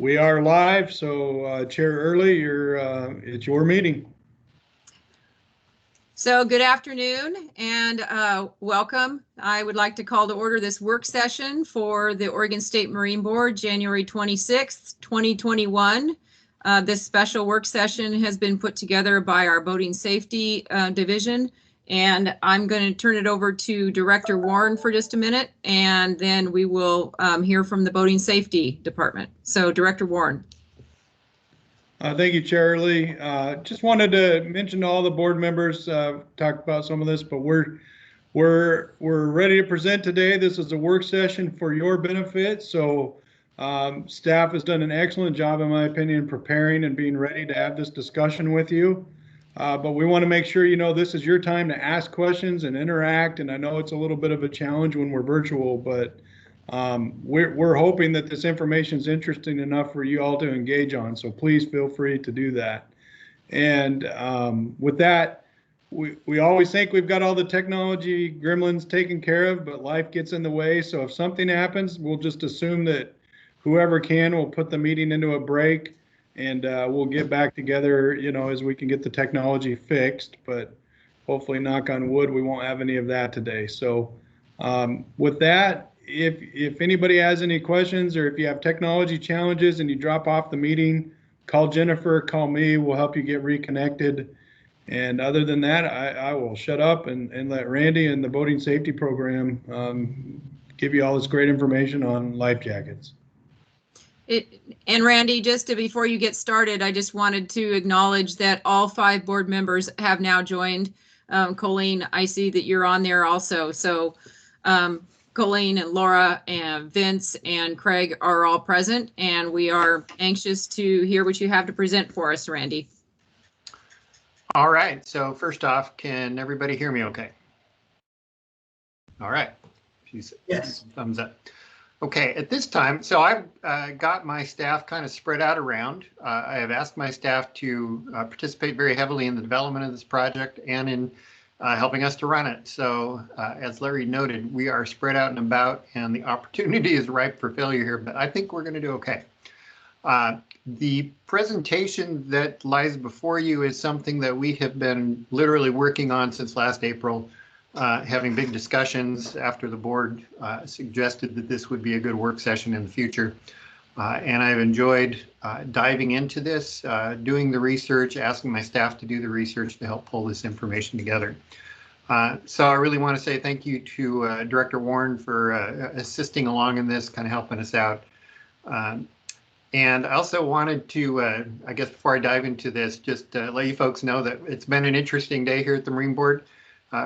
We are live, so Chair Early, it's your meeting. So good afternoon and welcome. I would like to call to order this work session for the Oregon State Marine Board, January 26th, 2021. This special work session has been put together by our Boating Safety Division, and I'm going to turn it over to Director Warren for just a minute, and then we will hear from the Boating Safety Department. So Director Warren. Thank you, Chair Lee. Just wanted to mention to all the board members, talked about some of this, but we're ready to present today. This is a work session for your benefit. So staff has done an excellent job, in my opinion, preparing and being ready to have this discussion with you. But we want to make sure you know this is your time to ask questions and interact. And I know it's a little bit of a challenge when we're virtual, but we're hoping that this information is interesting enough for you all to engage on. So please feel free to do that. And with that, we always think we've got all the technology gremlins taken care of, but life gets in the way. So if something happens, we'll just assume that whoever can will put the meeting into a break, and we'll get back together, you know, as we can get the technology fixed. But hopefully, knock on wood, we won't have any of that today. So with that, if anybody has any questions, or if you have technology challenges and you drop off the meeting, call Jennifer, call me, we'll help you get reconnected. And other than that, I will shut up and let Randy and the boating safety program give you all this great information on life jackets. And Randy, just before you get started, I just wanted to acknowledge that all 5 board members have now joined. Colleen, I see that you're on there also. So Colleen and Laura and Vince and Craig are all present, and we are anxious to hear what you have to present for us, Randy. All right, so first off, can everybody hear me okay? All right, yes. Thumbs up. Okay, at this time, so I've got my staff kind of spread out around. I have asked my staff to participate very heavily in the development of this project and in helping us to run it. So as Larry noted, we are spread out and about, and the opportunity is ripe for failure here, but I think we're going to do okay. The presentation that lies before you is something that we have been literally working on since last April, having big discussions after the board suggested that this would be a good work session in the future. And I've enjoyed diving into this, doing the research, asking my staff to do the research to help pull this information together. So I really want to say thank you to Director Warren for assisting along in this, kind of helping us out. And I also wanted to, I guess before I dive into this, just let you folks know that it's been an interesting day here at the Marine Board.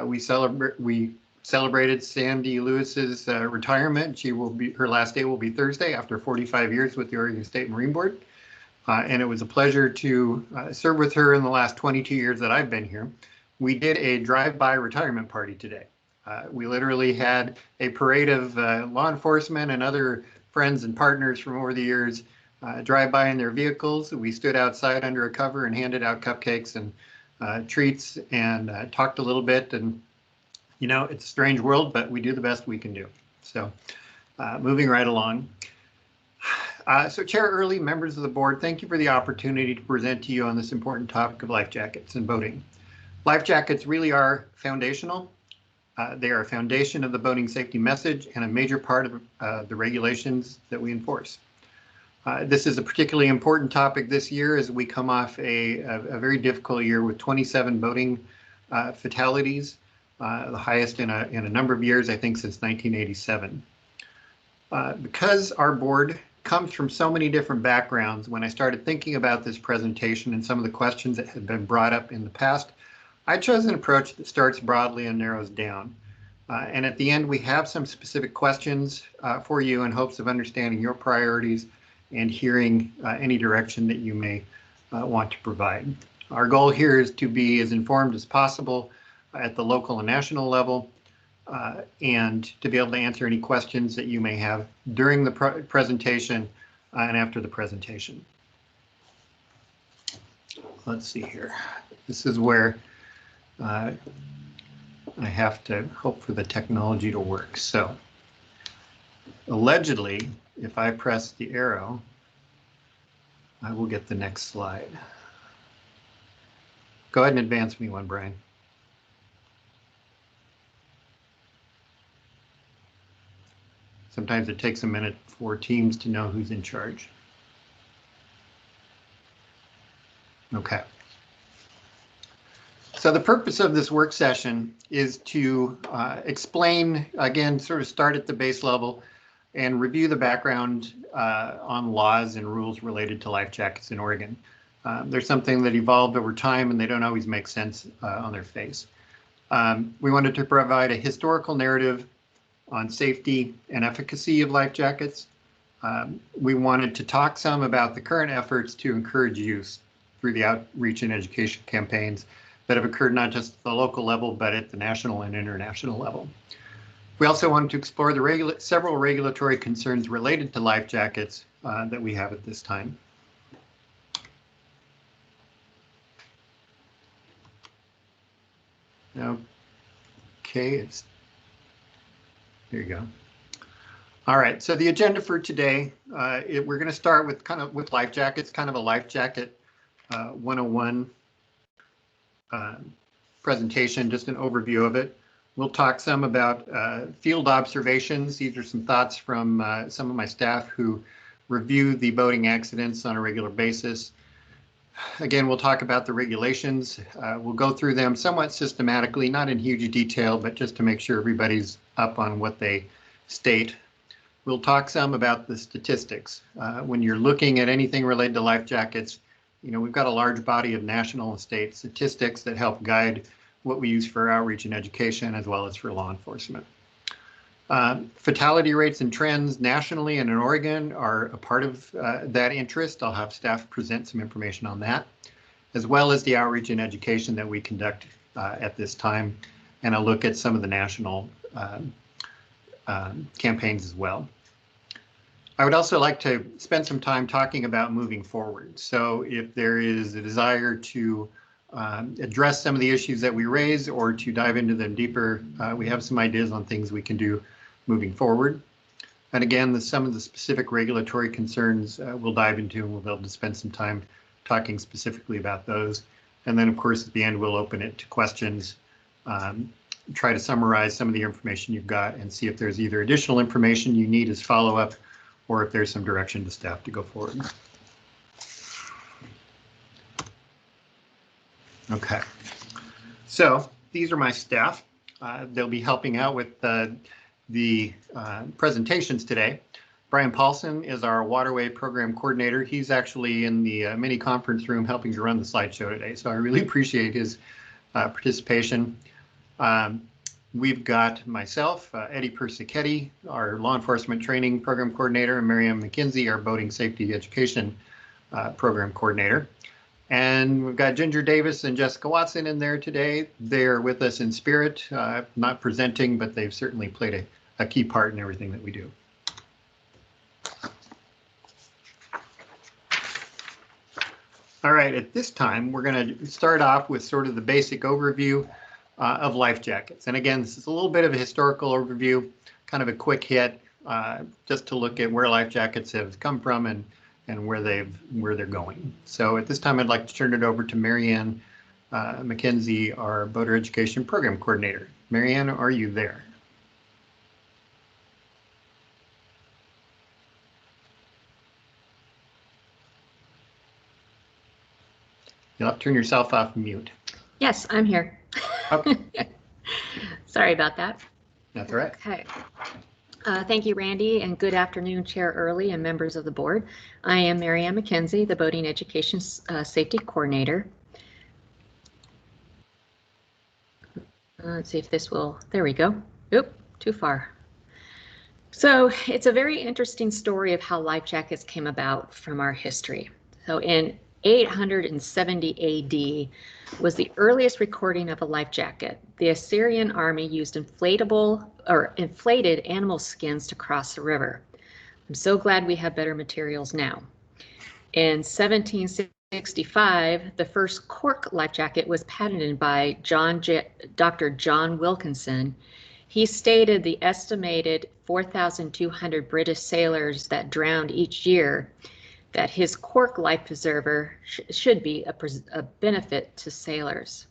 We celebrated Sandy Lewis's retirement. Her last day will be Thursday after 45 years with the Oregon State Marine Board. And it was a pleasure to serve with her in the last 22 years that I've been here. We did a drive-by retirement party today. We literally had a parade of law enforcement and other friends and partners from over the years drive by in their vehicles. We stood outside under a cover and handed out cupcakes and treats and talked a little bit. And you know, it's a strange world, but we do the best we can do. So moving right along. So Chair Early, members of the board, thank you for the opportunity to present to you on this important topic of life jackets and boating. Life jackets really are foundational. They are a foundation of the boating safety message and a major part of the regulations that we enforce. This is a particularly important topic this year as we come off a very difficult year with 27 boating fatalities, the highest in a number of years, I think since 1987. Because our board comes from so many different backgrounds, when I started thinking about this presentation and some of the questions that had been brought up in the past, I chose an approach that starts broadly and narrows down. And at the end, we have some specific questions for you in hopes of understanding your priorities and hearing any direction that you may want to provide. Our goal here is to be as informed as possible at the local and national level, and to be able to answer any questions that you may have during the presentation and after the presentation. Let's see here. This is where I have to hope for the technology to work. So allegedly, if I press the arrow, I will get the next slide. Go ahead and advance me one, Brian. Sometimes it takes a minute for teams to know who's in charge. Okay. So the purpose of this work session is to explain, again, sort of start at the base level and review the background on laws and rules related to life jackets in Oregon. There's something that evolved over time and they don't always make sense on their face. We wanted to provide a historical narrative on safety and efficacy of life jackets. We wanted to talk some about the current efforts to encourage use through the outreach and education campaigns that have occurred not just at the local level, but at the national and international level. We also wanted to explore the several regulatory concerns related to life jackets that we have at this time. Okay, there you go. All right, so the agenda for today, we're going to start with life jackets, kind of a life jacket 101 presentation, just an overview of it. We'll talk some about field observations. These are some thoughts from some of my staff who review the boating accidents on a regular basis. Again, we'll talk about the regulations. We'll go through them somewhat systematically, not in huge detail, but just to make sure everybody's up on what they state. We'll talk some about the statistics. When you're looking at anything related to life jackets, you know, we've got a large body of national and state statistics that help guide what we use for outreach and education, as well as for law enforcement. Fatality rates and trends nationally and in Oregon are a part of that interest. I'll have staff present some information on that, as well as the outreach and education that we conduct at this time, and I'll look at some of the national campaigns as well. I would also like to spend some time talking about moving forward. So if there is a desire to address some of the issues that we raise or to dive into them deeper, we have some ideas on things we can do moving forward. And again, some of the specific regulatory concerns we'll dive into, and we'll be able to spend some time talking specifically about those. And then, of course, at the end, we'll open it to questions, try to summarize some of the information you've got and see if there's either additional information you need as follow-up or if there's some direction to staff to go forward. Okay, so these are my staff. They'll be helping out with the presentations today. Brian Paulson is our Waterway Program Coordinator. He's actually in the mini conference room helping to run the slideshow today, so I really appreciate his participation. We've got myself, Eddie Persichetti, our Law Enforcement Training Program Coordinator, and Miriam McKenzie, our Boating Safety Education Program Coordinator. And we've got Ginger Davis and Jessica Watson in there today. They're with us in spirit, not presenting, but they've certainly played a key part in everything that we do. All right, at this time, we're going to start off with sort of the basic overview of life jackets. And again, this is a little bit of a historical overview, kind of a quick hit, just to look at where life jackets have come from and where they're going. So at this time, I'd like to turn it over to Marianne McKenzie, our Boater Education Program Coordinator. Marianne, are you there? You'll have to turn yourself off mute. Yes, I'm here. Okay. Sorry about that. That's all right. Okay. Thank you, Randy, and good afternoon, Chair Early and members of the board. I am Marianne McKenzie, the Boating Education Safety Coordinator. Let's see if this will, there we go. Oop, too far. So it's a very interesting story of how life jackets came about from our history. So in 870 AD was the earliest recording of a life jacket. The Assyrian army used inflated animal skins to cross the river. I'm so glad we have better materials now. In 1765, the first cork life jacket was patented by Dr. John Wilkinson. He stated the estimated 4,200 British sailors that drowned each year that his cork life preserver should be a benefit to sailors.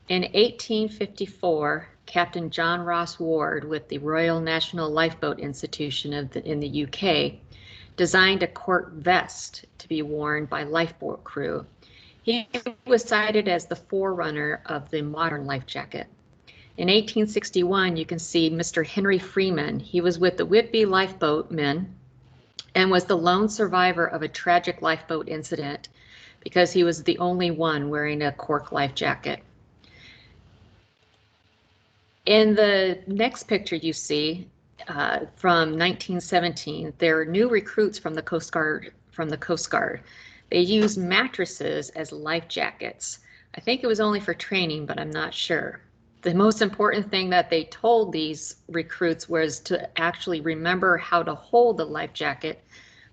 In 1854, Captain John Ross Ward with the Royal National Lifeboat Institution in the UK designed a cork vest to be worn by lifeboat crew. He was cited as the forerunner of the modern life jacket. In 1861, you can see Mr. Henry Freeman. He was with the Whitby lifeboatmen and was the lone survivor of a tragic lifeboat incident because he was the only one wearing a cork life jacket. In the next picture you see from 1917, there are new recruits from the Coast Guard. They used mattresses as life jackets. I think it was only for training, but I'm not sure. The most important thing that they told these recruits was to actually remember how to hold the life jacket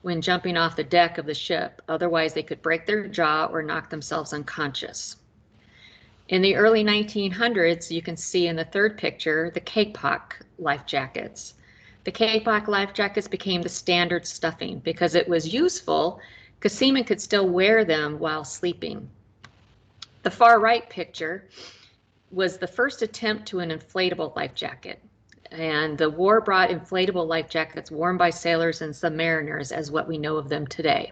when jumping off the deck of the ship. Otherwise, they could break their jaw or knock themselves unconscious. In the early 1900s, you can see in the third picture, the cake-pock life jackets. The cake-pock life jackets became the standard stuffing because it was useful because seamen could still wear them while sleeping. The far right picture was the first attempt to an inflatable life jacket. And the war brought inflatable life jackets worn by sailors and submariners as what we know of them today.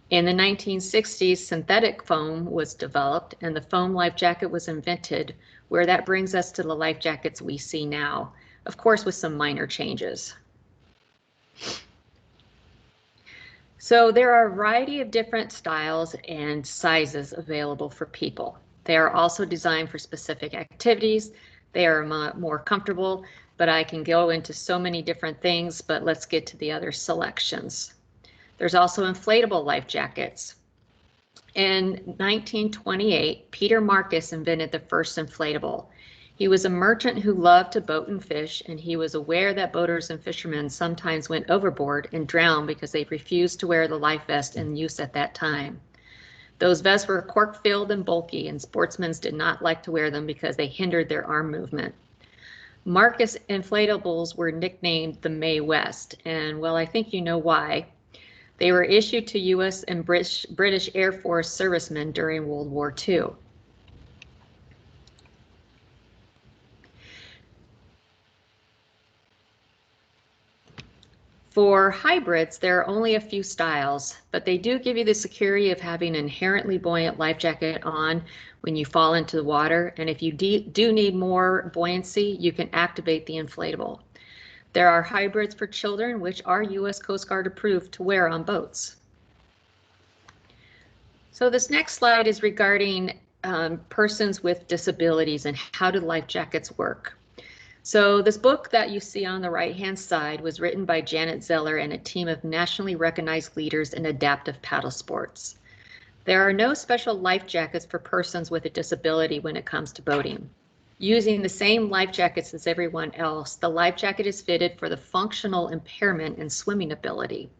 In the 1960s, synthetic foam was developed and the foam life jacket was invented, where that brings us to the life jackets we see now, of course with some minor changes. So there are a variety of different styles and sizes available for people. They are also designed for specific activities. They are more comfortable, but I can go into so many different things, but let's get to the other selections. There's also inflatable life jackets. In 1928, Peter Marcus invented the first inflatable. He was a merchant who loved to boat and fish, and he was aware that boaters and fishermen sometimes went overboard and drowned because they refused to wear the life vest in use at that time. Those vests were cork-filled and bulky, and sportsmen did not like to wear them because they hindered their arm movement. Marcus inflatables were nicknamed the Mae West, and well, I think you know why. They were issued to U.S. and British Air Force servicemen during World War II. For hybrids, there are only a few styles, but they do give you the security of having an inherently buoyant life jacket on when you fall into the water, and if you do need more buoyancy, you can activate the inflatable. There are hybrids for children, which are U.S. Coast Guard approved to wear on boats. So this next slide is regarding persons with disabilities and how do life jackets work. So this book that you see on the right-hand side was written by Janet Zeller and a team of nationally recognized leaders in adaptive paddle sports. There are no special life jackets for persons with a disability when it comes to boating. Using the same life jackets as everyone else, the life jacket is fitted for the functional impairment and swimming ability.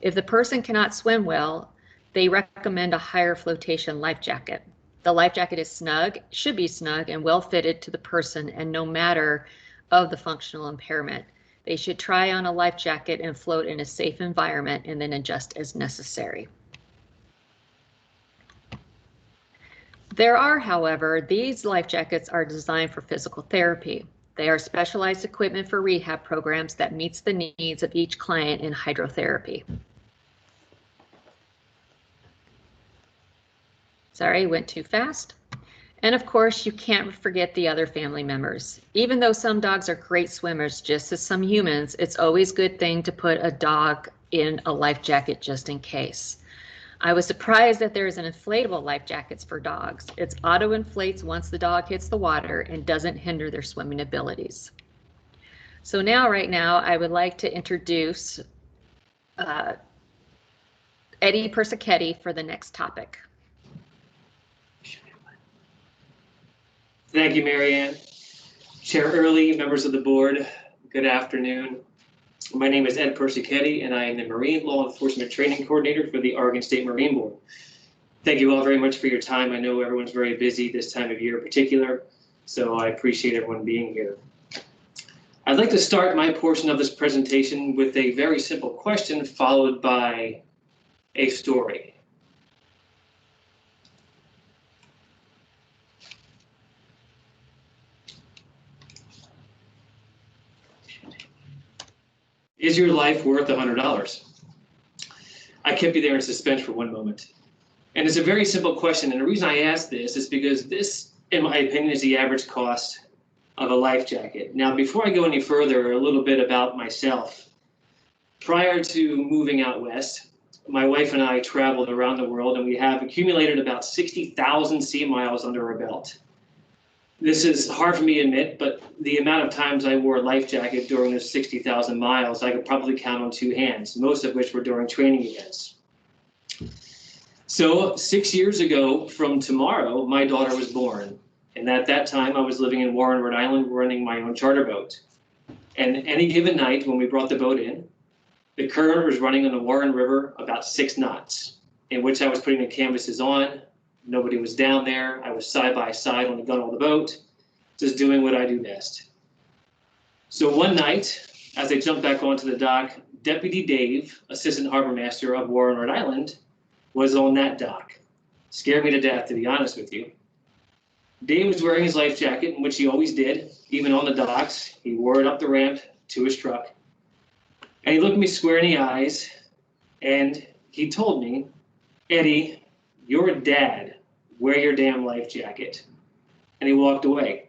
If the person cannot swim well, they recommend a higher flotation life jacket. The life jacket is snug, should be snug and well fitted to the person and no matter of the functional impairment. They should try on a life jacket and float in a safe environment and then adjust as necessary. There are, however, these life jackets are designed for physical therapy. They are specialized equipment for rehab programs that meets the needs of each client in hydrotherapy. Sorry, went too fast. And of course, you can't forget the other family members. Even though some dogs are great swimmers, just as some humans, it's always a good thing to put a dog in a life jacket just in case. I was surprised that there is an inflatable life jackets for dogs. It's auto inflates once the dog hits the water and doesn't hinder their swimming abilities. So now, right now, I would like to introduce Eddie Persichetti for the next topic. Thank you, Mary Ann. Chair Early, members of the board, good afternoon. My name is Ed Persichetti, and I am the Marine Law Enforcement Training Coordinator for the Oregon State Marine Board. Thank you all very much for your time. I know everyone's very busy this time of year in particular, so I appreciate everyone being here. I'd like to start my portion of this presentation with a very simple question followed by a story. Is your life worth $100? I kept you there in suspense for one moment. And it's a very simple question. And the reason I ask this is because this, in my opinion, is the average cost of a life jacket. Now, before I go any further, a little bit about myself. Prior to moving out west, my wife and I traveled around the world, and we have accumulated about 60,000 sea miles under our belt. This is hard for me to admit, but the amount of times I wore a life jacket during those 60,000 miles, I could probably count on two hands, most of which were during training events. So 6 years ago from tomorrow, my daughter was born. And at that time, I was living in Warren, Rhode Island, running my own charter boat. And any given night when we brought the boat in, the current was running on the Warren River about 6 knots, in which I was putting the canvases on. Nobody was down there. I was side by side on the gunwale of the boat, just doing what I do best. So one night, as I jumped back onto the dock, Deputy Dave, Assistant Harbor Master of Warren, Rhode Island, was on that dock. Scared me to death, to be honest with you. Dave was wearing his life jacket, which he always did, even on the docks. He wore it up the ramp to his truck. And he looked me square in the eyes, and he told me, "Eddie, you're a dad. Wear your damn life jacket." And he walked away.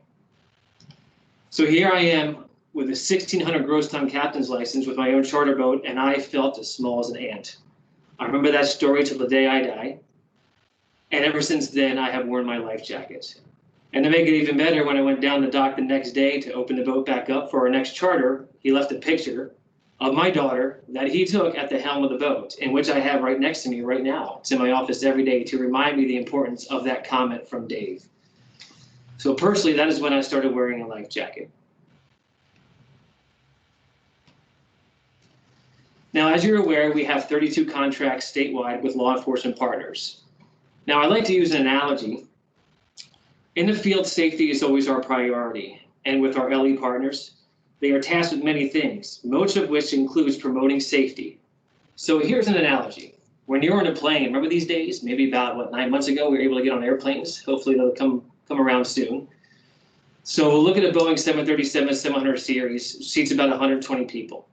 So here I am with a 1,600 gross ton captain's license with my own charter boat, and I felt as small as an ant. I remember that story till the day I die. And ever since then, I have worn my life jacket. And to make it even better, when I went down the dock the next day to open the boat back up for our next charter, he left a picture of my daughter that he took at the helm of the boat, in which I have right next to me right now. It's in my office every day to remind me the importance of that comment from Dave. So personally, that is when I started wearing a life jacket. Now, as you're aware, we have 32 contracts statewide with law enforcement partners. Now, I like to use an analogy. In the field, safety is always our priority. And with our LE partners, they are tasked with many things, most of which includes promoting safety. So here's an analogy. When you're on a plane, remember these days, maybe about, 9 months ago, we were able to get on airplanes. Hopefully they'll come around soon. So look at a Boeing 737-700 series, seats about 120 people.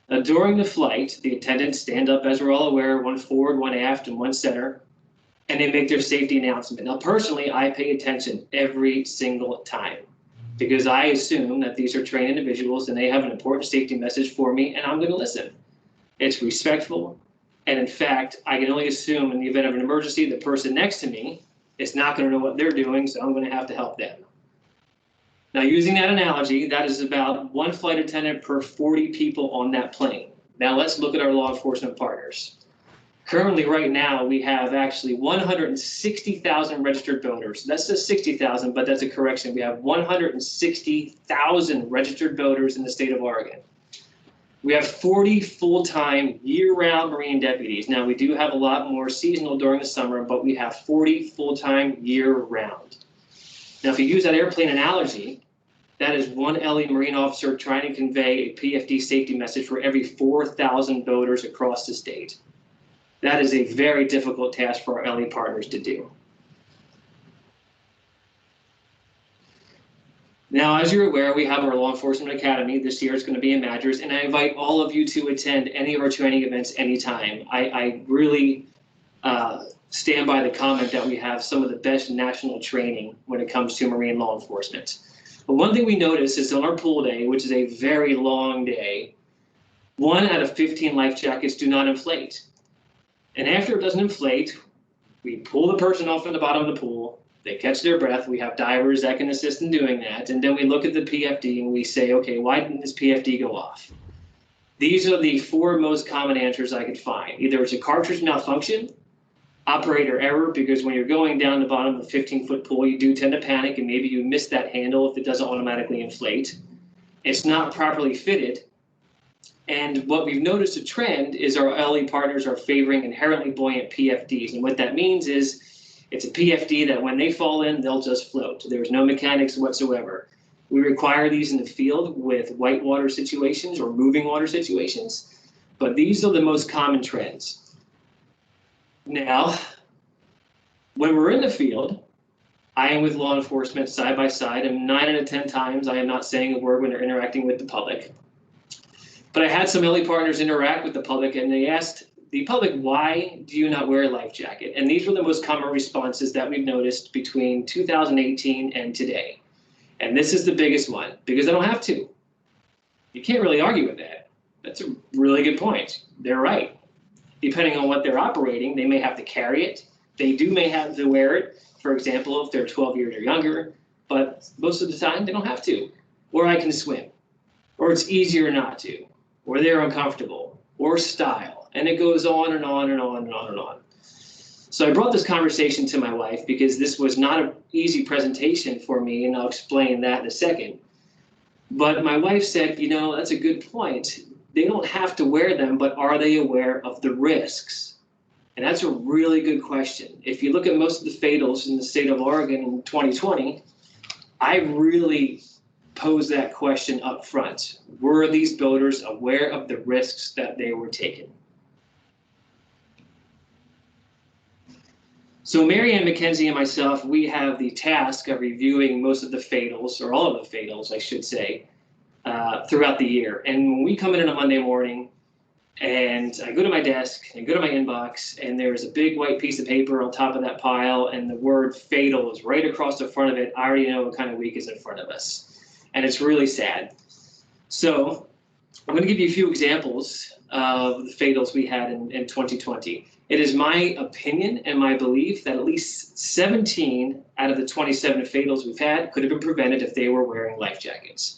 Now, during the flight, the attendants stand up, as we're all aware, one forward, one aft, and one center, and they make their safety announcement. Now, personally, I pay attention every single time because I assume that these are trained individuals and they have an important safety message for me, and I'm going to listen. It's respectful, and in fact, I can only assume in the event of an emergency, the person next to me is not going to know what they're doing, so I'm going to have to help them. Now, using that analogy, that is about one flight attendant per 40 people on that plane. Now, let's look at our law enforcement partners. Currently, right now, we have actually 160,000 registered boaters. That's just 60,000, but that's a correction. We have 160,000 registered boaters in the state of Oregon. We have 40 full-time year-round Marine deputies. Now, we do have a lot more seasonal during the summer, but we have 40 full-time year-round. Now, if you use that airplane analogy, that is one LE Marine officer trying to convey a PFD safety message for every 4,000 boaters across the state. That is a very difficult task for our LE partners to do. Now, as you're aware, we have our Law Enforcement Academy. This year it's going to be in Madras, and I invite all of you to attend any of our training events anytime. I really stand by the comment that we have some of the best national training when it comes to marine law enforcement. But one thing we notice is on our pool day, which is a very long day, 1 out of 15 life jackets do not inflate. And after it doesn't inflate, we pull the person off at the bottom of the pool, they catch their breath, we have divers that can assist in doing that, and then we look at the PFD and we say, okay, why didn't this PFD go off? These are the 4 most common answers I could find. Either it's a cartridge malfunction, operator error, because when you're going down the bottom of a 15-foot pool, you do tend to panic and maybe you miss that handle if it doesn't automatically inflate. It's not properly fitted. And what we've noticed a trend is our LE partners are favoring inherently buoyant PFDs. And what that means is it's a PFD that when they fall in, they'll just float. There's no mechanics whatsoever. We require these in the field with whitewater situations or moving water situations, but these are the most common trends. Now, when we're in the field, I am with law enforcement side by side, and 9 out of 10 times I am not saying a word when they're interacting with the public. But I had some LE partners interact with the public, and they asked the public, why do you not wear a life jacket? And these were the most common responses that we've noticed between 2018 and today. And this is the biggest one, because I don't have to. You can't really argue with that. That's a really good point. They're right. Depending on what they're operating, they may have to carry it. They may have to wear it, for example, if they're 12 years or younger, but most of the time they don't have to. Or I can swim, or it's easier not to, or they're uncomfortable, or style. And it goes on and on and on and on and on. So I brought this conversation to my wife because this was not an easy presentation for me, and I'll explain that in a second. But my wife said, you know, that's a good point. They don't have to wear them, but are they aware of the risks? And that's a really good question. If you look at most of the fatals in the state of Oregon in 2020, I really posed that question up front. Were these boaters aware of the risks that they were taking? So Mary Ann McKenzie and myself, we have the task of reviewing most of the fatals, or all of the fatals, I should say, throughout the year. And when we come in on a Monday morning, and I go to my desk and go to my inbox, and there's a big white piece of paper on top of that pile, and the word fatal is right across the front of it, I already know what kind of week is in front of us. And it's really sad. So I'm going to give you a few examples of the fatals we had in 2020. It is my opinion and my belief that at least 17 out of the 27 fatals we've had could have been prevented if they were wearing life jackets.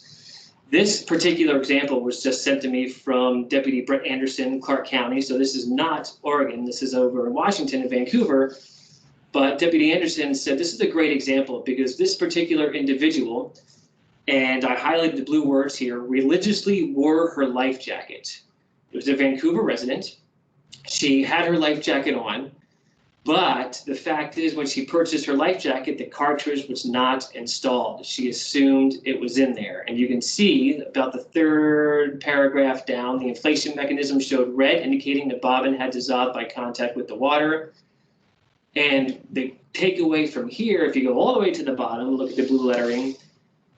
This particular example was just sent to me from Deputy Brett Anderson, Clark County. So this is not Oregon, this is over in Washington and Vancouver. But Deputy Anderson said this is a great example because this particular individual, and I highlighted the blue words here, religiously wore her life jacket. It was a Vancouver resident. She had her life jacket on, but the fact is when she purchased her life jacket, the cartridge was not installed. She assumed it was in there. And you can see about the third paragraph down, the inflation mechanism showed red, indicating the bobbin had dissolved by contact with the water. And the takeaway from here, if you go all the way to the bottom, look at the blue lettering,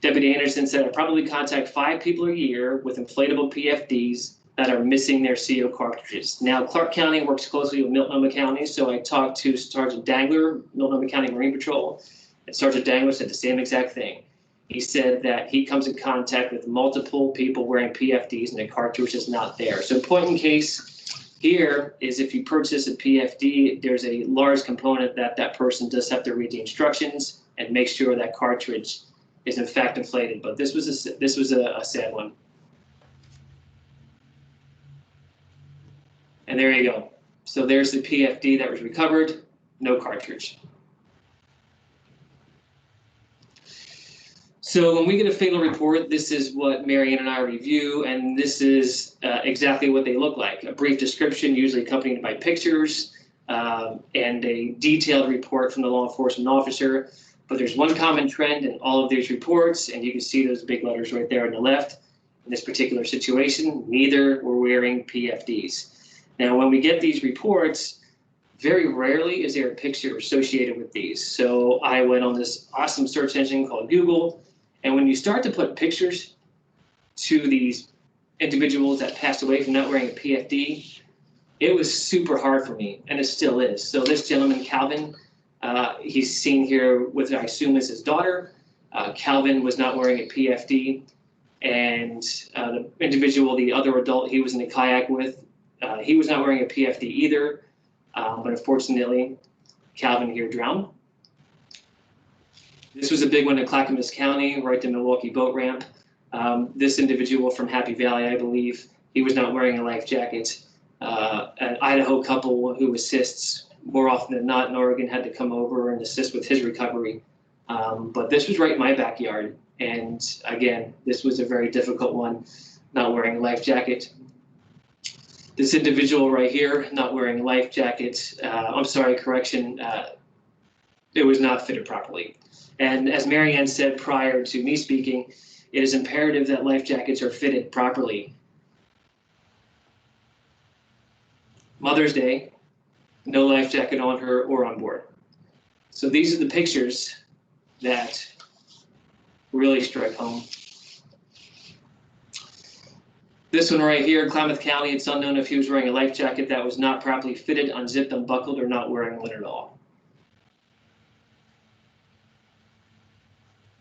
Deputy Anderson said, I probably contact 5 people a year with inflatable PFDs that are missing their CO cartridges. Now, Clark County works closely with Multnomah County, so I talked to Sergeant Dangler, Multnomah County Marine Patrol, and Sergeant Dangler said the same exact thing. He said that he comes in contact with multiple people wearing PFDs and the cartridge is not there. So point in case here is if you purchase a PFD, there's a large component that that person does have to read the instructions and make sure that cartridge is in fact inflated. But this was a sad one. And there you go. So there's the PFD that was recovered, no cartridge. So when we get a fatal report, this is what Mary Ann and I review, and this is exactly what they look like. A brief description, usually accompanied by pictures, and a detailed report from the law enforcement officer. But there's one common trend in all of these reports, and you can see those big letters right there on the left. In this particular situation, neither were wearing PFDs. Now, when we get these reports, very rarely is there a picture associated with these. So I went on this awesome search engine called Google, and when you start to put pictures to these individuals that passed away from not wearing a PFD, it was super hard for me, and it still is. So this gentleman, Calvin, he's seen here with, I assume, is his daughter. Calvin was not wearing a PFD, and the individual, the other adult he was in a kayak with, he was not wearing a PFD either, but unfortunately, Calvin here drowned. This was a big one in Clackamas County, right to Milwaukee boat ramp. This individual from Happy Valley, I believe, he was not wearing a life jacket. An Idaho couple who assists more often than not in Oregon had to come over and assist with his recovery. But this was right in my backyard. And again, this was a very difficult one, not wearing a life jacket. This individual right here, not wearing a life jacket, I'm sorry, correction, it was not fitted properly. And as Mary Ann said prior to me speaking, it is imperative that life jackets are fitted properly. Mother's Day, no life jacket on her or on board. So these are the pictures that really strike home. This one right here, Klamath County, it's unknown if he was wearing a life jacket that was not properly fitted, unzipped, unbuckled, or not wearing linen at all.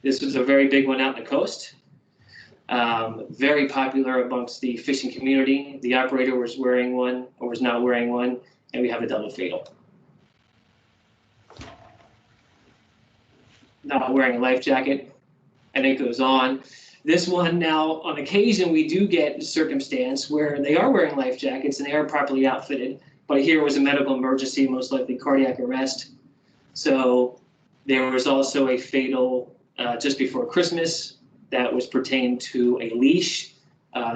This was a very big one out on the coast. Very popular amongst the fishing community. The operator was wearing one or was not wearing one, and we have a double fatal. Not wearing a life jacket, and it goes on. This one now, on occasion, we do get a circumstance where they are wearing life jackets and they are properly outfitted, but here was a medical emergency, most likely cardiac arrest. So there was also a fatal just before Christmas that was pertained to a leash.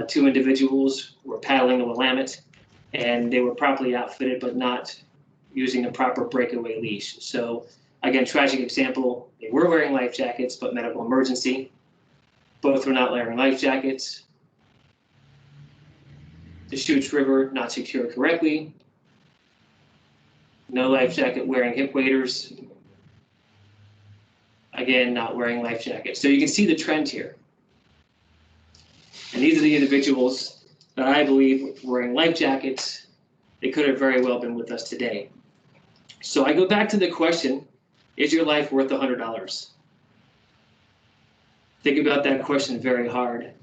Two individuals were paddling a Willamette, and they were properly outfitted, but not using a proper breakaway leash. So again, tragic example, they were wearing life jackets, but medical emergency. Both were not wearing life jackets. The Chutes River not secured correctly. No life jacket wearing hip waders. Again, not wearing life jackets. So you can see the trend here. And these are the individuals that I believe were wearing life jackets. They could have very well been with us today. So I go back to the question, is your life worth $100? Think about that question very hard.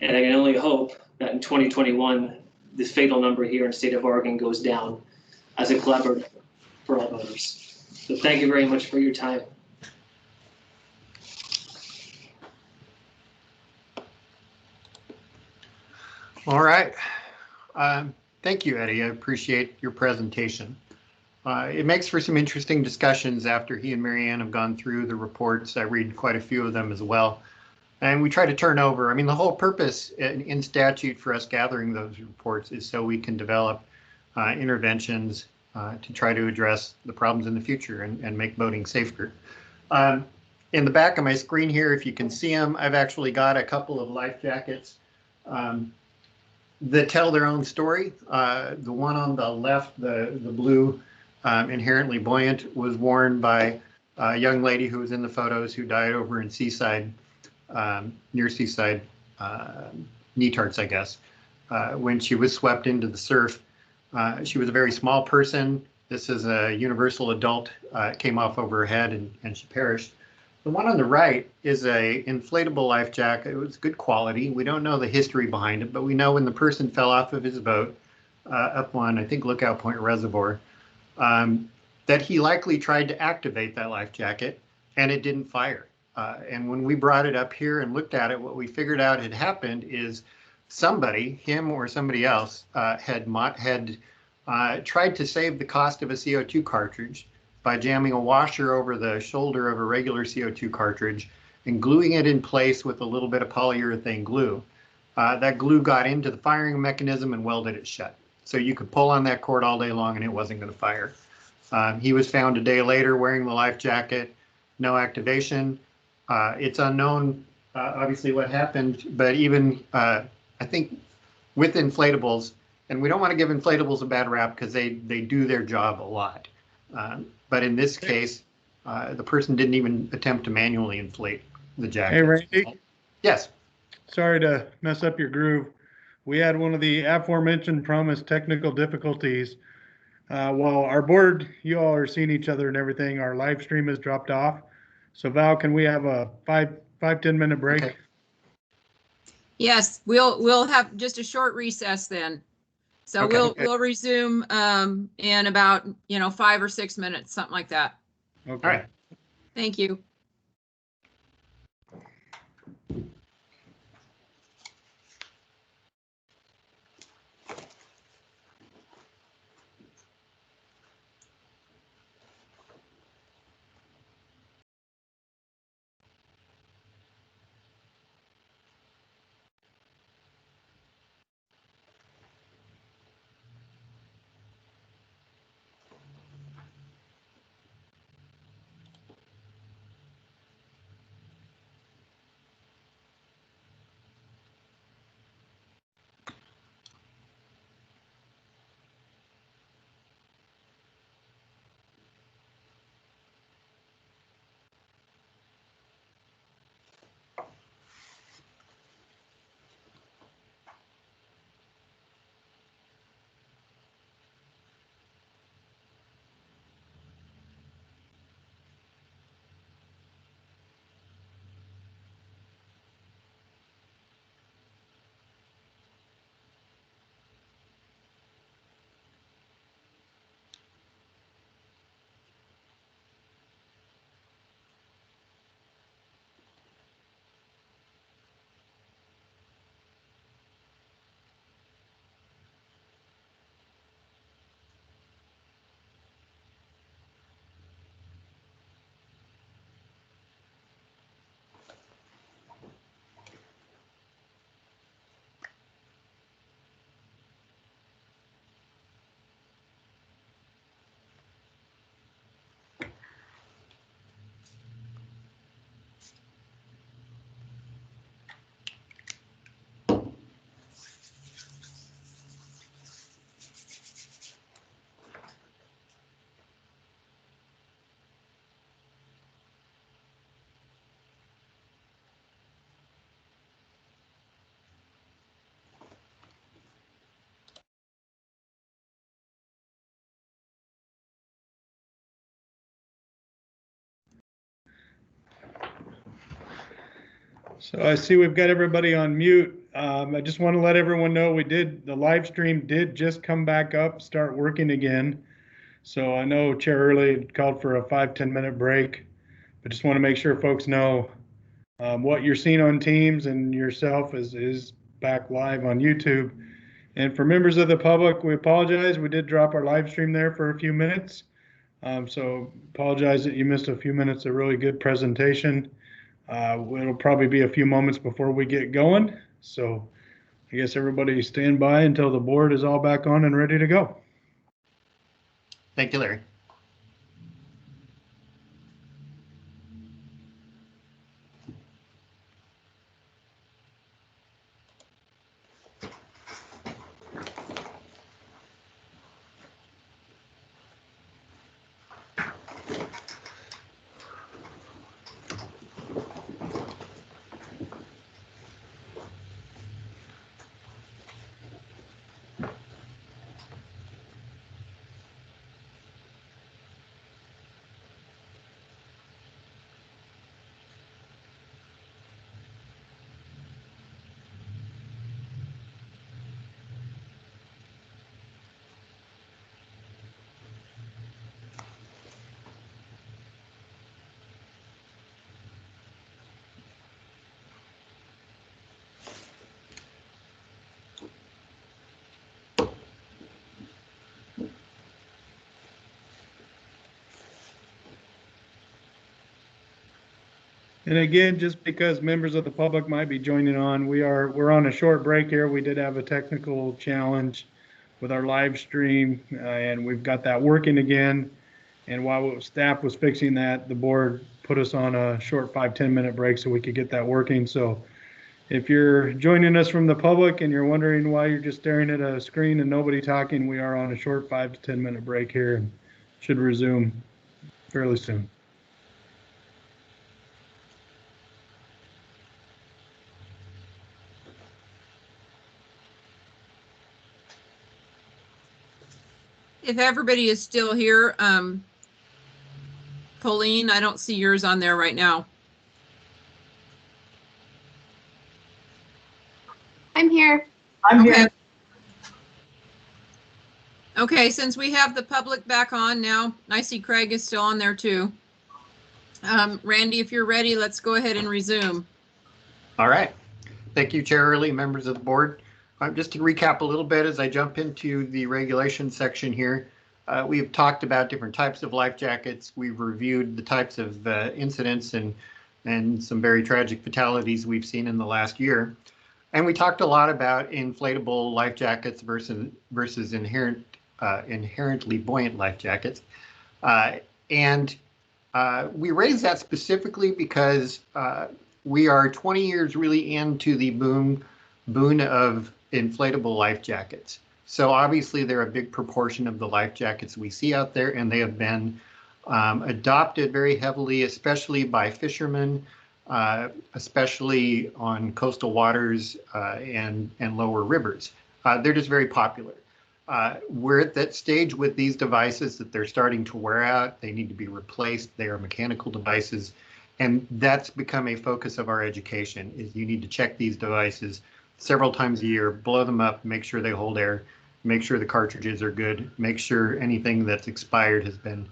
And I can only hope that in 2021, the fatal number here in the state of Oregon goes down as a collaborative for all voters. So thank you very much for your time. All right. Thank you, Eddie. I appreciate your presentation. It makes for some interesting discussions after he and Marianne have gone through the reports. I read quite a few of them as well. And we try to turn over. I mean, the whole purpose in statute for us gathering those reports is so we can develop interventions to try to address the problems in the future and make boating safer. In the back of my screen here, if you can see them, I've actually got a couple of life jackets that tell their own story. The one on the left, the blue, inherently buoyant, was worn by a young lady who was in the photos who died over in Seaside, near Seaside, Netarts, I guess, when she was swept into the surf. She was a very small person. This is a universal adult. It came off over her head and she perished. The one on the right is a inflatable life jacket. It was good quality. We don't know the history behind it, but we know when the person fell off of his boat up on, I think, Lookout Point Reservoir, that he likely tried to activate that life jacket and it didn't fire. And when we brought it up here and looked at it, what we figured out had happened is somebody, him or somebody else, had tried to save the cost of a CO2 cartridge by jamming a washer over the shoulder of a regular CO2 cartridge and gluing it in place with a little bit of polyurethane glue. That glue got into the firing mechanism and welded it shut. So you could pull on that cord all day long and it wasn't going to fire. He was found a day later wearing the life jacket, no activation. It's unknown, obviously, what happened, but even, I think, with inflatables, and we don't want to give inflatables a bad rap because they do their job a lot. But in this case, the person didn't even attempt to manually inflate the jacket. Hey, Randy. Yes. Sorry to mess up your groove. We had one of the aforementioned promised technical difficulties. While our board, you all are seeing each other and everything, our live stream has dropped off. So Val, can we have a 10 minute break? Okay. Yes, we'll have just a short recess then. So Okay. we'll resume in about 5 or 6 minutes, something like that. Okay. All right. Thank you. So I see we've got everybody on mute. I just want to let everyone know the live stream did just come back up, start working again. So I know Chair Early called for a 5-10 minute break, but just want to make sure folks know what you're seeing on Teams and yourself is back live on YouTube. And for members of the public, we apologize. We did drop our live stream there for a few minutes. So apologize that you missed a few minutes of really good presentation. It'll probably be a few moments before we get going. So I guess everybody stand by until the board is all back on and ready to go. Thank you, Larry. And again, just because members of the public might be joining on, we're on a short break here. We did have a technical challenge with our live stream, and we've got that working again. And while staff was fixing that, the board put us on a short 5-10 minute break so we could get that working. So if you're joining us from the public and you're wondering why you're just staring at a screen and nobody talking, we are on a short 5 to 10 minute break here and should resume fairly soon. If everybody is still here, Pauline, I don't see yours on there right now. I'm here. Okay. Okay, since we have the public back on now, I see Craig is still on there too. Randy, if you're ready, let's go ahead and resume. All right. Thank you, Chair Early, members of the board. Just to recap a little bit as I jump into the regulation section here, we've talked about different types of life jackets. We've reviewed the types of incidents and some very tragic fatalities we've seen in the last year. And we talked a lot about inflatable life jackets versus inherently buoyant life jackets. We raised that specifically because we are 20 years really into the boom of inflatable life jackets. So obviously they're a big proportion of the life jackets we see out there, and they have been adopted very heavily, especially by fishermen, especially on coastal waters and lower rivers. They're just very popular. We're at that stage with these devices that they're starting to wear out. They need to be replaced. They are mechanical devices. And that's become a focus of our education, is you need to check these devices several times a year, blow them up, make sure they hold air, make sure the cartridges are good, make sure anything that's expired has been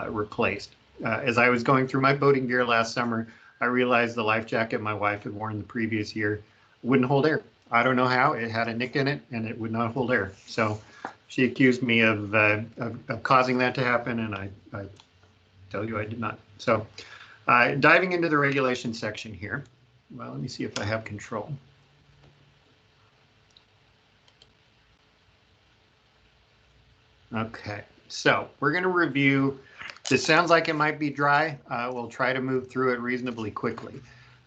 replaced. As I was going through my boating gear last summer, I realized the life jacket my wife had worn the previous year wouldn't hold air. I don't know how. It had a nick in it and it would not hold air. So she accused me of causing that to happen, and I tell you I did not. So diving into the regulation section here. Well, let me see if I have control. Okay, so we're going to review. This sounds like it might be dry. We'll try to move through it reasonably quickly.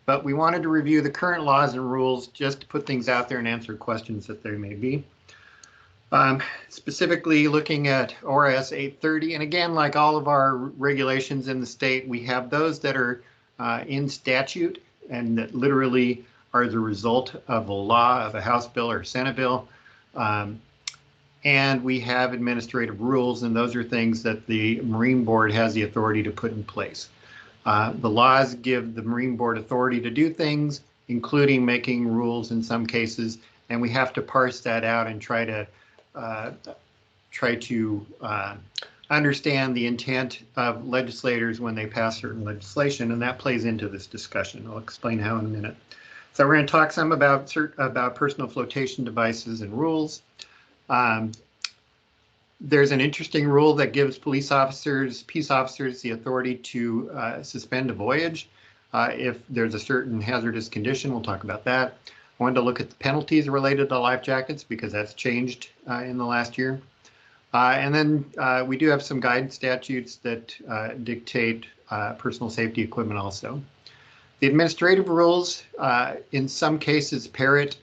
But we wanted to review the current laws and rules just to put things out there and answer questions that there may be. Specifically looking at ORS 830. And again, like all of our regulations in the state, we have those that are in statute and that literally are the result of a law, of a House bill or Senate bill. And we have administrative rules, and those are things that the Marine Board has the authority to put in place. The laws give the Marine Board authority to do things, including making rules in some cases, and we have to parse that out and try to understand the intent of legislators when they pass certain legislation, and that plays into this discussion. I'll explain how in a minute. So we're going to talk some about personal flotation devices and rules. There's an interesting rule that gives peace officers, the authority to suspend a voyage if there's a certain hazardous condition. We'll talk about that. I wanted to look at the penalties related to life jackets because that's changed in the last year. And then we do have some guidance statutes that dictate personal safety equipment also. The administrative rules, in some cases, parrot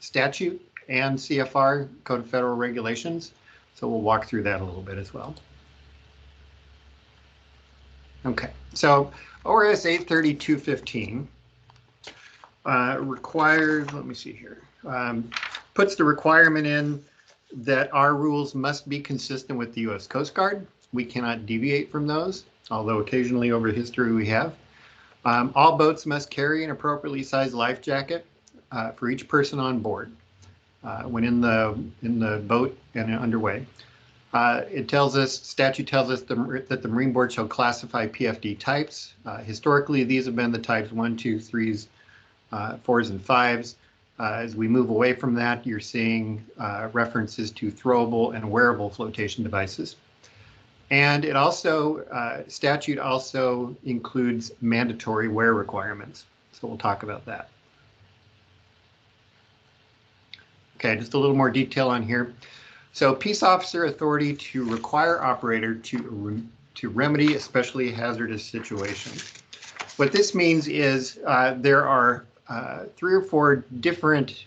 statute and CFR, Code of Federal Regulations. So we'll walk through that a little bit as well. Okay, so ORS 832.15 requires, let me see here, puts the requirement in that our rules must be consistent with the U.S. Coast Guard. We cannot deviate from those, although occasionally over history we have. All boats must carry an appropriately sized life jacket for each person on board when in the boat and underway. Statute tells us that the Marine Board shall classify PFD types. Historically, these have been the types 1, 2, 3s, 4s, and 5s. As we move away from that, you're seeing references to throwable and wearable flotation devices. And it also, statute also includes mandatory wear requirements. So we'll talk about that. Okay, just a little more detail on here. So peace officer authority to require operator to remedy especially hazardous situations. What this means is there are 3 or 4 different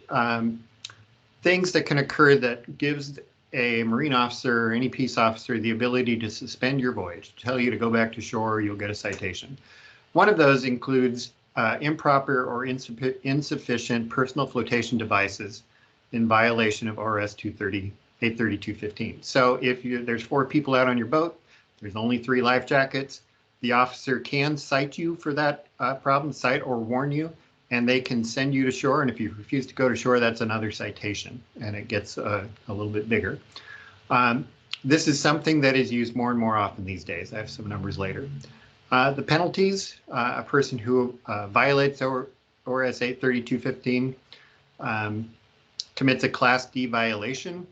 things that can occur that gives a Marine officer or any peace officer the ability to suspend your voyage, tell you to go back to shore, or you'll get a citation. One of those includes improper or insufficient personal flotation devices in violation of ORS 832.15. So if there's 4 people out on your boat, there's only 3 life jackets, the officer can cite you for that problem, cite or warn you, and they can send you to shore. And if you refuse to go to shore, that's another citation, and it gets a little bit bigger. This is something that is used more and more often these days. I have some numbers later. The penalties, a person who violates ORS 832.15 commits a Class D violation.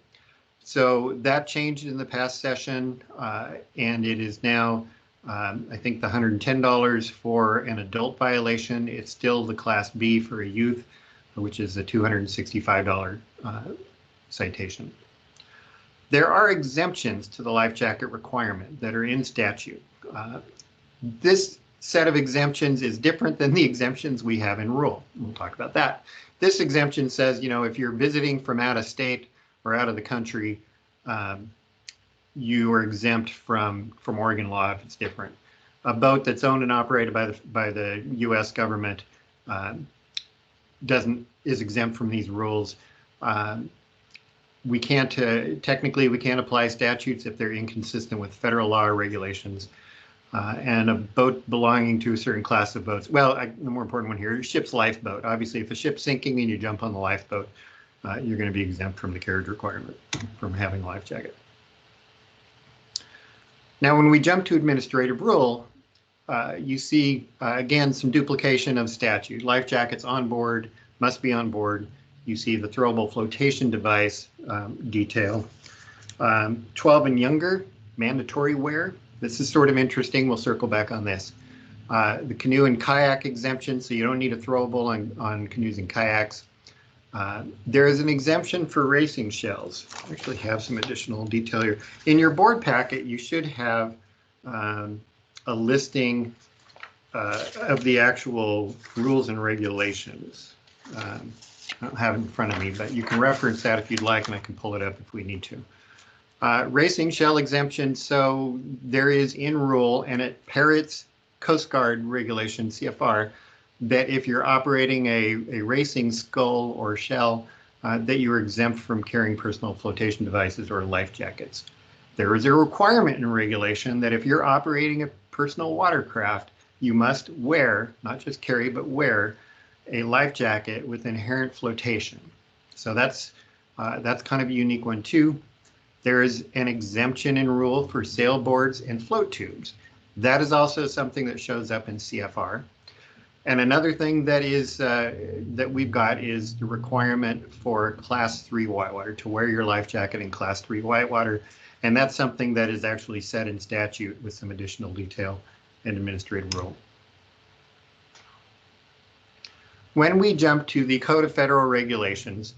So that changed in the past session, and it is now I think the $110 for an adult violation. It's still the Class B for a youth, which is a $265 citation. There are exemptions to the life jacket requirement that are in statute. This set of exemptions is different than the exemptions we have in rule. We'll talk about that. This exemption says, you know, if you're visiting from out of state or out of the country, you are exempt from Oregon law if it's different. A boat that's owned and operated by the U.S. government is exempt from these rules. We can't technically we can't apply statutes if they're inconsistent with federal law or regulations. And a boat belonging to a certain class of boats. Well, the more important one here, ship's lifeboat. Obviously, if a ship's sinking and you jump on the lifeboat, you're going to be exempt from the carriage requirement from having a life jacket. Now, when we jump to administrative rule, you see, again, some duplication of statute. Life jackets on board, must be on board. You see the throwable flotation device detail. 12 and younger, mandatory wear. This is sort of interesting. We'll circle back on this. The canoe and kayak exemption, so you don't need a throwable on canoes and kayaks. There is an exemption for racing shells. I actually have some additional detail here. In your board packet, you should have a listing of the actual rules and regulations. I don't have it in front of me, but you can reference that if you'd like, and I can pull it up if we need to. Racing shell exemption, so there is in rule, and it parrots Coast Guard regulation, CFR, that if you're operating a racing scull or shell, that you are exempt from carrying personal flotation devices or life jackets. There is a requirement in regulation that if you're operating a personal watercraft, you must wear, not just carry, but wear a life jacket with inherent flotation. So that's kind of a unique one too. There is an exemption in rule for sailboards and float tubes. That is also something that shows up in CFR. And another thing that is that we've got is the requirement for Class 3 whitewater, to wear your life jacket in Class 3 whitewater. And that's something that is actually set in statute with some additional detail and administrative rule. When we jump to the Code of Federal Regulations,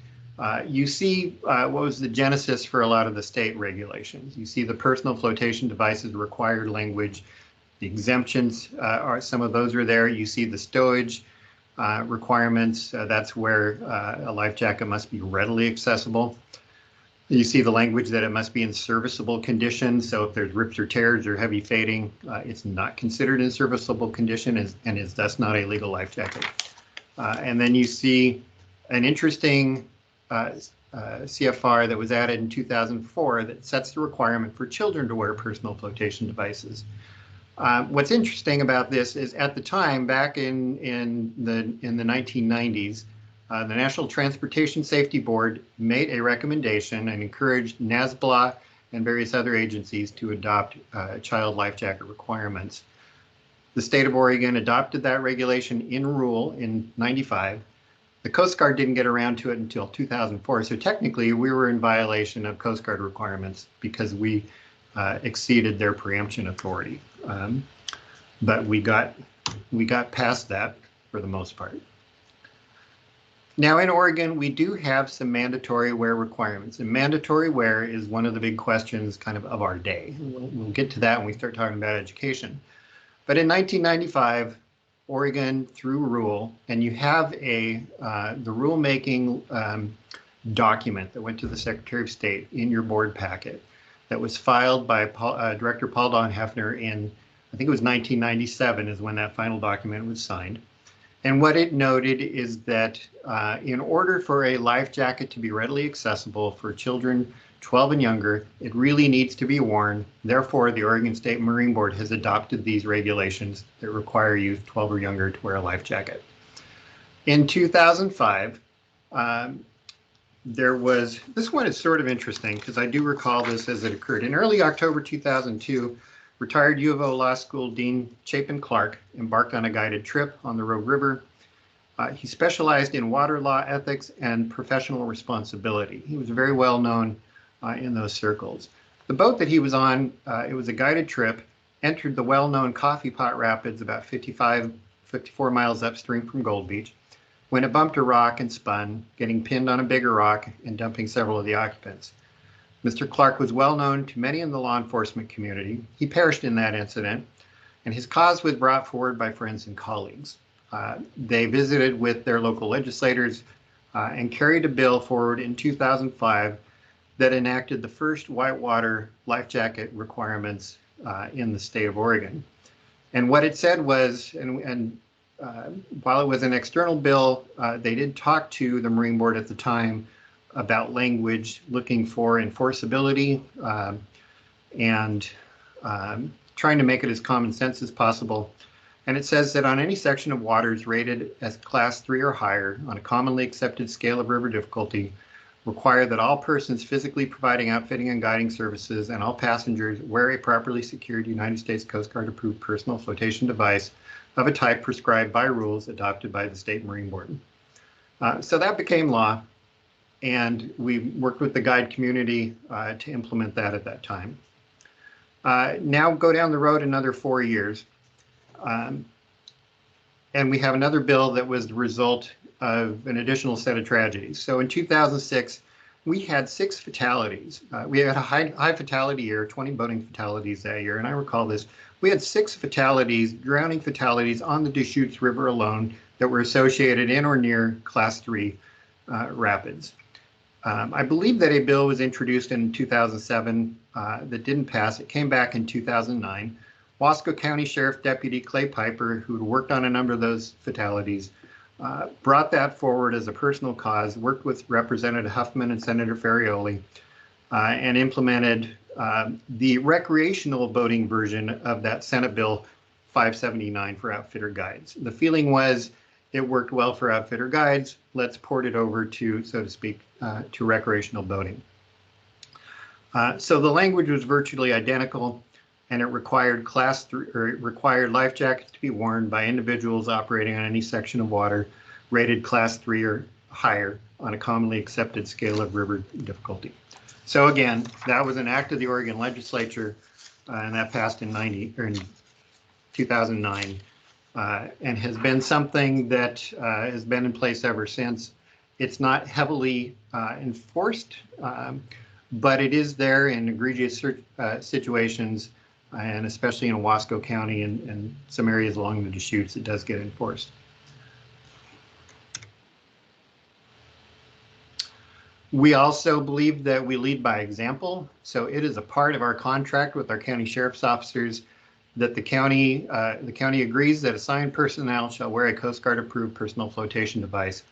you see what was the genesis for a lot of the state regulations. You see the personal flotation devices required language. The exemptions some of those are there. You see the stowage requirements. That's where a life jacket must be readily accessible. You see the language that it must be in serviceable condition. So if there's rips or tears or heavy fading, it's not considered in serviceable condition and is thus not a legal life jacket. And then you see an interesting CFR that was added in 2004 that sets the requirement for children to wear personal flotation devices. What's interesting about this is at the time, back in the 1990s, the National Transportation Safety Board made a recommendation and encouraged NASBLA and various other agencies to adopt child life jacket requirements. The state of Oregon adopted that regulation in rule in '95. The Coast Guard didn't get around to it until 2004. So technically we were in violation of Coast Guard requirements because we exceeded their preemption authority. But we got past that for the most part. Now in Oregon, we do have some mandatory wear requirements, and mandatory wear is one of the big questions kind of our day. We'll get to that when we start talking about education. But in 1995, Oregon through rule, and you have the rulemaking document that went to the Secretary of State in your board packet that was filed by Director Paul Don Hefner in, I think it was 1997 is when that final document was signed. And what it noted is that in order for a life jacket to be readily accessible for children 12 and younger, it really needs to be worn. Therefore, the Oregon State Marine Board has adopted these regulations that require youth 12 or younger to wear a life jacket. In 2005, there was, this one is sort of interesting because I do recall this as it occurred. In early October 2002, retired U of O Law School Dean Chapin Clark embarked on a guided trip on the Rogue River. He specialized in water law, ethics, and professional responsibility. He was very well known in those circles. The boat that he was on, it was a guided trip, entered the well-known Coffee Pot Rapids about 54 miles upstream from Gold Beach, when it bumped a rock and spun, getting pinned on a bigger rock and dumping several of the occupants. Mr. Clark was well known to many in the law enforcement community. He perished in that incident, and his cause was brought forward by friends and colleagues. They visited with their local legislators and carried a bill forward in 2005 that enacted the first whitewater life jacket requirements in the state of Oregon. And what it said was, while it was an external bill, they did talk to the Marine Board at the time about language looking for enforceability and trying to make it as common sense as possible. And it says that on any section of waters rated as Class 3 or higher on a commonly accepted scale of river difficulty, require that all persons physically providing outfitting and guiding services and all passengers wear a properly secured United States Coast Guard approved personal flotation device of a type prescribed by rules adopted by the State Marine Board. So that became law, and we worked with the guide community to implement that at that time. Now go down the road another 4 years, and we have another bill that was the result of an additional set of tragedies. So in 2006, we had 6 fatalities. We had a high fatality year, 20 boating fatalities that year, and I recall this. We had 6 fatalities, drowning fatalities on the Deschutes River alone that were associated in or near Class 3 rapids. I believe that a bill was introduced in 2007 that didn't pass. It came back in 2009. Wasco County Sheriff Deputy Clay Piper, who had worked on a number of those fatalities, brought that forward as a personal cause, worked with Representative Huffman and Senator Ferrioli, and implemented the recreational boating version of that Senate Bill 579 for outfitter guides. The feeling was It worked well for outfitter guides. Let's port it over to, so to speak, to recreational boating. So the language was virtually identical, and it required required life jackets to be worn by individuals operating on any section of water rated Class 3 or higher on a commonly accepted scale of river difficulty. So again, that was an act of the Oregon legislature, and that passed in 2009, and has been something that has been in place ever since. It's not heavily enforced, but it is there in egregious situations, and especially in Wasco County and some areas along the Deschutes, it does get enforced. We also believe that we lead by example. So it is a part of our contract with our county sheriff's officers that the county agrees that assigned personnel shall wear a Coast Guard approved personal flotation device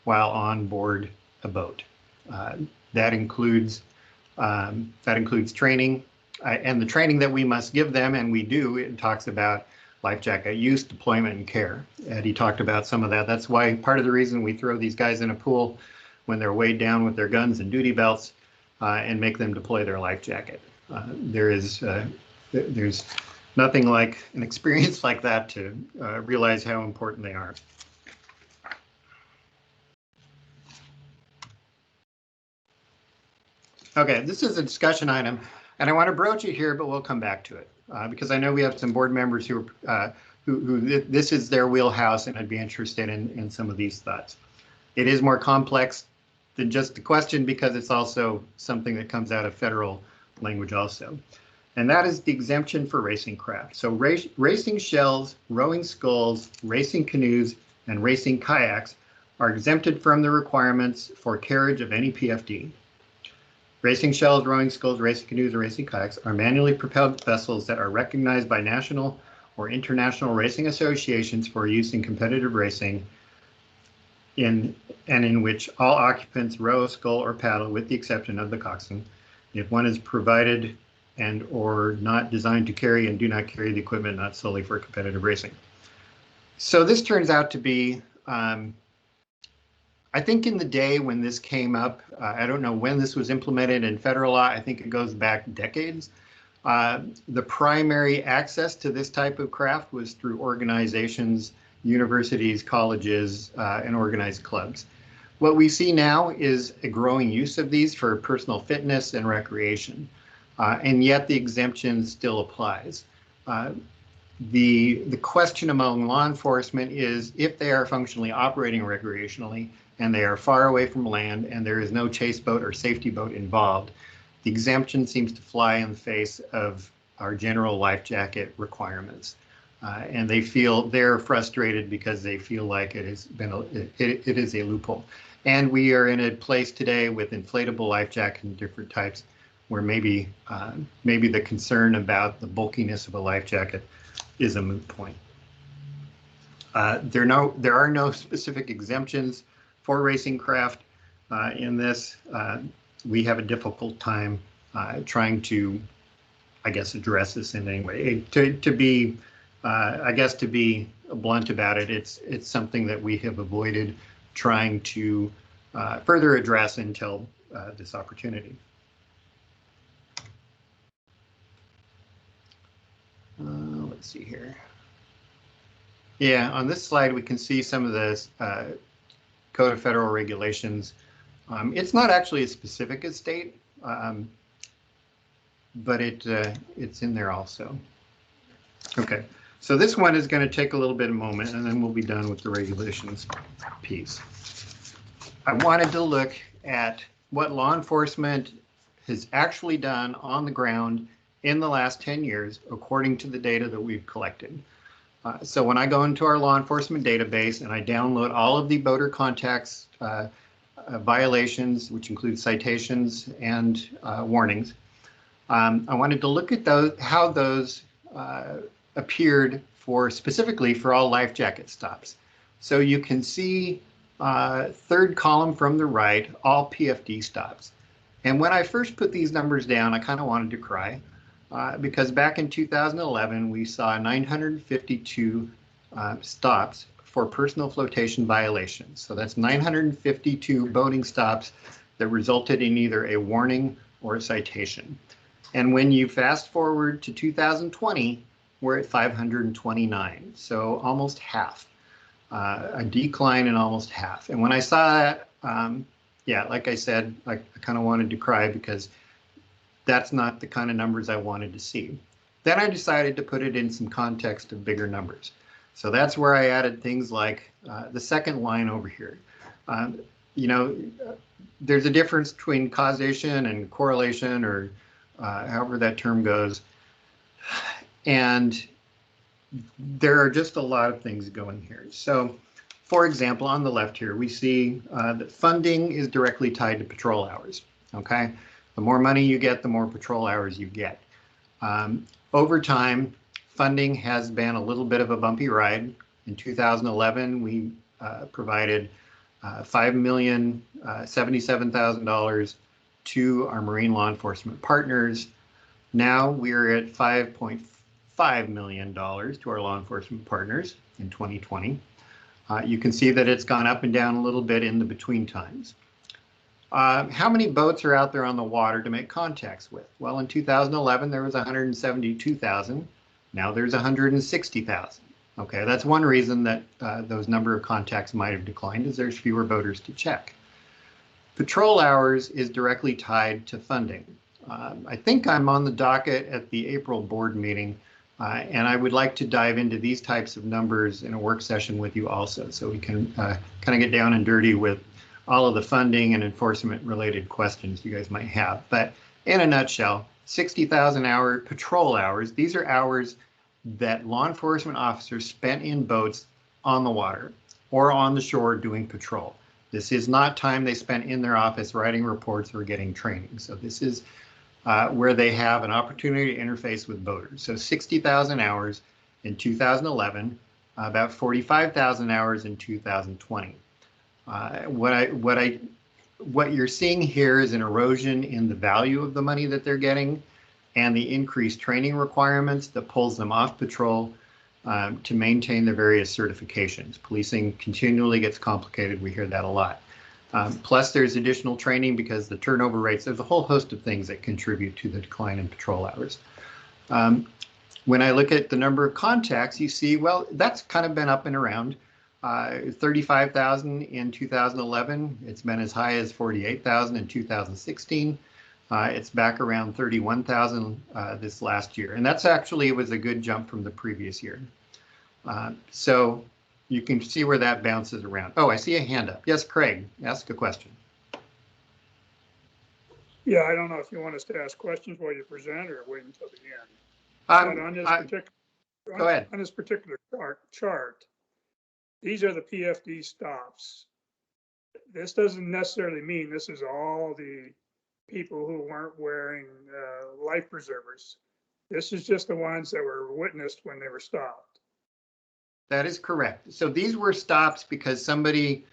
while on board a boat. That includes training, and the training that we must give them, and we do. It talks about life jacket use, deployment, and care. Eddie talked about some of that. That's why part of the reason we throw these guys in a pool when they're weighed down with their guns and duty belts, and make them deploy their life jacket. There's nothing like an experience like that to realize how important they are. Okay, this is a discussion item, and I want to broach it here, but we'll come back to it because I know we have some board members who this is their wheelhouse, and I'd be interested in some of these thoughts. It is more complex than just the question because it's also something that comes out of federal language also. And that is the exemption for racing craft. So racing shells, rowing sculls, racing canoes, and racing kayaks are exempted from the requirements for carriage of any PFD. Racing shells, rowing sculls, racing canoes, and racing kayaks are manually propelled vessels that are recognized by national or international racing associations for use in competitive racing in which all occupants row, scull, or paddle with the exception of the coxswain. If one is provided and or not designed to carry and do not carry the equipment not solely for competitive racing. So this turns out to be, I think in the day when this came up, I don't know when this was implemented in federal law, I think it goes back decades. The primary access to this type of craft was through organizations, universities, colleges, and organized clubs. What we see now is a growing use of these for personal fitness and recreation, and yet the exemption still applies. The question among law enforcement is if they are functionally operating recreationally and they are far away from land and there is no chase boat or safety boat involved, the exemption seems to fly in the face of our general life jacket requirements. And they're frustrated because they feel like it has been it is a loophole. And we are in a place today with inflatable life jackets and different types where maybe the concern about the bulkiness of a life jacket is a moot point. There are no specific exemptions for racing craft in this. We have a difficult time trying to, I guess, address this in any way. To be blunt about it, it's something that we have avoided trying to further address until this opportunity. Let's see here. Yeah, on this slide, we can see some of the Code of Federal Regulations. It's not actually as specific as state, but it's in there also. Okay, so this one is going to take a little bit of a moment, and then we'll be done with the regulations piece. I wanted to look at what law enforcement has actually done on the ground in the last 10 years, according to the data that we've collected. So when I go into our law enforcement database and I download all of the boater contacts violations, which include citations and warnings, I wanted to look at how those appeared specifically for all life jacket stops. So you can see third column from the right, all PFD stops. And when I first put these numbers down, I kind of wanted to cry because back in 2011, we saw 952 stops for personal flotation violations. So that's 952 boating stops that resulted in either a warning or a citation. And when you fast forward to 2020, we're at 529, so almost half, a decline in almost half. And when I saw that, yeah, like I said, I kind of wanted to cry because that's not the kind of numbers I wanted to see. Then I decided to put it in some context of bigger numbers. So that's where I added things like the second line over here. You know, there's a difference between causation and correlation, or however that term goes. And there are just a lot of things going here. So, for example, on the left here, we see that funding is directly tied to patrol hours, okay? The more money you get, the more patrol hours you get. Over time, funding has been a little bit of a bumpy ride. In 2011, we provided $5,077,000 to our marine law enforcement partners. Now we're at $5.5 million to our law enforcement partners in 2020. You can see that it's gone up and down a little bit in the between times. How many boats are out there on the water to make contacts with? Well, in 2011, there was 172,000. Now there's 160,000. Okay, that's one reason that those number of contacts might have declined, is there's fewer boaters to check. Patrol hours is directly tied to funding. I think I'm on the docket at the April board meeting, and I would like to dive into these types of numbers in a work session with you also, so we can kind of get down and dirty with all of the funding and enforcement related questions you guys might have. But in a nutshell, 60,000 hour patrol hours, these are hours that law enforcement officers spent in boats on the water or on the shore doing patrol. This is not time they spent in their office writing reports or getting training. So this is where they have an opportunity to interface with boaters. So 60,000 hours in 2011, about 45,000 hours in 2020. What you're seeing here is an erosion in the value of the money that they're getting and the increased training requirements that pulls them off patrol to maintain their various certifications. Policing continually gets complicated. We hear that a lot. Plus there's additional training because the turnover rates, there's a whole host of things that contribute to the decline in patrol hours. When I look at the number of contacts, you see, well, that's kind of been up and around. 35,000 in 2011. It's been as high as 48,000 in 2016. It's back around 31,000 this last year. And that's actually, it was a good jump from the previous year. So you can see where that bounces around. Oh, I see a hand up. Yes, Craig, ask a question. Yeah, I don't know if you want us to ask questions while you present or wait until the end. Go ahead. On this particular chart, these are the PFD stops. This doesn't necessarily mean this is all the people who weren't wearing life preservers. This is just the ones that were witnessed when they were stopped. That is correct. So these were stops because somebody,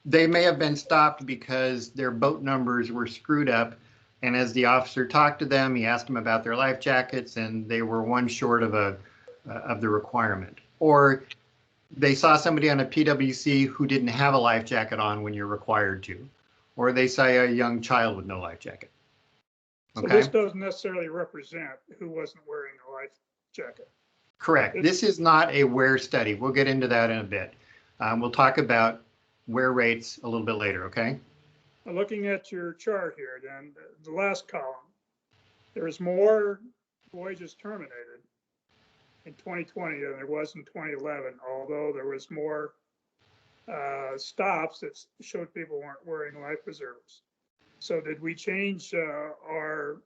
they may have been stopped because their boat numbers were screwed up. And as the officer talked to them, he asked them about their life jackets and they were one short of the requirement. Or they saw somebody on a PWC who didn't have a life jacket on when you're required to. Or they saw a young child with no life jacket. Okay. So this doesn't necessarily represent who wasn't wearing a life jacket. Correct. This is not a wear study. We'll get into that in a bit. We'll talk about wear rates a little bit later, okay? Looking at your chart here, then, the last column, there's more voyages terminated in 2020 than there was in 2011, although there was more stops that showed people weren't wearing life preservers. So did we change our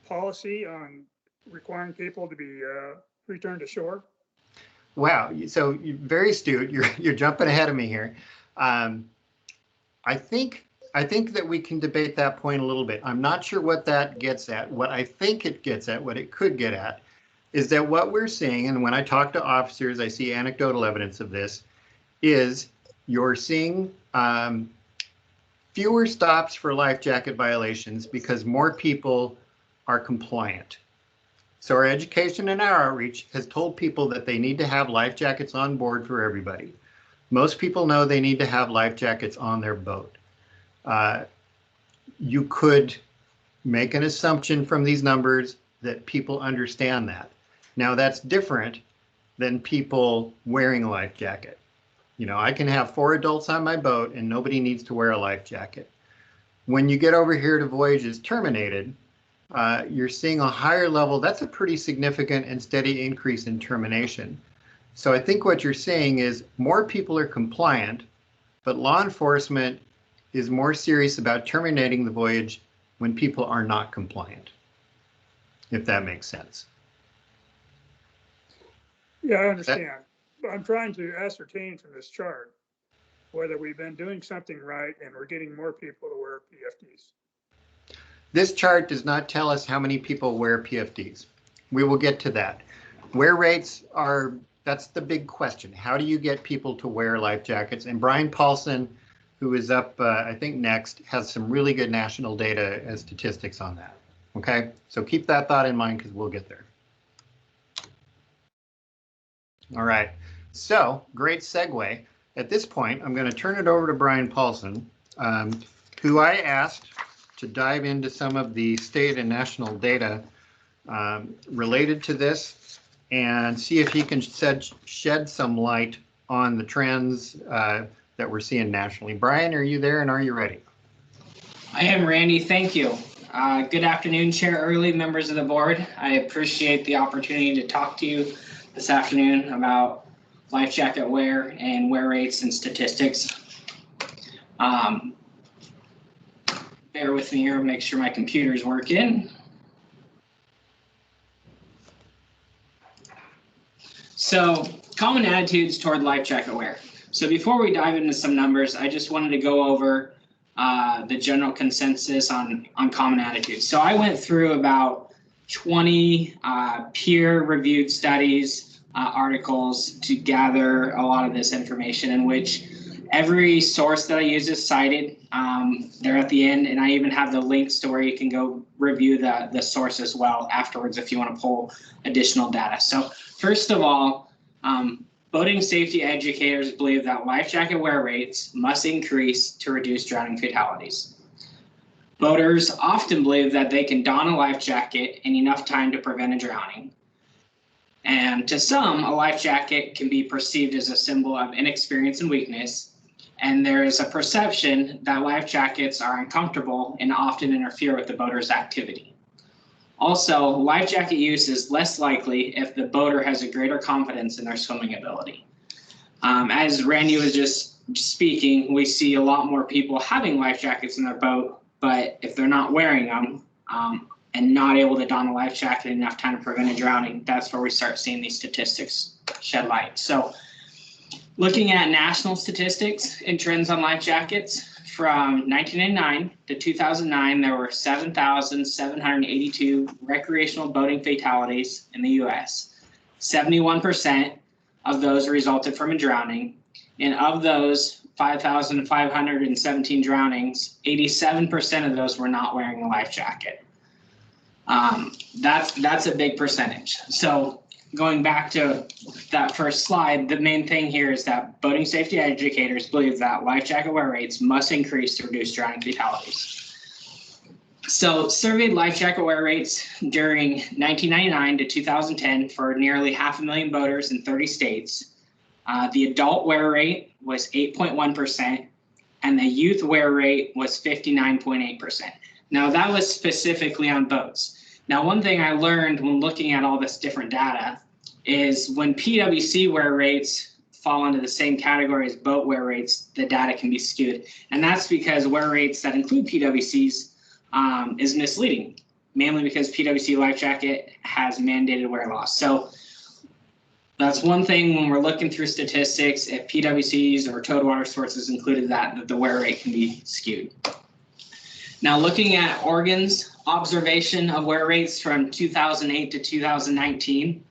policy on requiring people to be returned to shore? Wow, so you're very astute. You're jumping ahead of me here. I think that we can debate that point a little bit. I'm not sure what that gets at. What I think it gets at, what it could get at, is that what we're seeing, and when I talk to officers, I see anecdotal evidence of this, is you're seeing fewer stops for life jacket violations because more people are compliant. So our education and our outreach has told people that they need to have life jackets on board for everybody. Most people know they need to have life jackets on their boat. You could make an assumption from these numbers that people understand that. Now that's different than people wearing a life jacket. You know, I can have 4 adults on my boat and nobody needs to wear a life jacket. When you get over here to voyages terminated, you're seeing a higher level. That's a pretty significant and steady increase in termination. So I think what you're saying is more people are compliant, but law enforcement is more serious about terminating the voyage when people are not compliant, if that makes sense. Yeah, I understand. But I'm trying to ascertain from this chart whether we've been doing something right and we're getting more people to wear PFDs. This chart does not tell us how many people wear PFDs. We will get to that. Wear rates are, that's the big question. How do you get people to wear life jackets? And Brian Paulson, who is up, I think next, has some really good national data and statistics on that. Okay, so keep that thought in mind because we'll get there. All right, so great segue. At this point, I'm going to turn it over to Brian Paulson, who I asked to dive into some of the state and national data related to this and see if he can shed some light on the trends that we're seeing nationally. Brian, are you there and are you ready? I am, Randy. Thank you. Good afternoon, Chair Early, members of the board. I appreciate the opportunity to talk to you this afternoon about life jacket wear and wear rates and statistics. Bear with me here, make sure my computer's working. So, common attitudes toward life jacket wear. So before we dive into some numbers, I just wanted to go over the general consensus on common attitudes. So I went through about 20 peer-reviewed studies, articles to gather a lot of this information, in which every source that I use is cited. They're at the end, and I even have the links to where you can go review the source as well afterwards if you want to pull additional data. So first of all, boating safety educators believe that life jacket wear rates must increase to reduce drowning fatalities. Boaters often believe that they can don a life jacket in enough time to prevent a drowning. And to some, a life jacket can be perceived as a symbol of inexperience and weakness. And there is a perception that life jackets are uncomfortable and often interfere with the boater's activity. Also, life jacket use is less likely if the boater has a greater confidence in their swimming ability. As Randy was just speaking, we see a lot more people having life jackets in their boat, but if they're not wearing them and not able to don a life jacket in enough time to prevent a drowning, that's where we start seeing these statistics shed light. So looking at national statistics and trends on life jackets, from 1999 to 2009, there were 7,782 recreational boating fatalities in the U.S. 71% of those resulted from a drowning, and of those 5,517 drownings, 87% of those were not wearing a life jacket. That's a big percentage. So going back to that first slide, the main thing here is that boating safety educators believe that life jacket wear rates must increase to reduce drowning fatalities. So surveyed life jacket wear rates during 1999 to 2010 for nearly 500,000 boaters in 30 states. The adult wear rate was 8.1% and the youth wear rate was 59.8%. Now that was specifically on boats. Now, one thing I learned when looking at all this different data is when PWC wear rates fall into the same category as boat wear rates, the data can be skewed. And that's because wear rates that include PWCs is misleading, mainly because PWC life jacket has mandated wear loss. So that's one thing when we're looking through statistics, if PWCs or towed water sources included that the wear rate can be skewed. Now looking at Oregon's observation of wear rates from 2008 to 2019,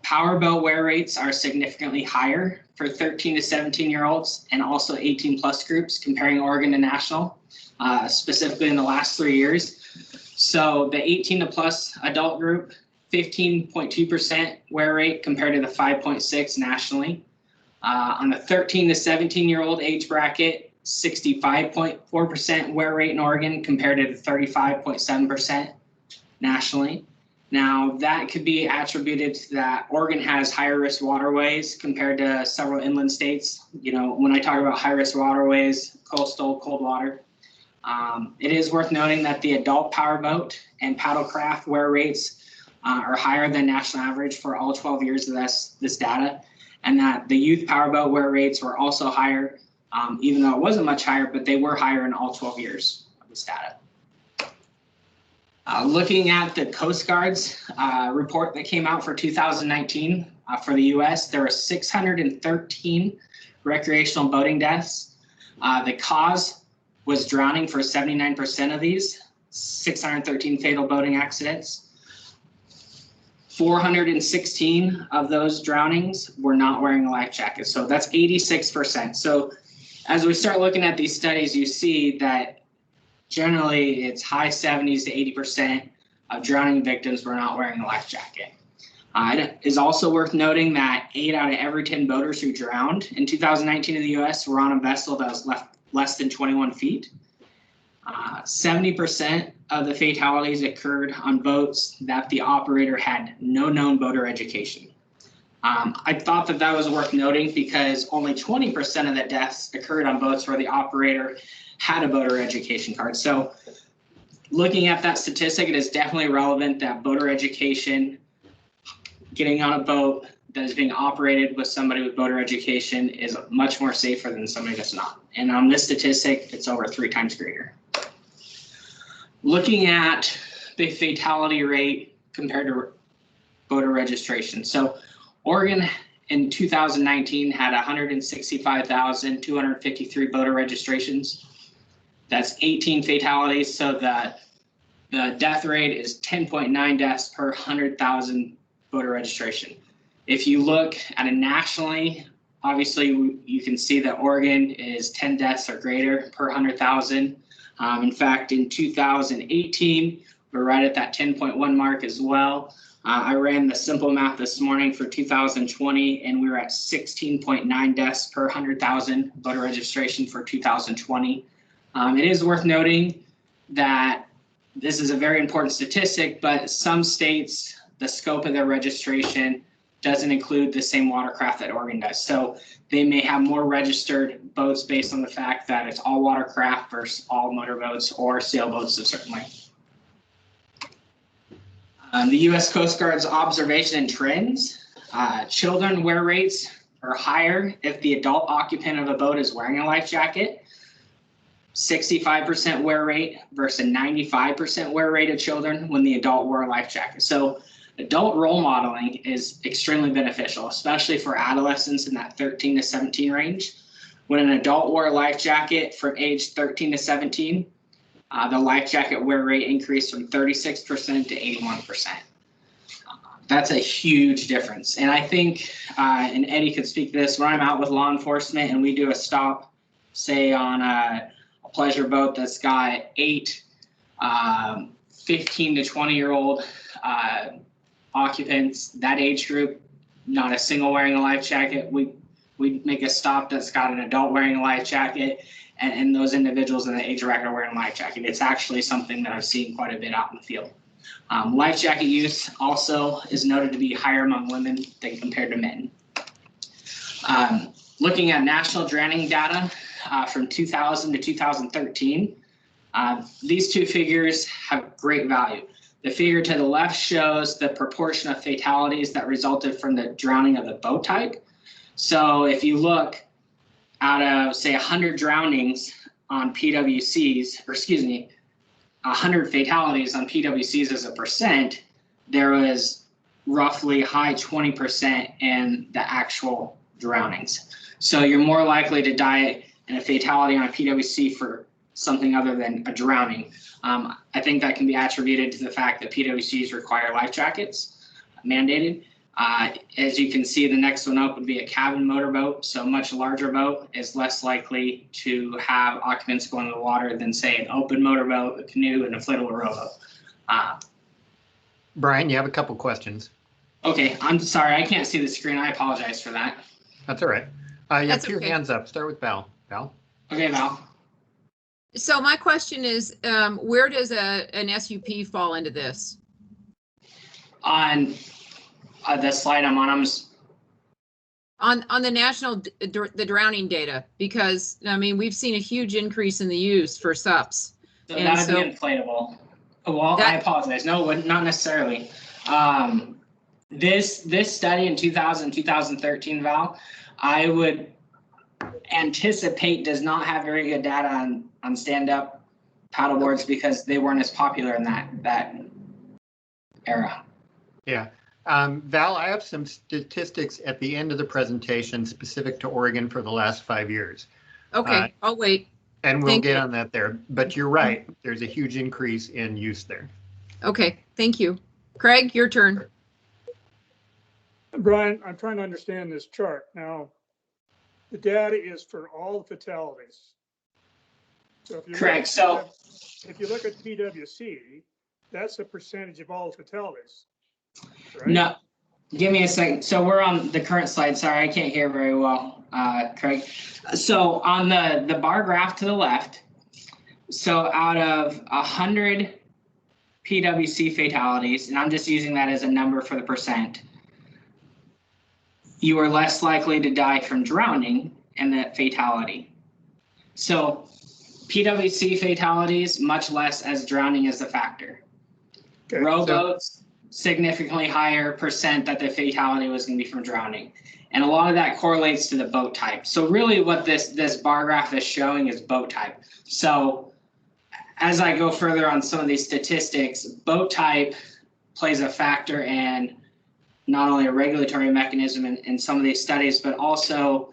powerboat wear rates are significantly higher for 13 to 17-year-olds and also 18+ groups, comparing Oregon to national, specifically in the last 3 years. So the 18 to plus adult group 15.2% wear rate compared to the 5.6 nationally. On the 13 to 17-year-old age bracket, 65.4% wear rate in Oregon compared to the 35.7% nationally. Now, that could be attributed to that Oregon has higher risk waterways compared to several inland states. You know, when I talk about high risk waterways, coastal, cold water, it is worth noting that the adult powerboat and paddlecraft wear rates are higher than national average for all 12 years of this data, and that the youth powerboat wear rates were also higher, even though it wasn't much higher, but they were higher in all 12 years of this data. Looking at the Coast Guard's report that came out for 2019 for the US, there were 613 recreational boating deaths. The cause was drowning for 79% of these, 613 fatal boating accidents. 416 of those drownings were not wearing a life jacket. So that's 86%. So as we start looking at these studies, you see that generally it's high 70s to 80% of drowning victims were not wearing a life jacket. It is also worth noting that 8 out of every 10 boaters who drowned in 2019 in the US were on a vessel that was less than 21 feet. 70% of the fatalities occurred on boats that the operator had no known boater education. I thought that was worth noting because only 20% of the deaths occurred on boats where the operator had a boater education card. So looking at that statistic, it is definitely relevant that boater education, getting on a boat that is being operated with somebody with boater education is much more safer than somebody that's not. And on this statistic, it's over 3 times greater. Looking at the fatality rate compared to boater registration. So Oregon in 2019 had 165,253 boater registrations. That's 18 fatalities. So the death rate is 10.9 deaths per 100,000 voter registration. If you look at it nationally, obviously you can see that Oregon is 10 deaths or greater per 100,000. In fact, in 2018, we're right at that 10.1 mark as well. I ran the simple math this morning for 2020, and we were at 16.9 deaths per 100,000 voter registration for 2020. It is worth noting that this is a very important statistic, but some states, the scope of their registration doesn't include the same watercraft that Oregon does. So they may have more registered boats based on the fact that it's all watercraft versus all motorboats or sailboats of certain length. The U.S. Coast Guard's observation and trends, children wear rates are higher if the adult occupant of a boat is wearing a life jacket. 65% wear rate versus a 95% wear rate of children when the adult wore a life jacket. So adult role modeling is extremely beneficial, especially for adolescents in that 13 to 17 range. When an adult wore a life jacket from age 13 to 17, the life jacket wear rate increased from 36% to 81%. That's a huge difference. And I think, and Eddie could speak to this, when I'm out with law enforcement and we do a stop, say on a pleasure boat that's got 8 15 to 20-year-old occupants, that age group, not a single wearing a life jacket. We make a stop that's got an adult wearing a life jacket, and those individuals in the age bracket are wearing a life jacket. It's actually something that I've seen quite a bit out in the field. Life jacket use also is noted to be higher among women than compared to men. Looking at national drowning data from 2000 to 2013, these two figures have great value. The figure to the left shows the proportion of fatalities that resulted from the drowning of the boat type. So if you look out of, say, 100 drownings on PWCs, or excuse me, 100 fatalities on PWCs as a percent, there was roughly high 20% in the actual drownings. So you're more likely to die in a fatality on a PWC for something other than a drowning. I think that can be attributed to the fact that PWCs require life jackets, mandated. As you can see, the next one up would be a cabin motorboat. So a much larger boat is less likely to have occupants go in the water than, say, an open motorboat, a canoe, and a inflatable rowboat. Brian, you have a couple questions. Okay, I'm sorry, I can't see the screen. I apologize for that. That's all right. You have That's two okay. hands up. Start with Val. Val? Okay, Val. So my question is, where does an SUP fall into this? On the slide I'm on, On the national, the drowning data, because, I mean, we've seen a huge increase in the use for SUPs. so And that would so- be inflatable. Well, I apologize. No, not necessarily. This study in 2013, Val, I would anticipate does not have very good data on stand-up paddleboards because they weren't as popular in that era. Yeah. Val, I have some statistics at the end of the presentation specific to Oregon for the last 5 years. Okay, I'll wait. And we'll Thank get you. on that there. But you're right. There's a huge increase in use there. Okay, thank you. Craig, your turn. Brian, I'm trying to understand this chart. Now, the data is for all the fatalities. So if you Correct. So if you look at PWC, that's a percentage of all the fatalities. Right? no, give me a second. So we're on the current slide. Sorry, I can't hear very well, Craig. So on the bar graph to the left, so out of 100 PWC fatalities, and I'm just using that as a number for the percent, you are less likely to die from drowning and that fatality. So PWC fatalities, much less as drowning as a factor. Okay, Rowboats, significantly higher percent that the fatality was going to be from drowning. And a lot of that correlates to the boat type. So really what this bar graph is showing is boat type. So as I go further on some of these statistics, boat type plays a factor in not only a regulatory mechanism in some of these studies, but also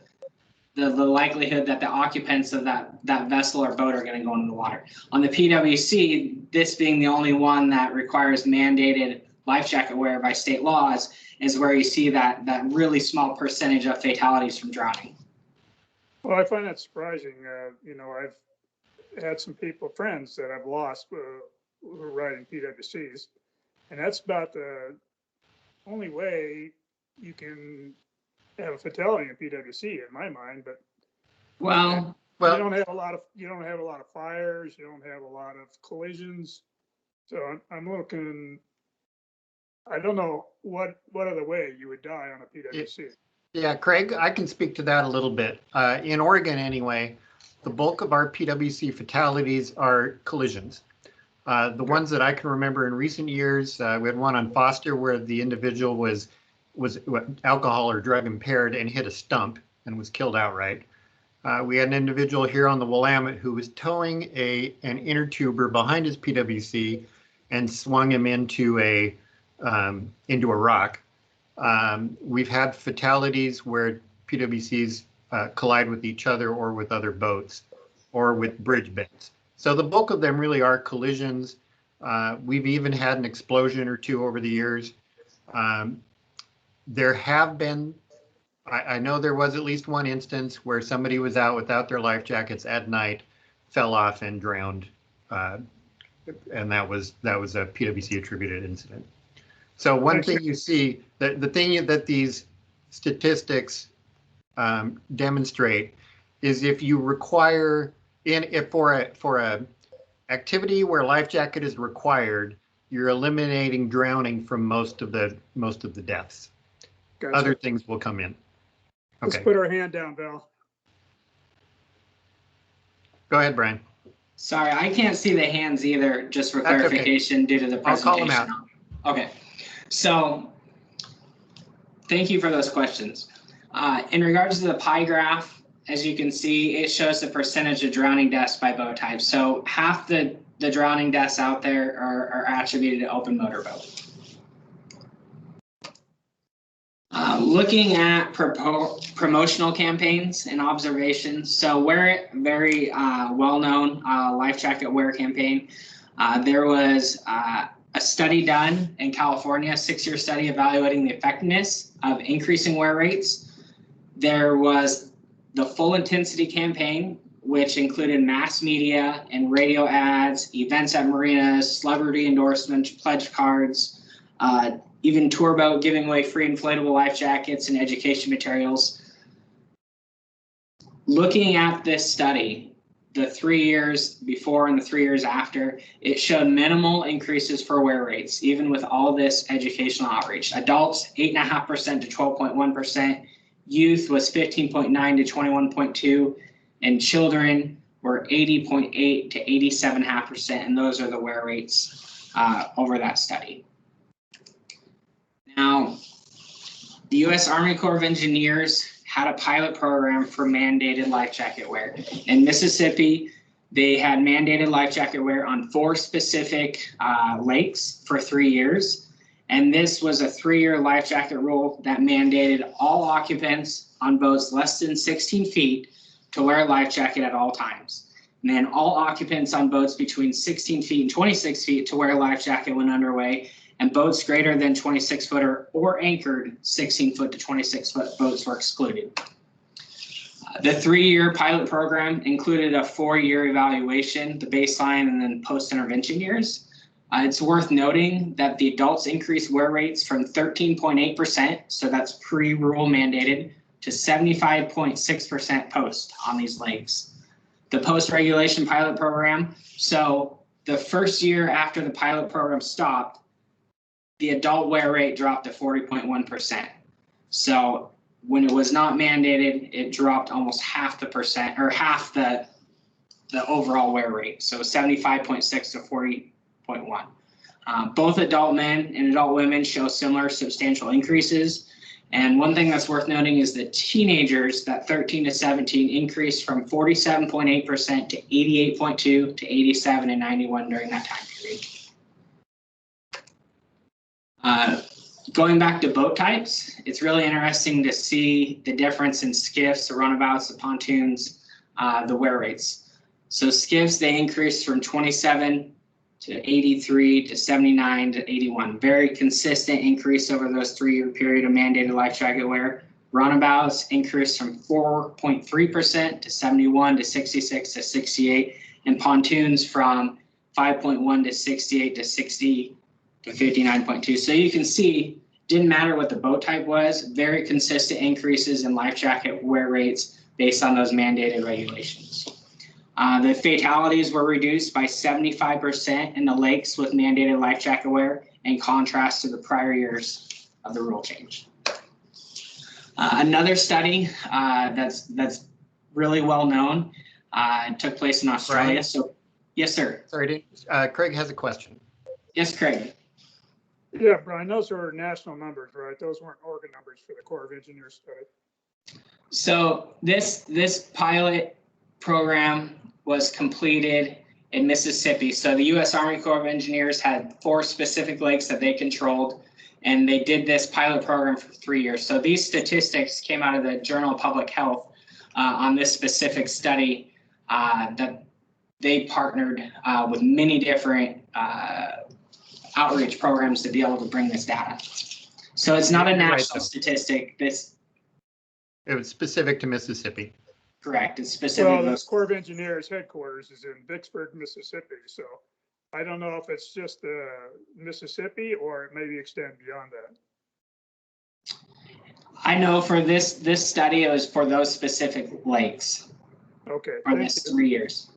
the likelihood that the occupants of that vessel or boat are going to go into the water. On the PWC, this being the only one that requires mandated life jacket wear by state laws, is where you see that really small percentage of fatalities from drowning. well, I find that surprising. You know, I've had some friends that I've lost who are riding PWCs, and that's about the only way you can have a fatality in PWC in my mind. But Well, you don't have a lot of fires, you don't have a lot of collisions. So I'm looking, I don't know what other way you would die on a PWC. Yeah, Craig, I can speak to that a little bit. In Oregon, anyway, the bulk of our PWC fatalities are collisions. The ones that I can remember in recent years, we had one on Foster where the individual was alcohol or drug impaired and hit a stump and was killed outright. We had an individual here on the Willamette who was towing an inner tuber behind his PWC and swung him into a rock. We've had fatalities where PWCs collide with each other or with other boats or with bridge bends. So the bulk of them really are collisions. We've even had an explosion or two over the years. There have been, I know there was at least one instance where somebody was out without their life jackets at night, fell off and drowned. And that was a PWC attributed incident. So one thing you see, the thing that these statistics demonstrate is if you require, for a activity where life jacket is required, you're eliminating drowning from most of the deaths. Gotcha. Other things will come in. Let's Okay, put our hand down, Val. go ahead, Brian. sorry, I can't see the hands either, just for That's okay. clarification due to the I'll call them presentation. Okay, so thank you for those questions. In regards to the pie graph, as you can see, it shows the percentage of drowning deaths by boat type. So half the drowning deaths out there are attributed to open motor boat. Looking at promotional campaigns and observations. So we're very well-known life jacket wear campaign. There was a study done in California, a 6-year study evaluating the effectiveness of increasing wear rates. There was the full intensity campaign, which included mass media and radio ads, events at marinas, celebrity endorsements, pledge cards, even tour boat giving away free inflatable life jackets and education materials. Looking at this study, the 3 years before and the 3 years after, it showed minimal increases for wear rates, even with all this educational outreach. Adults, 8.5% to 12.1%. Youth was 15.9 to 21.2, and children were 80.8 to 87.5%, and those are the wear rates over that study. Now, the U.S. Army Corps of Engineers had a pilot program for mandated life jacket wear. In Mississippi, they had mandated life jacket wear on 4 specific lakes for 3 years. And this was a 3-year life jacket rule that mandated all occupants on boats less than 16 feet to wear a life jacket at all times. And then all occupants on boats between 16 feet and 26 feet to wear a life jacket when underway, and boats greater than 26-footer or anchored 16-foot to 26-foot boats were excluded. The 3-year pilot program included a 4-year evaluation, the baseline, and then post-intervention years. It's worth noting that the adults increased wear rates from 13.8%, so that's pre-rule mandated, to 75.6% post on these lakes. The post-regulation pilot program, so the first year after the pilot program stopped, the adult wear rate dropped to 40.1%. So when it was not mandated, it dropped almost half the percent, or half the overall wear rate. So 75.6 to 40.1. Both adult men and adult women show similar substantial increases. And one thing that's worth noting is that teenagers, that 13 to 17, increased from 47.8% to 88.2 to 87 and 91 during that time period. Going back to boat types, it's really interesting to see the difference in skiffs, the runabouts, the pontoons, the wear rates. So skiffs, they increased from 27 to 83 to 79 to 81. Very consistent increase over those 3-year period of mandated life jacket wear. Runabouts increased from 4.3% to 71 to 66 to 68, and pontoons from 5.1 to 68 to 60 to 59.2. So you can see, didn't matter what the boat type was, very consistent increases in life jacket wear rates based on those mandated regulations. The fatalities were reduced by 75% in the lakes with mandated life jacket wear, in contrast to the prior years of the rule change. Another study that's really well known took place in Australia. Brian? So, yes, sir. Sorry, Craig has a question. Yes, Craig. Yeah, Brian, those are national numbers, right? Those weren't Oregon numbers for the Corps of Engineers study. So this pilot program was completed in Mississippi. So the U.S. Army Corps of Engineers had 4 specific lakes that they controlled, and they did this pilot program for 3 years. So these statistics came out of the Journal of Public Health on this specific study that they partnered with many different outreach programs to be able to bring this data. So it's not a national statistic. It was specific to Mississippi. Correct. It's specific. Well, the Corps of Engineers headquarters is in Vicksburg, Mississippi. So I don't know if it's just Mississippi or it maybe extend beyond that. I know for this study, it was for those specific lakes. Okay. For this 3 years.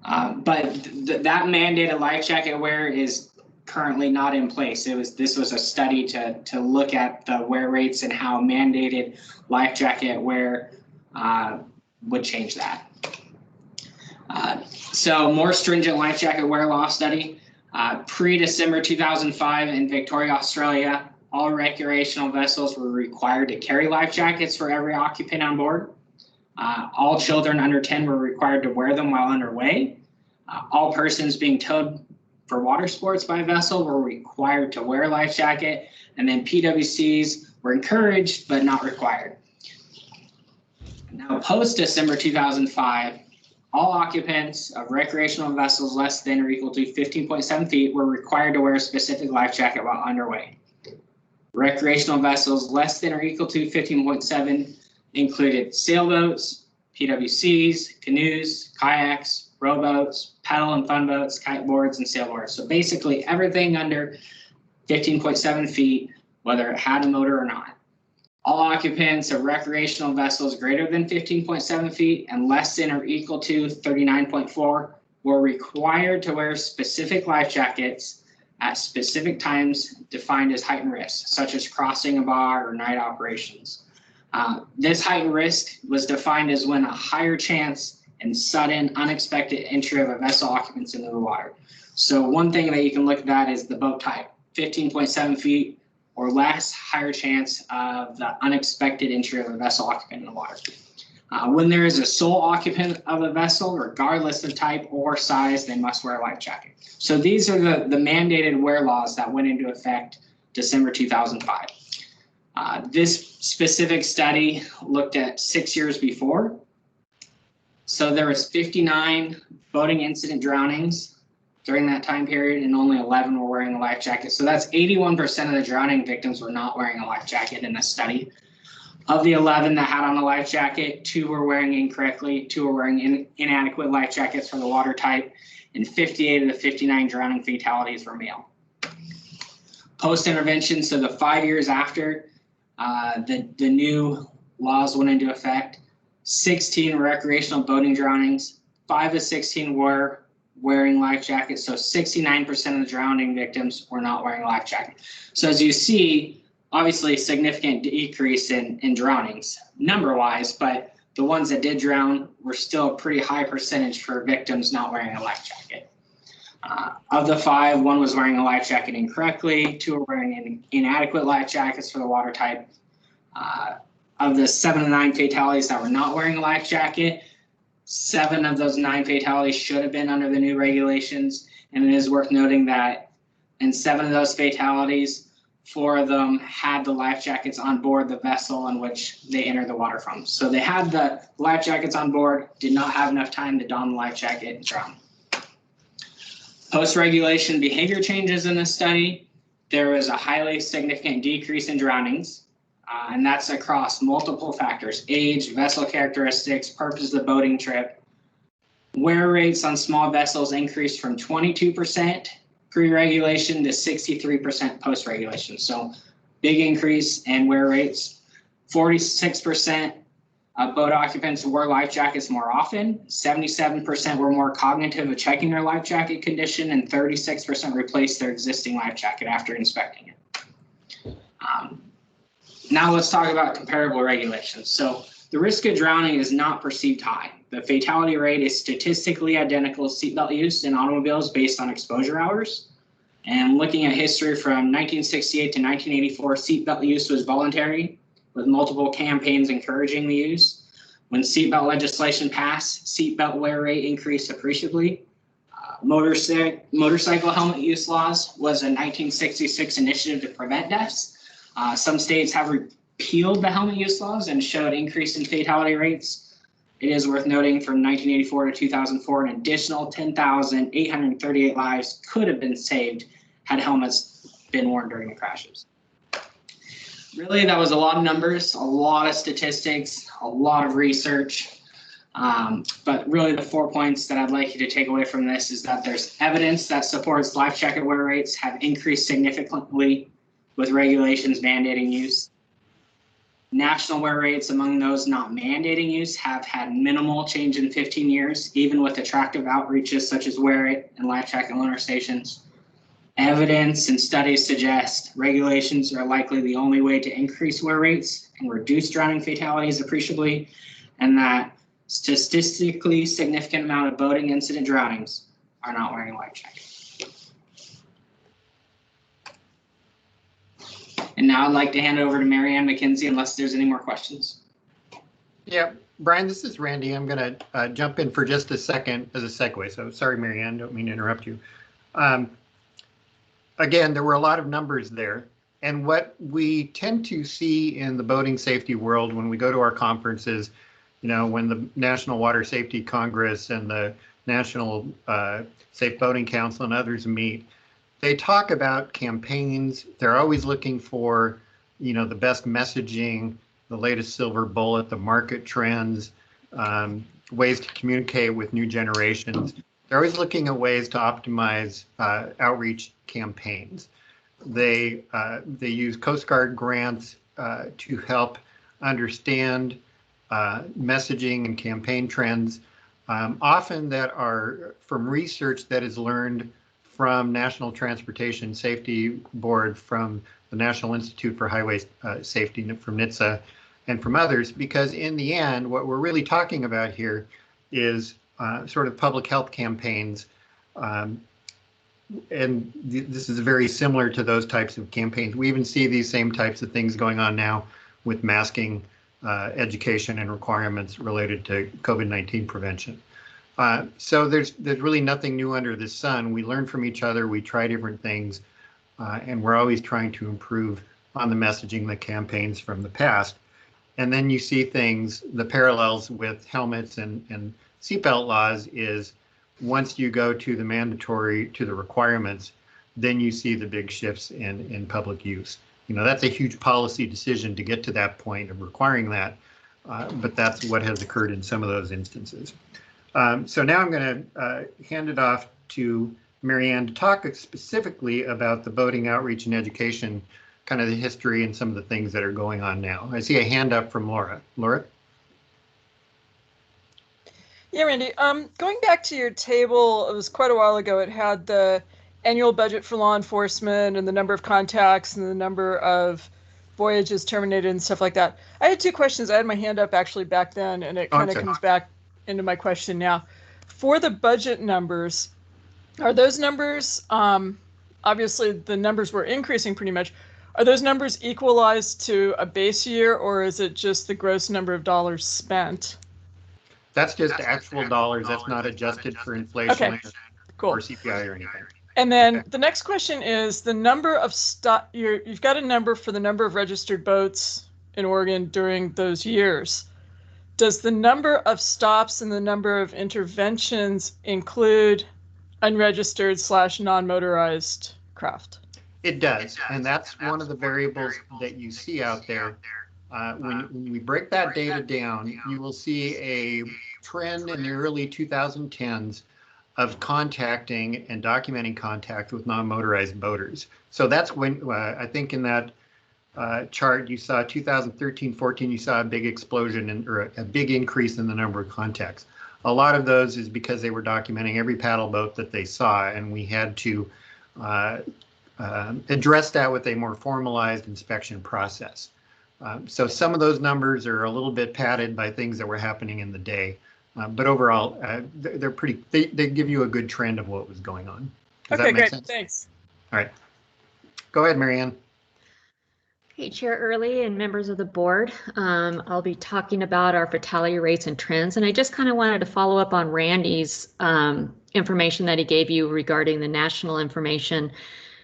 But that mandated life jacket wear is currently not in place. This was a study to look at the wear rates and how mandated life jacket wear would change that. So more stringent life jacket wear law study. Pre-December 2005 in Victoria, Australia, all recreational vessels were required to carry life jackets for every occupant on board. All children under 10 were required to wear them while underway. All persons being towed for water sports by a vessel were required to wear a life jacket, and then PWCs were encouraged but not required. Now, post-December 2005, all occupants of recreational vessels less than or equal to 15.7 feet were required to wear a specific life jacket while underway. Recreational vessels less than or equal to 15.7 included sailboats, PWCs, canoes, kayaks, rowboats, paddle and fun boats, kiteboards, and sailboards. So basically everything under 15.7 feet, whether it had a motor or not. All occupants of recreational vessels greater than 15.7 feet and less than or equal to 39.4 were required to wear specific life jackets at specific times defined as heightened risk, such as crossing a bar or night operations. This heightened risk was defined as when a higher chance and sudden unexpected entry of a vessel occupants into the water. So one thing that you can look at that is the boat type, 15.7 feet or less, higher chance of the unexpected entry of a vessel occupant in the water. When there is a sole occupant of a vessel, regardless of type or size, they must wear a life jacket. So these are the mandated wear laws that went into effect December 2005. This specific study looked at 6 years before. So there was 59 boating incident drownings during that time period, and only 11 were wearing a life jacket. So that's 81% of the drowning victims were not wearing a life jacket in this study. Of the 11 that had on a life jacket, 2 were wearing incorrectly, 2 were wearing inadequate life jackets for the water type, and 58 of the 59 drowning fatalities were male. Post-intervention, so the 5 years after the new laws went into effect, 16 recreational boating drownings, 5 of 16 were wearing life jackets, so 69% of the drowning victims were not wearing a life jacket. So as you see, obviously a significant decrease in drownings number-wise, but the ones that did drown were still a pretty high percentage for victims not wearing a life jacket. Of the 5, 1 was wearing a life jacket incorrectly, 2 were wearing inadequate life jackets for the water type. Of the 7 of 9 fatalities that were not wearing a life jacket, 7 of those 9 fatalities should have been under the new regulations. And it is worth noting that in 7 of those fatalities, 4 of them had the life jackets on board the vessel in which they entered the water from. So they had the life jackets on board, did not have enough time to don the life jacket and drown. Post-regulation behavior changes in this study, there was a highly significant decrease in drownings. And that's across multiple factors: age, vessel characteristics, purpose of the boating trip. Wear rates on small vessels increased from 22% pre-regulation to 63% post-regulation. So big increase in wear rates. 46% of boat occupants wore life jackets more often. 77% were more cognitive of checking their life jacket condition, and 36% replaced their existing life jacket after inspecting it. Now let's talk about comparable regulations. So the risk of drowning is not perceived high. The fatality rate is statistically identical to seatbelt use in automobiles based on exposure hours. And looking at history from 1968 to 1984, seatbelt use was voluntary, with multiple campaigns encouraging the use. When seatbelt legislation passed, seatbelt wear rate increased appreciably. Motorcycle helmet use laws was a 1966 initiative to prevent deaths. Some states have repealed the helmet use laws and showed increase in fatality rates. It is worth noting from 1984 to 2004, an additional 10,838 lives could have been saved had helmets been worn during the crashes. Really, that was a lot of numbers, a lot of statistics, a lot of research. But really the 4 points that I'd like you to take away from this is that there's evidence that supports life jacket wear rates have increased significantly with regulations mandating use. National wear rates among those not mandating use have had minimal change in 15 years, even with attractive outreaches such as Wear It and life jacket loaner stations. Evidence and studies suggest regulations are likely the only way to increase wear rates and reduce drowning fatalities appreciably, and that statistically significant amount of boating incident drownings are not wearing a life jacket. And now I'd like to hand it over to Mary Ann McKenzie unless there's any more questions. Yeah, Brian, this is Randy. I'm going to jump in for just a second as a segue. So sorry, Mary Ann, don't mean to interrupt you. Again, there were a lot of numbers there. And what we tend to see in the boating safety world when we go to our conferences, you know, when the National Water Safety Congress and the National Safe Boating Council and others meet, they talk about campaigns. They're always looking for, you know, the best messaging, the latest silver bullet, the market trends, ways to communicate with new generations. They're always looking at ways to optimize outreach campaigns. They use Coast Guard grants to help understand messaging and campaign trends, often that are from research that is learned from National Transportation Safety Board, from the National Institute for Highway Safety, from NHTSA, and from others, because in the end, what we're really talking about here is sort of public health campaigns. And this is very similar to those types of campaigns. We even see these same types of things going on now with masking, education, and requirements related to COVID-19 prevention. So there's really nothing new under the sun. We learn from each other, we try different things, and we're always trying to improve on the messaging, the campaigns from the past. And then you see things, the parallels with helmets and seatbelt laws is once you go to the mandatory, to the requirements, then you see the big shifts in public use. You know, that's a huge policy decision to get to that point of requiring that, but that's what has occurred in some of those instances. So now I'm going to hand it off to Marianne to talk specifically about the boating outreach and education, kind of the history and some of the things that are going on now. I see a hand up from Laura. Laura? Yeah, Randy, going back to your table, it was quite a while ago, it had the annual budget for law enforcement and the number of contacts and the number of voyages terminated and stuff like that. I had two questions. I had my hand up actually back then, and it kind of comes back into my question now. For the budget numbers, are those numbers, obviously the numbers were increasing pretty much, are those numbers equalized to a base year, or is it just the gross number of dollars spent? That's just actual dollars. That's not adjusted for inflation, okay, cool, or CPI or anything. And then the next question is the number of you've got a number for the number of registered boats in Oregon during those years. Does the number of stops and the number of interventions include unregistered / non-motorized craft? It does, and that's one of the variables that you see out there. When we break that data down, you will see a trend in the early 2010s of contacting and documenting contact with non-motorized boaters. So that's when I think in that chart you saw 2013-14, you saw a big explosion or a big increase in the number of contacts. A lot of those is because they were documenting every paddle boat that they saw, and we had to address that with a more formalized inspection process. So some of those numbers are a little bit padded by things that were happening in the day, but overall, they're pretty. They give you a good trend of what was going on. Does okay, that make great. sense? Thanks. All right, go ahead, Marianne. Hey, Chair Early and members of the board. I'll be talking about our fatality rates and trends, and I just kind of wanted to follow up on Randy's information that he gave you regarding the national information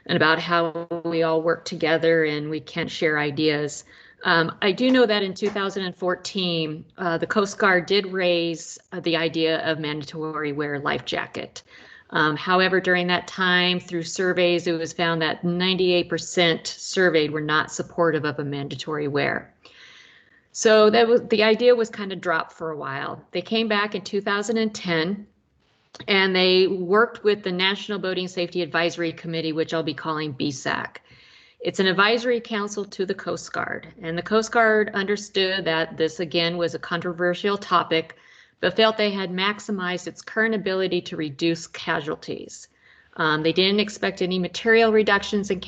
and about how we all work together and we can't share ideas. I do know that in 2014, the Coast Guard did raise the idea of mandatory wear life jacket. However, during that time, through surveys, it was found that 98% surveyed were not supportive of a mandatory wear. So the idea was kind of dropped for a while. They came back in 2010 and they worked with the National Boating Safety Advisory Committee, which I'll be calling BSAC. It's an advisory council to the Coast Guard, and the Coast Guard understood that this again was a controversial topic, but felt they had maximized its current ability to reduce casualties. They didn't expect any material reductions in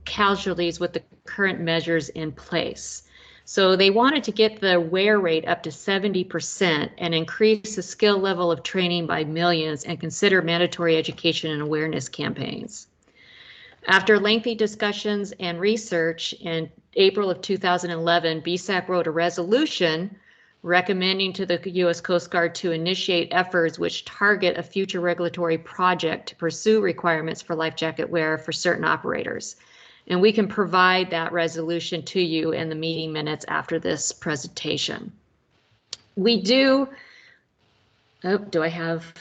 casualties with the current measures in place. So they wanted to get the wear rate up to 70% and increase the skill level of training by millions and consider mandatory education and awareness campaigns. After lengthy discussions and research, in April of 2011, BSAC wrote a resolution recommending to the U.S. Coast Guard to initiate efforts which target a future regulatory project to pursue requirements for life jacket wear for certain operators. And we can provide that resolution to you in the meeting minutes after this presentation. We do, do I have?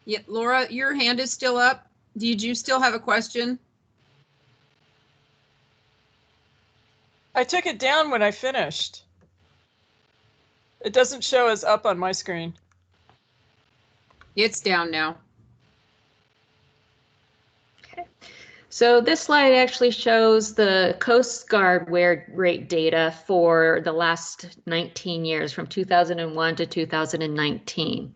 Yeah, Laura, your hand is still up. Did you still have a question? I took it down when I finished. It doesn't show as up on my screen. It's down now. So this slide actually shows the Coast Guard wear rate data for the last 19 years, from 2001 to 2019.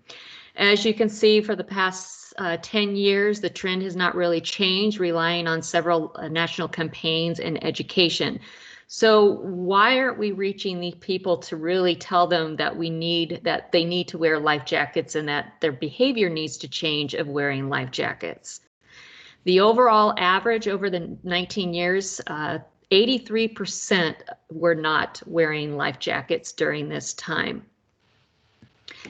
As you can see, for the past 10 years, the trend has not really changed, relying on several national campaigns and education. So why aren't we reaching these people to really tell them that they need to wear life jackets and that their behavior needs to change of wearing life jackets? The overall average over the 19 years, 83% were not wearing life jackets during this time.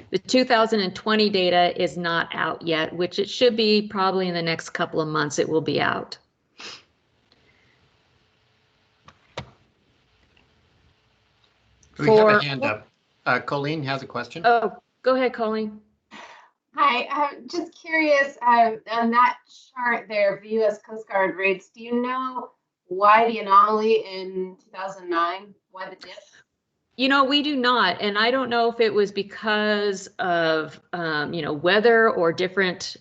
The 2020 data is not out yet, which it should be probably in the next couple of months. It will be out. We have a hand up. Colleen has a question. Oh, go ahead, Colleen. Hi, I'm just curious, on that chart there of U.S. Coast Guard rates, do you know why the anomaly in 2009, why the dip? You know, we do not, and I don't know if it was because of, weather or different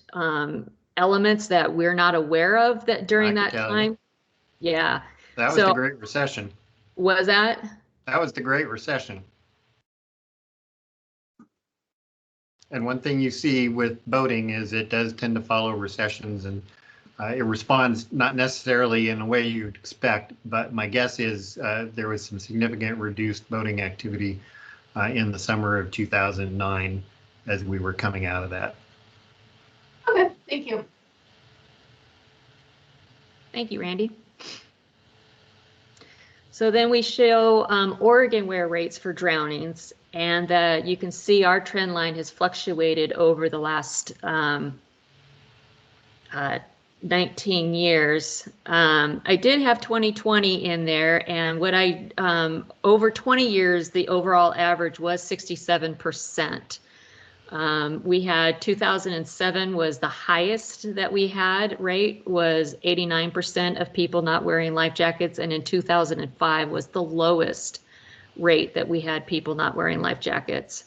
elements that we're not aware of that during that time. Yeah. That was the Great Recession. Was that? That was the Great Recession. And one thing you see with boating is it does tend to follow recessions, and it responds not necessarily in a way you'd expect, but my guess is there was some significant reduced boating activity in the summer of 2009 as we were coming out of that. Okay, thank you. Thank you, Randy. So then we show Oregon wear rates for drownings, and you can see our trend line has fluctuated over the last 19 years. I did have 2020 in there, and over 20 years, the overall average was 67%. We had 2007 was the highest that we had rate, was 89% of people not wearing life jackets, and in 2005 was the lowest rate that we had people not wearing life jackets.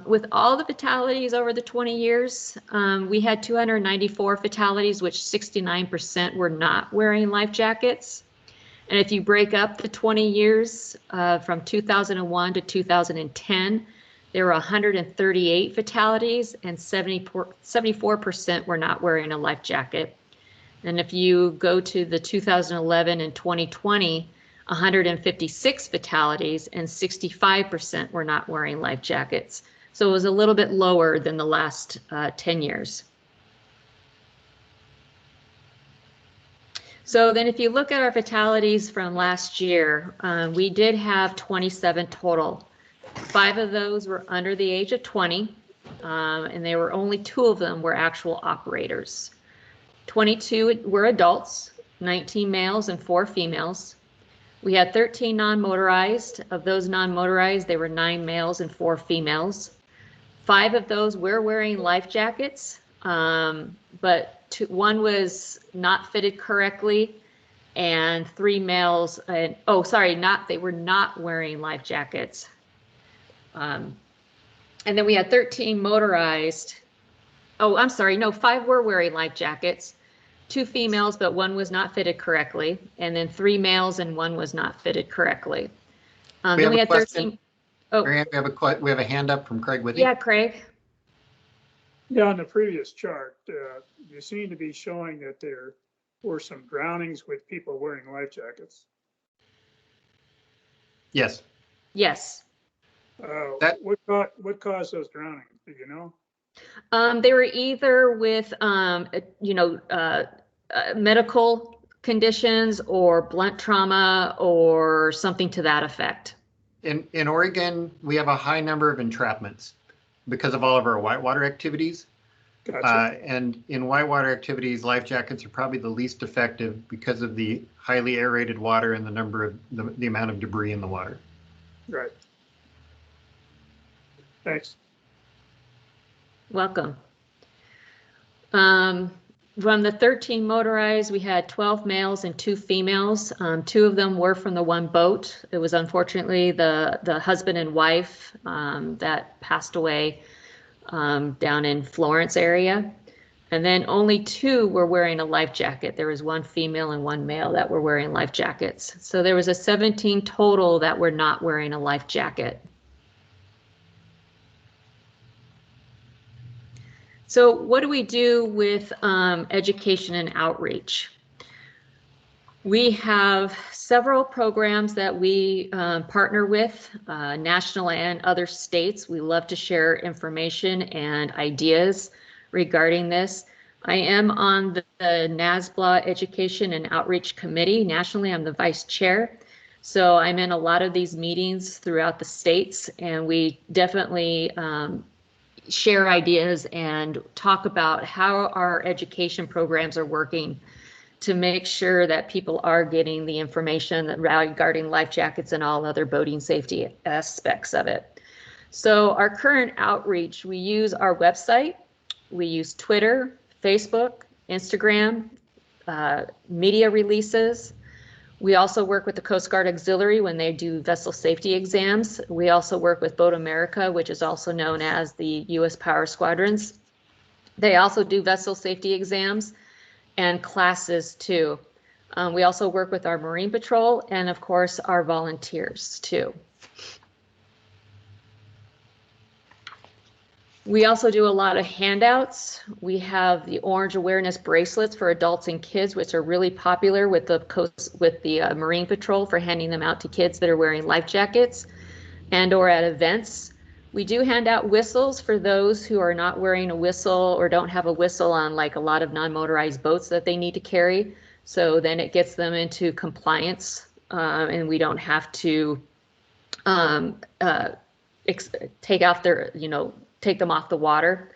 With all the fatalities over the 20 years, we had 294 fatalities, which 69% were not wearing life jackets. And if you break up the 20 years from 2001 to 2010, there were 138 fatalities and 74% were not wearing a life jacket. And if you go to the 2011 and 2020, 156 fatalities and 65% were not wearing life jackets. So it was a little bit lower than the last 10 years. So then if you look at our fatalities from last year, we did have 27 total. 5 of those were under the age of 20, and there were only 2 of them were actual operators. 22 were adults, 19 males and 4 females. We had 13 non-motorized. Of those non-motorized, there were 9 males and 4 females. 5 of those were wearing life jackets, but 1 was not fitted correctly, and 3 males, they were not wearing life jackets. And then we had 13 motorized. 5 were wearing life jackets. 2 females, but 1 was not fitted correctly, and then 3 males and 1 was not fitted correctly. Then we had 13. Oh, Marianne, we have a hand up from Craig Withy. Yeah, Craig. Yeah, on the previous chart, you seem to be showing that there were some drownings with people wearing life jackets. Yes. Yes. What caused those drownings? Do you know? They were either with, medical conditions or blunt trauma or something to that effect. In Oregon, we have a high number of entrapments because of all of our whitewater activities. Gotcha. And in whitewater activities, life jackets are probably the least effective because of the highly aerated water and the number of the amount of debris in the water. Right. Thanks. Welcome. From the 13 motorized, we had 12 males and 2 females. 2 of them were from the one boat. It was unfortunately the husband and wife that passed away down in Florence area. And then only 2 were wearing a life jacket. There was 1 female and 1 male that were wearing life jackets. So there was a 17 total that were not wearing a life jacket. So what do we do with education and outreach? We have several programs that we partner with, national and other states. We love to share information and ideas regarding this. I am on the NASBLA Education and Outreach Committee. Nationally, I'm the vice chair. So I'm in a lot of these meetings throughout the states, and we definitely share ideas and talk about how our education programs are working to make sure that people are getting the information regarding life jackets and all other boating safety aspects of it. So our current outreach, we use our website, we use Twitter, Facebook, Instagram, media releases. We also work with the Coast Guard Auxiliary when they do vessel safety exams. We also work with Boat America, which is also known as the U.S. Power Squadrons. They also do vessel safety exams and classes too. We also work with our Marine Patrol and of course our volunteers too. We also do a lot of handouts. We have the orange awareness bracelets for adults and kids, which are really popular with the Marine Patrol for handing them out to kids that are wearing life jackets and or at events. We do hand out whistles for those who are not wearing a whistle or don't have a whistle on like a lot of non-motorized boats that they need to carry. So then it gets them into compliance and we don't have to take off their, take them off the water.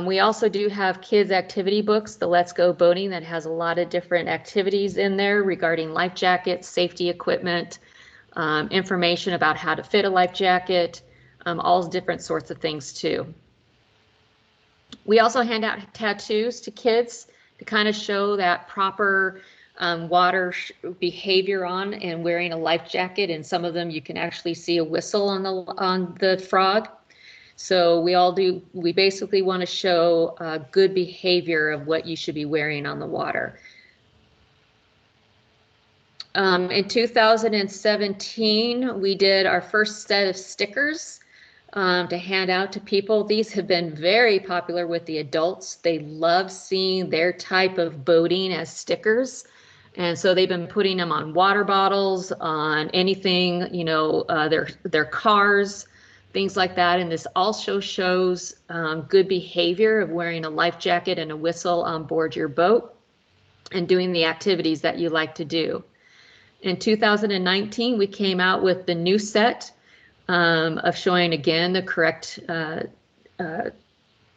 We also do have kids activity books, the Let's Go Boating, that has a lot of different activities in there regarding life jackets, safety equipment, information about how to fit a life jacket, all different sorts of things too. We also hand out tattoos to kids to kind of show that proper water behavior on and wearing a life jacket. And some of them you can actually see a whistle on the frog. So we basically want to show good behavior of what you should be wearing on the water. In 2017, we did our first set of stickers to hand out to people. These have been very popular with the adults. They love seeing their type of boating as stickers. And so they've been putting them on water bottles, on anything, their cars, things like that. And this also shows good behavior of wearing a life jacket and a whistle on board your boat and doing the activities that you like to do. In 2019, we came out with the new set of showing again the correct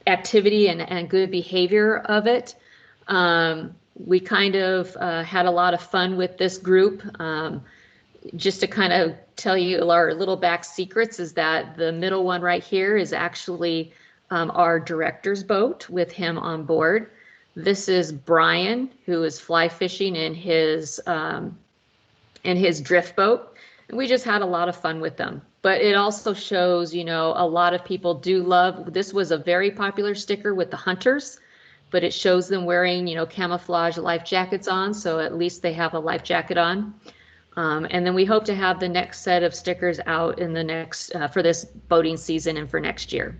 activity and good behavior of it. We kind of had a lot of fun with this group. Just to kind of tell you our little back secrets is that the middle one right here is actually our director's boat with him on board. This is Brian, who is fly fishing in his drift boat. And we just had a lot of fun with them. But it also shows, a lot of people do love, this was a very popular sticker with the hunters, but it shows them wearing, camouflage life jackets on. So at least they have a life jacket on. And then we hope to have the next set of stickers out in the next, for this boating season and for next year.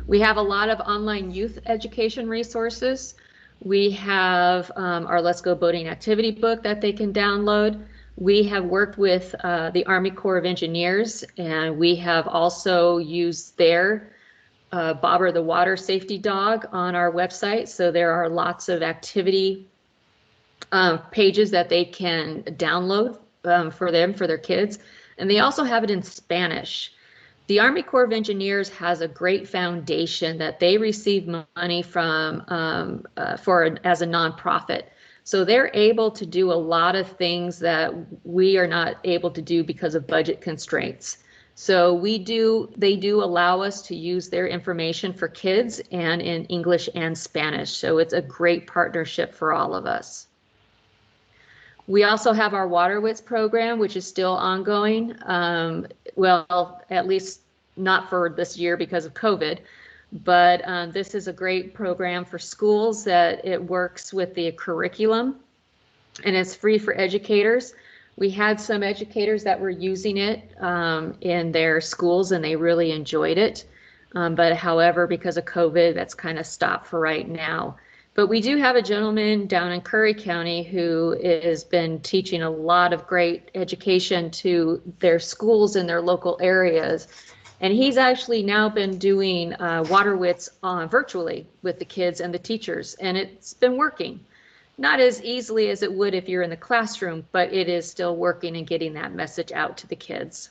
We have a lot of online youth education resources. We have our Let's Go Boating activity book that they can download. We have worked with the Army Corps of Engineers, and we have also used their Bobber the Water Safety Dog on our website. So there are lots of activity pages that they can download for their kids. And they also have it in Spanish. The Army Corps of Engineers has a great foundation that they receive money from as a nonprofit. So they're able to do a lot of things that we are not able to do because of budget constraints. So they do allow us to use their information for kids and in English and Spanish. So it's a great partnership for all of us. We also have our WaterWits program, which is still ongoing. Well, at least not for this year because of COVID, but this is a great program for schools that it works with the curriculum, and it's free for educators. We had some educators that were using it in their schools and they really enjoyed it. But however, because of COVID, that's kind of stopped for right now. But we do have a gentleman down in Curry County who has been teaching a lot of great education to their schools in their local areas. And he's actually now been doing water wits virtually with the kids and the teachers, and it's been working. Not as easily as it would if you're in the classroom, but it is still working and getting that message out to the kids.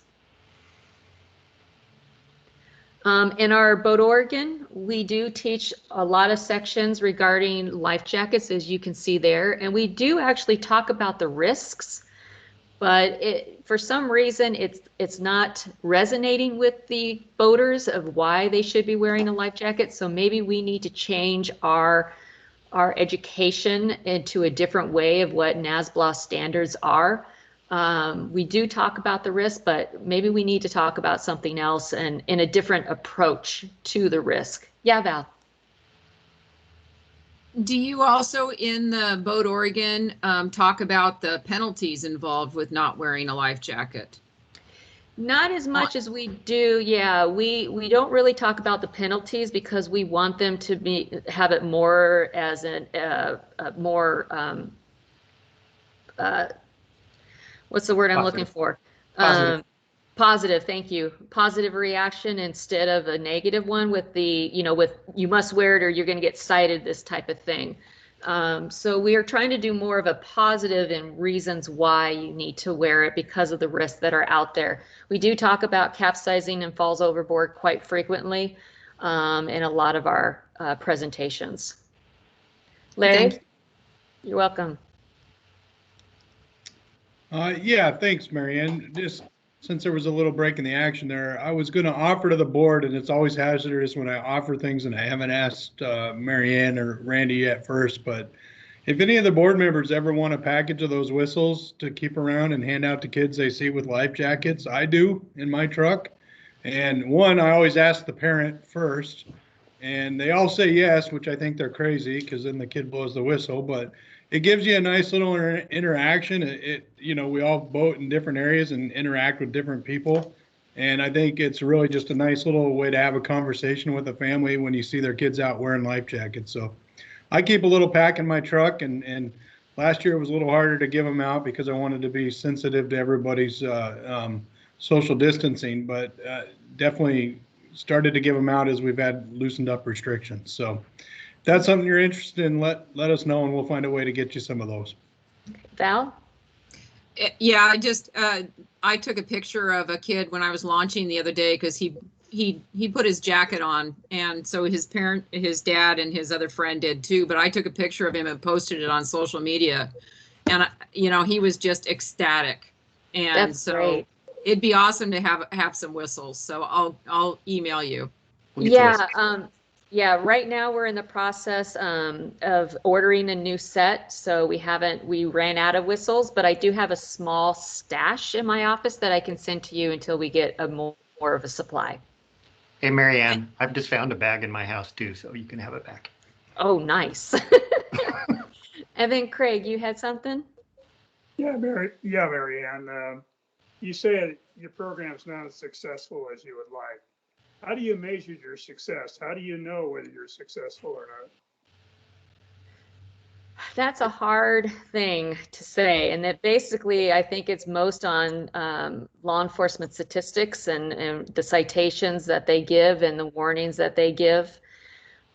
In our Boat Oregon, we do teach a lot of sections regarding life jackets, as you can see there, and we do actually talk about the risks, but for some reason it's not resonating with the boaters of why they should be wearing a life jacket. So maybe we need to change our education into a different way of what NASBLA standards are. We do talk about the risk, but maybe we need to talk about something else and in a different approach to the risk. Yeah, Val. Do you also in the Boat Oregon talk about the penalties involved with not wearing a life jacket? Not as much as we do. Yeah, we don't really talk about the penalties because we want them to have it more as a more what's the word I'm looking for? Positive. Positive, thank you. Positive reaction instead of a negative one with the, with you must wear it or you're going to get cited, this type of thing. So we are trying to do more of a positive and reasons why you need to wear it because of the risks that are out there. We do talk about capsizing and falls overboard quite frequently in a lot of our presentations. Larry, you're welcome. Yeah, thanks, Marianne. Just since there was a little break in the action there, I was going to offer to the board, and it's always hazardous when I offer things and I haven't asked Marianne or Randy yet first, but if any of the board members ever want a package of those whistles to keep around and hand out to kids they see with life jackets, I do in my truck. And one, I always ask the parent first, and they all say yes, which I think they're crazy because then the kid blows the whistle, but it gives you a nice little interaction. We all boat in different areas and interact with different people. And I think it's really just a nice little way to have a conversation with a family when you see their kids out wearing life jackets. So I keep a little pack in my truck, and last year it was a little harder to give them out because I wanted to be sensitive to everybody's social distancing, but definitely started to give them out as we've had loosened up restrictions. So if that's something you're interested in, let us know and we'll find a way to get you some of those. Val? Yeah, I took a picture of a kid when I was launching the other day because he put his jacket on, and so his dad and his other friend did too, but I took a picture of him and posted it on social media, and he was just ecstatic. And That's so great. It'd be awesome to have some whistles, so I'll email you. Yeah, right now we're in the process of ordering a new set. So we ran out of whistles, but I do have a small stash in my office that I can send to you until we get more of a supply. Hey, Marianne, I've just found a bag in my house too, so you can have it back. Oh, nice. And then Craig, you had something? Yeah, Marianne, you said your program's not as successful as you would like. How do you measure your success? How do you know whether you're successful or not? That's a hard thing to say. And that basically, I think it's most on law enforcement statistics and the citations that they give and the warnings that they give.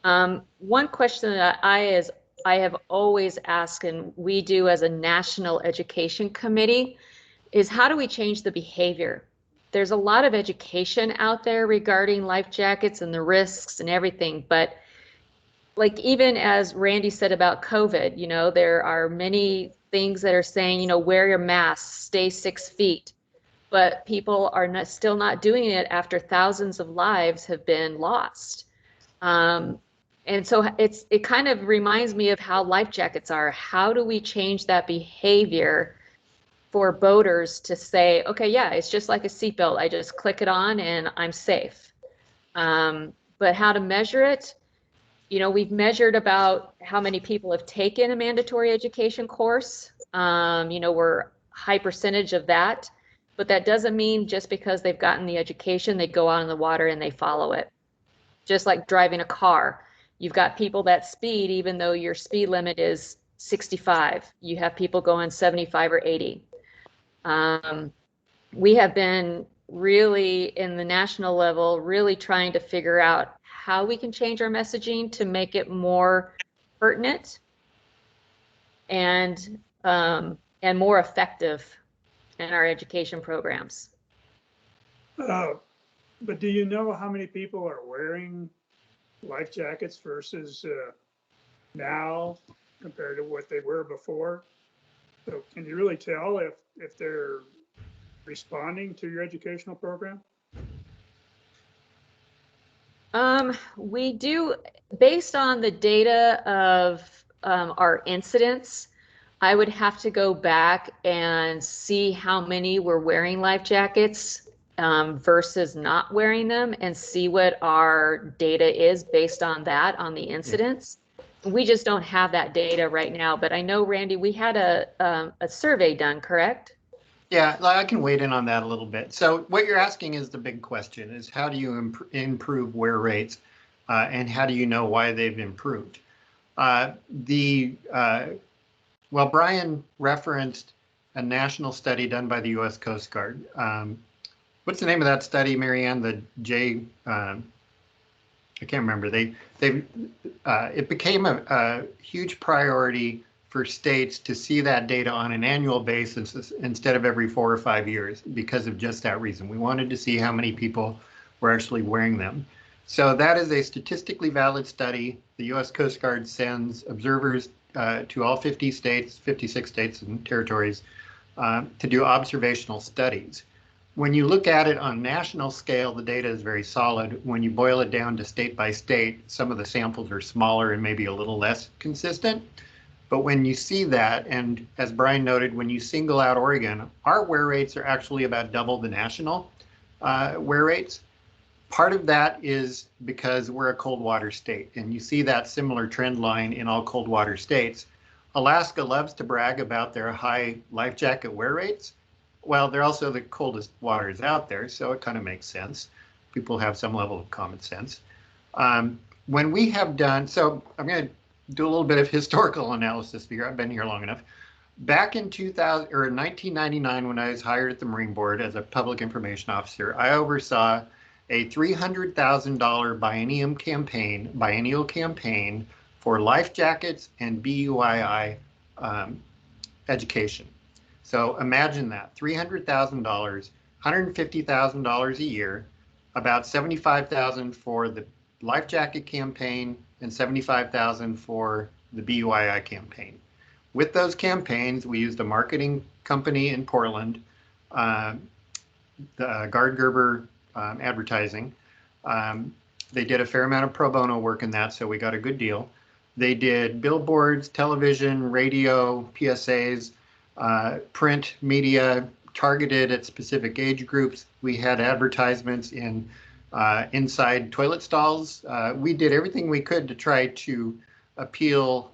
One question that I have always asked, and we do as a national education committee, is how do we change the behavior? There's a lot of education out there regarding life jackets and the risks and everything, but like even as Randy said about COVID, there are many things that are saying, wear your mask, stay 6 feet, but people are still not doing it after thousands of lives have been lost. And so it kind of reminds me of how life jackets are. How do we change that behavior for boaters to say, okay, yeah, it's just like a seatbelt. I just click it on and I'm safe. But how to measure it, we've measured about how many people have taken a mandatory education course. We're high percentage of that, but that doesn't mean just because they've gotten the education, they go out in the water and they follow it. Just like driving a car, you've got people that speed, even though your speed limit is 65. You have people going 75 or 80. We have been really in the national level, really trying to figure out how we can change our messaging to make it more pertinent and more effective in our education programs. But do you know how many people are wearing life jackets versus now compared to what they were before? So can you really tell if they're responding to your educational program? We do, based on the data of our incidents, I would have to go back and see how many were wearing life jackets versus not wearing them, and see what our data is based on that, on the incidents. We just don't have that data right now, but I know, Randy, we had a survey done, correct? Yeah, I can wade in on that a little bit. So what you're asking is the big question, is how do you improve wear rates and how do you know why they've improved? Well, Brian referenced a national study done by the U.S. Coast Guard. What's the name of that study, Marianne? I can't remember. It became a huge priority for states to see that data on an annual basis instead of every 4 or 5 years because of just that reason. We wanted to see how many people were actually wearing them. So that is a statistically valid study. The U.S. Coast Guard sends observers to all 50 states, 56 states and territories to do observational studies. When you look at it on national scale, the data is very solid. When you boil it down to state by state, some of the samples are smaller and maybe a little less consistent. But when you see that, and as Brian noted, when you single out Oregon, our wear rates are actually about double the national wear rates. Part of that is because we're a cold water state, and you see that similar trend line in all cold water states. Alaska loves to brag about their high life jacket wear rates. Well, they're also the coldest waters out there, so it kind of makes sense. People have some level of common sense. When we have done, so I'm going to do a little bit of historical analysis here. I've been here long enough. Back in 1999, when I was hired at the Marine Board as a public information officer, I oversaw a $300,000 biennial campaign for life jackets and BUII education. So imagine that, $300,000, $150,000 a year, about $75,000 for the life jacket campaign and $75,000 for the BUII campaign. With those campaigns, we used a marketing company in Portland, the Gard-Gerber advertising. They did a fair amount of pro bono work in that, so we got a good deal. They did billboards, television, radio, PSAs, print media targeted at specific age groups. We had advertisements in inside toilet stalls. We did everything we could to try to appeal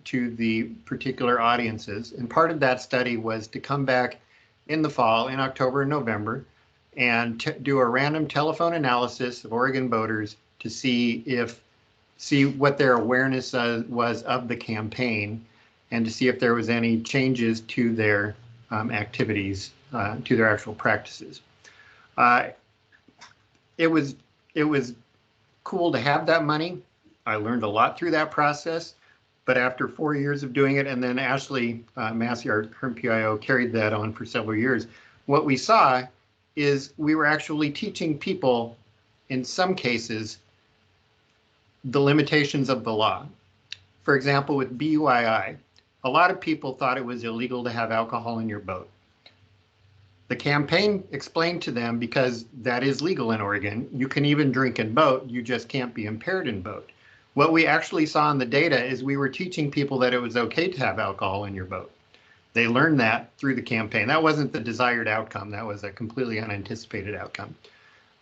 to the particular audiences. And part of that study was to come back in the fall, in October and November, and do a random telephone analysis of Oregon voters to see what their awareness was of the campaign, and to see if there was any changes to their activities, to their actual practices. It was cool to have that money. I learned a lot through that process, but after 4 years of doing it, and then Ashley Massey, our current PIO, carried that on for several years, what we saw is we were actually teaching people, in some cases, the limitations of the law. For example, with BUII, a lot of people thought it was illegal to have alcohol in your boat. The campaign explained to them, because that is legal in Oregon, you can even drink in boat, you just can't be impaired in boat. What we actually saw in the data is we were teaching people that it was okay to have alcohol in your boat. They learned that through the campaign. That wasn't the desired outcome. That was a completely unanticipated outcome.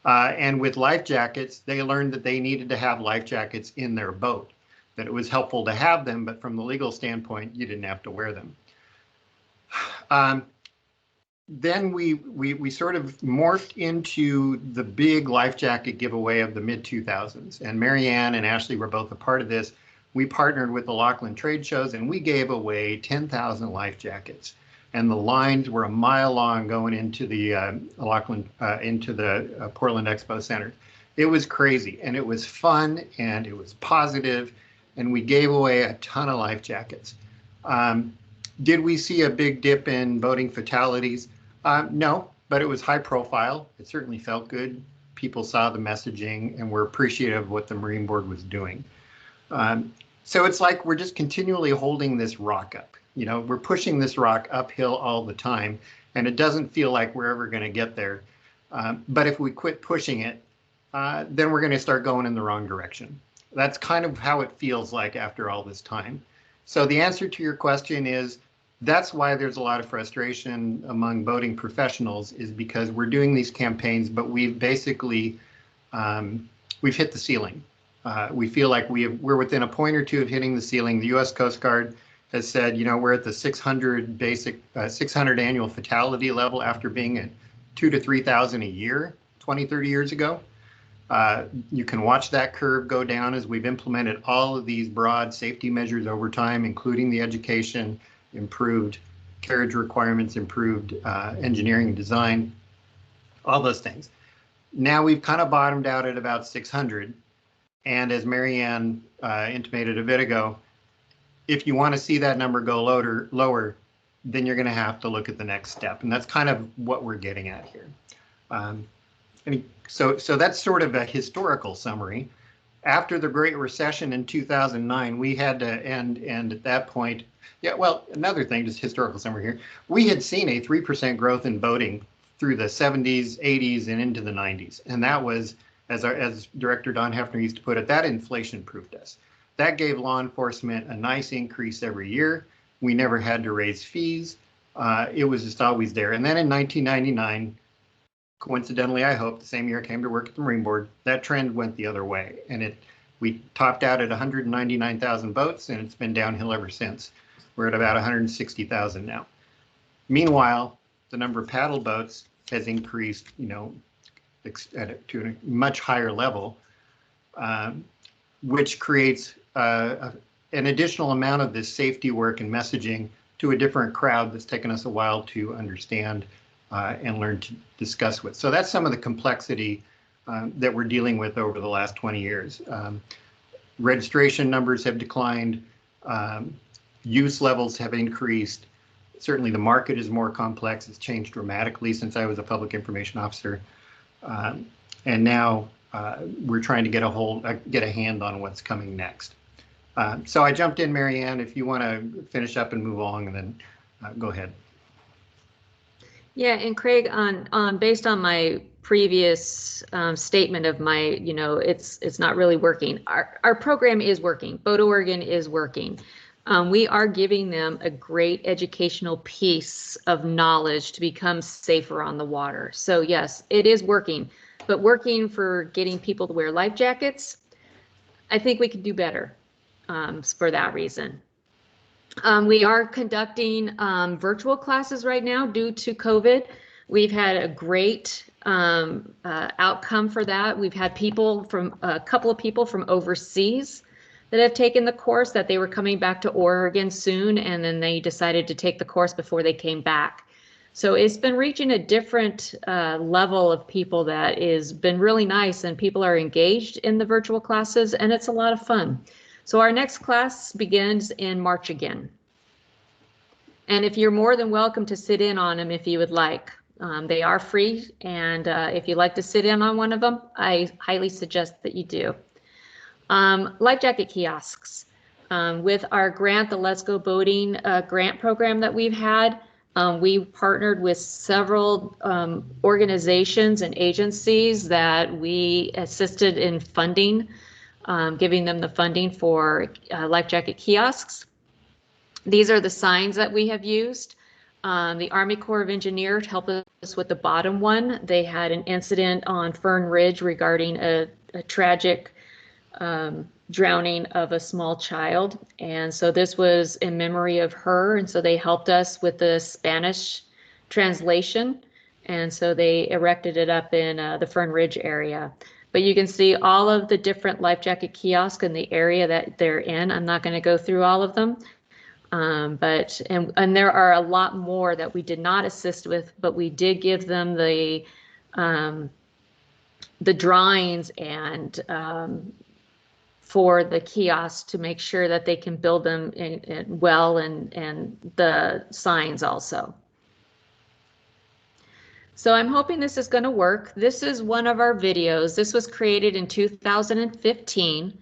And with life jackets, they learned that they needed to have life jackets in their boat, that it was helpful to have them, but from the legal standpoint, you didn't have to wear them. Then we sort of morphed into the big life jacket giveaway of the mid-2000s. And Marianne and Ashley were both a part of this. We partnered with the Laughlin trade shows and we gave away 10,000 life jackets. And the lines were a mile long going into the Portland Expo Center. It was crazy and it was fun and it was positive, and we gave away a ton of life jackets. Did we see a big dip in boating fatalities? No, but it was high profile. It certainly felt good. People saw the messaging and were appreciative of what the Marine Board was doing. So it's like we're just continually holding this rock up. You know, we're pushing this rock uphill all the time, and it doesn't feel like we're ever going to get there. But if we quit pushing it, then we're going to start going in the wrong direction. That's kind of how it feels like after all this time. So the answer to your question is, that's why there's a lot of frustration among boating professionals, is because we're doing these campaigns, but we've basically, we've hit the ceiling. We feel like we're within a point or two of hitting the ceiling. The U.S. Coast Guard has said, you know, we're at the 600 annual fatality level after being at 2,000 to 3,000 a year 20, 30 years ago. You can watch that curve go down as we've implemented all of these broad safety measures over time, including the education, improved carriage requirements, improved engineering and design, all those things. Now we've kind of bottomed out at about 600. And as Marianne intimated a bit ago, if you want to see that number go lower, then you're going to have to look at the next step. And that's kind of what we're getting at here. So that's sort of a historical summary. After the Great Recession in 2009, we had to end at that point. Yeah, well, another thing, just historical summary here. We had seen a 3% growth in boating through the 70s, 80s, and into the 90s. And that was, as Director Don Hefner used to put it, that inflation-proofed us. That gave law enforcement a nice increase every year. We never had to raise fees. It was just always there. And then in 1999, coincidentally, I hope, the same year I came to work at the Marine Board, that trend went the other way. And we topped out at 199,000 boats, and it's been downhill ever since. We're at about 160,000 now. Meanwhile, the number of paddle boats has increased, you know, to a much higher level, which creates an additional amount of this safety work and messaging to a different crowd that's taken us a while to understand and learn to discuss with. So that's some of the complexity that we're dealing with over the last 20 years. Registration numbers have declined, use levels have increased. Certainly the market is more complex. It's changed dramatically since I was a public information officer. And now we're trying to get a hand on what's coming next. So I jumped in, Marianne, if you want to finish up and move along, and then go ahead. Yeah, and Craig, based on my previous statement of my, you know, it's not really working. Our program is working. Boat Oregon is working. We are giving them a great educational piece of knowledge to become safer on the water. So yes, it is working, but working for getting people to wear life jackets, I think we could do better for that reason. We are conducting virtual classes right now due to COVID. We've had a great outcome for that. We've had a couple of people from overseas that have taken the course, that they were coming back to Oregon soon, and then they decided to take the course before they came back. So it's been reaching a different level of people that has been really nice, and people are engaged in the virtual classes, and it's a lot of fun. So our next class begins in March again. And if you're more than welcome to sit in on them if you would like. They are free, and if you'd like to sit in on one of them, I highly suggest that you do. Life jacket kiosks. With our grant, the Let's Go Boating grant program that we've had, we partnered with several organizations and agencies that we assisted in funding, giving them the funding for life jacket kiosks. These are the signs that we have used. The Army Corps of Engineers helped us with the bottom one. They had an incident on Fern Ridge regarding a tragic drowning of a small child. And so this was in memory of her. And so they helped us with the Spanish translation. And so they erected it up in the Fern Ridge area. But you can see all of the different life jacket kiosks in the area that they're in. I'm not going to go through all of them. And there are a lot more that we did not assist with, but we did give them the drawings and for the kiosks to make sure that they can build them well, and the signs also. So I'm hoping this is going to work. This is one of our videos. This was created in 2015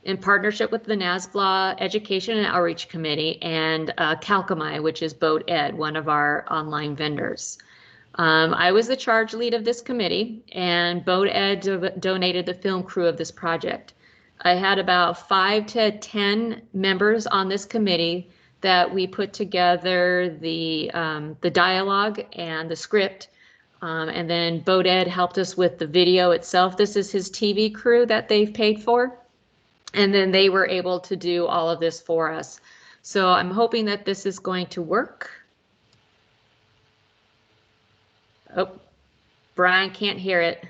in partnership with the NASBLA Education and Outreach Committee and Calcami, which is Boat Ed, one of our online vendors. I was the charge lead of this committee, and Boat Ed donated the film crew of this project. I had about 5 to 10 members on this committee that we put together the dialogue and the script, and then Boat Ed helped us with the video itself. This is his TV crew that they've paid for, and then they were able to do all of this for us. So I'm hoping that this is going to work. Oh, Brian can't hear it.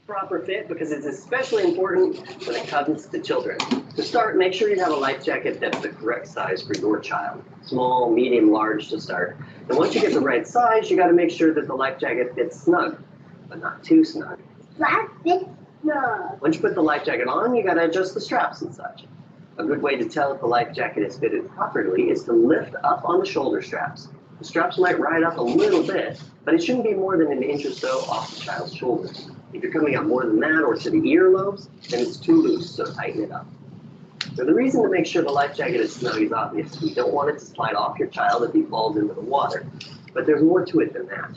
Proper fit, because it's especially important when it comes to children. To start, make sure you have a life jacket that's the correct size for your child. Small, medium, large to start. And once you get the right size, you got to make sure that the life jacket fits snug, but not too snug. That fits snug. Once you put the life jacket on, you got to adjust the straps and such. A good way to tell if the life jacket is fitted properly is to lift up on the shoulder straps. The straps might ride up a little bit, but it shouldn't be more than an inch or so off the child's shoulders. If you're coming up more than that or to the earlobes, then it's too loose, so tighten it up. So the reason to make sure the life jacket is snug is obvious. You don't want it to slide off your child if he falls into the water, but there's more to it than that.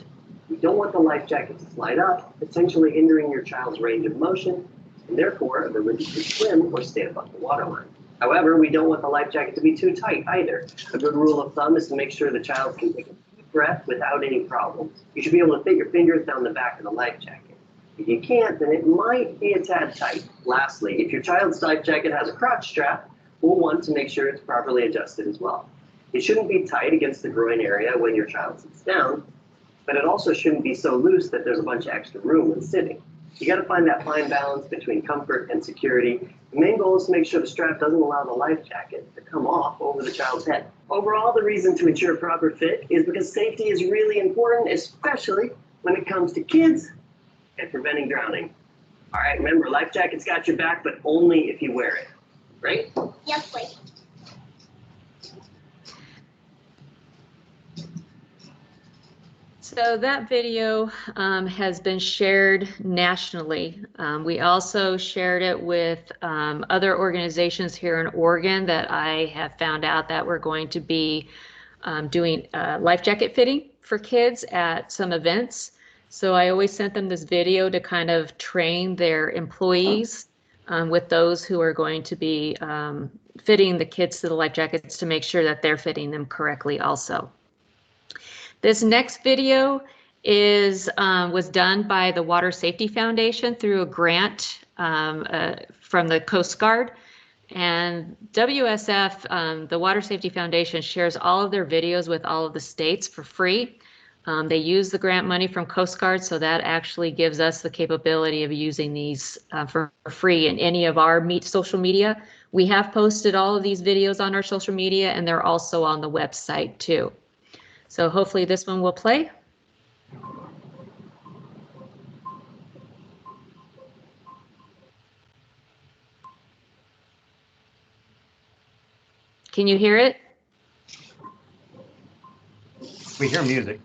You don't want the life jacket to slide up, potentially hindering your child's range of motion, and therefore ability to swim or stay above the waterline. However, we don't want the life jacket to be too tight either. A good rule of thumb is to make sure the child can take a deep breath without any problem. You should be able to fit your fingers down the back of the life jacket. If you can't, then it might be a tad tight. Lastly, if your child's life jacket has a crotch strap, we'll want to make sure it's properly adjusted as well. It shouldn't be tight against the groin area when your child sits down, but it also shouldn't be so loose that there's a bunch of extra room when sitting. You got to find that fine balance between comfort and security. The main goal is to make sure the strap doesn't allow the life jacket to come off over the child's head. Overall, the reason to ensure proper fit is because safety is really important, especially when it comes to kids and preventing drowning. All right, remember, life jacket's got your back, but only if you wear it, right? Yes, please. So that video has been shared nationally. We also shared it with other organizations here in Oregon that I have found out that we're going to be doing life jacket fitting for kids at some events. So I always sent them this video to kind of train their employees with those who are going to be fitting the kids to the life jackets to make sure that they're fitting them correctly also. This next video was done by the Water Safety Foundation through a grant from the Coast Guard. And WSF, the Water Safety Foundation, shares all of their videos with all of the states for free. They use the grant money from Coast Guard, so that actually gives us the capability of using these for free in any of our social media. We have posted all of these videos on our social media, and they're also on the website too. So hopefully this one will play. Can you hear it? We hear music.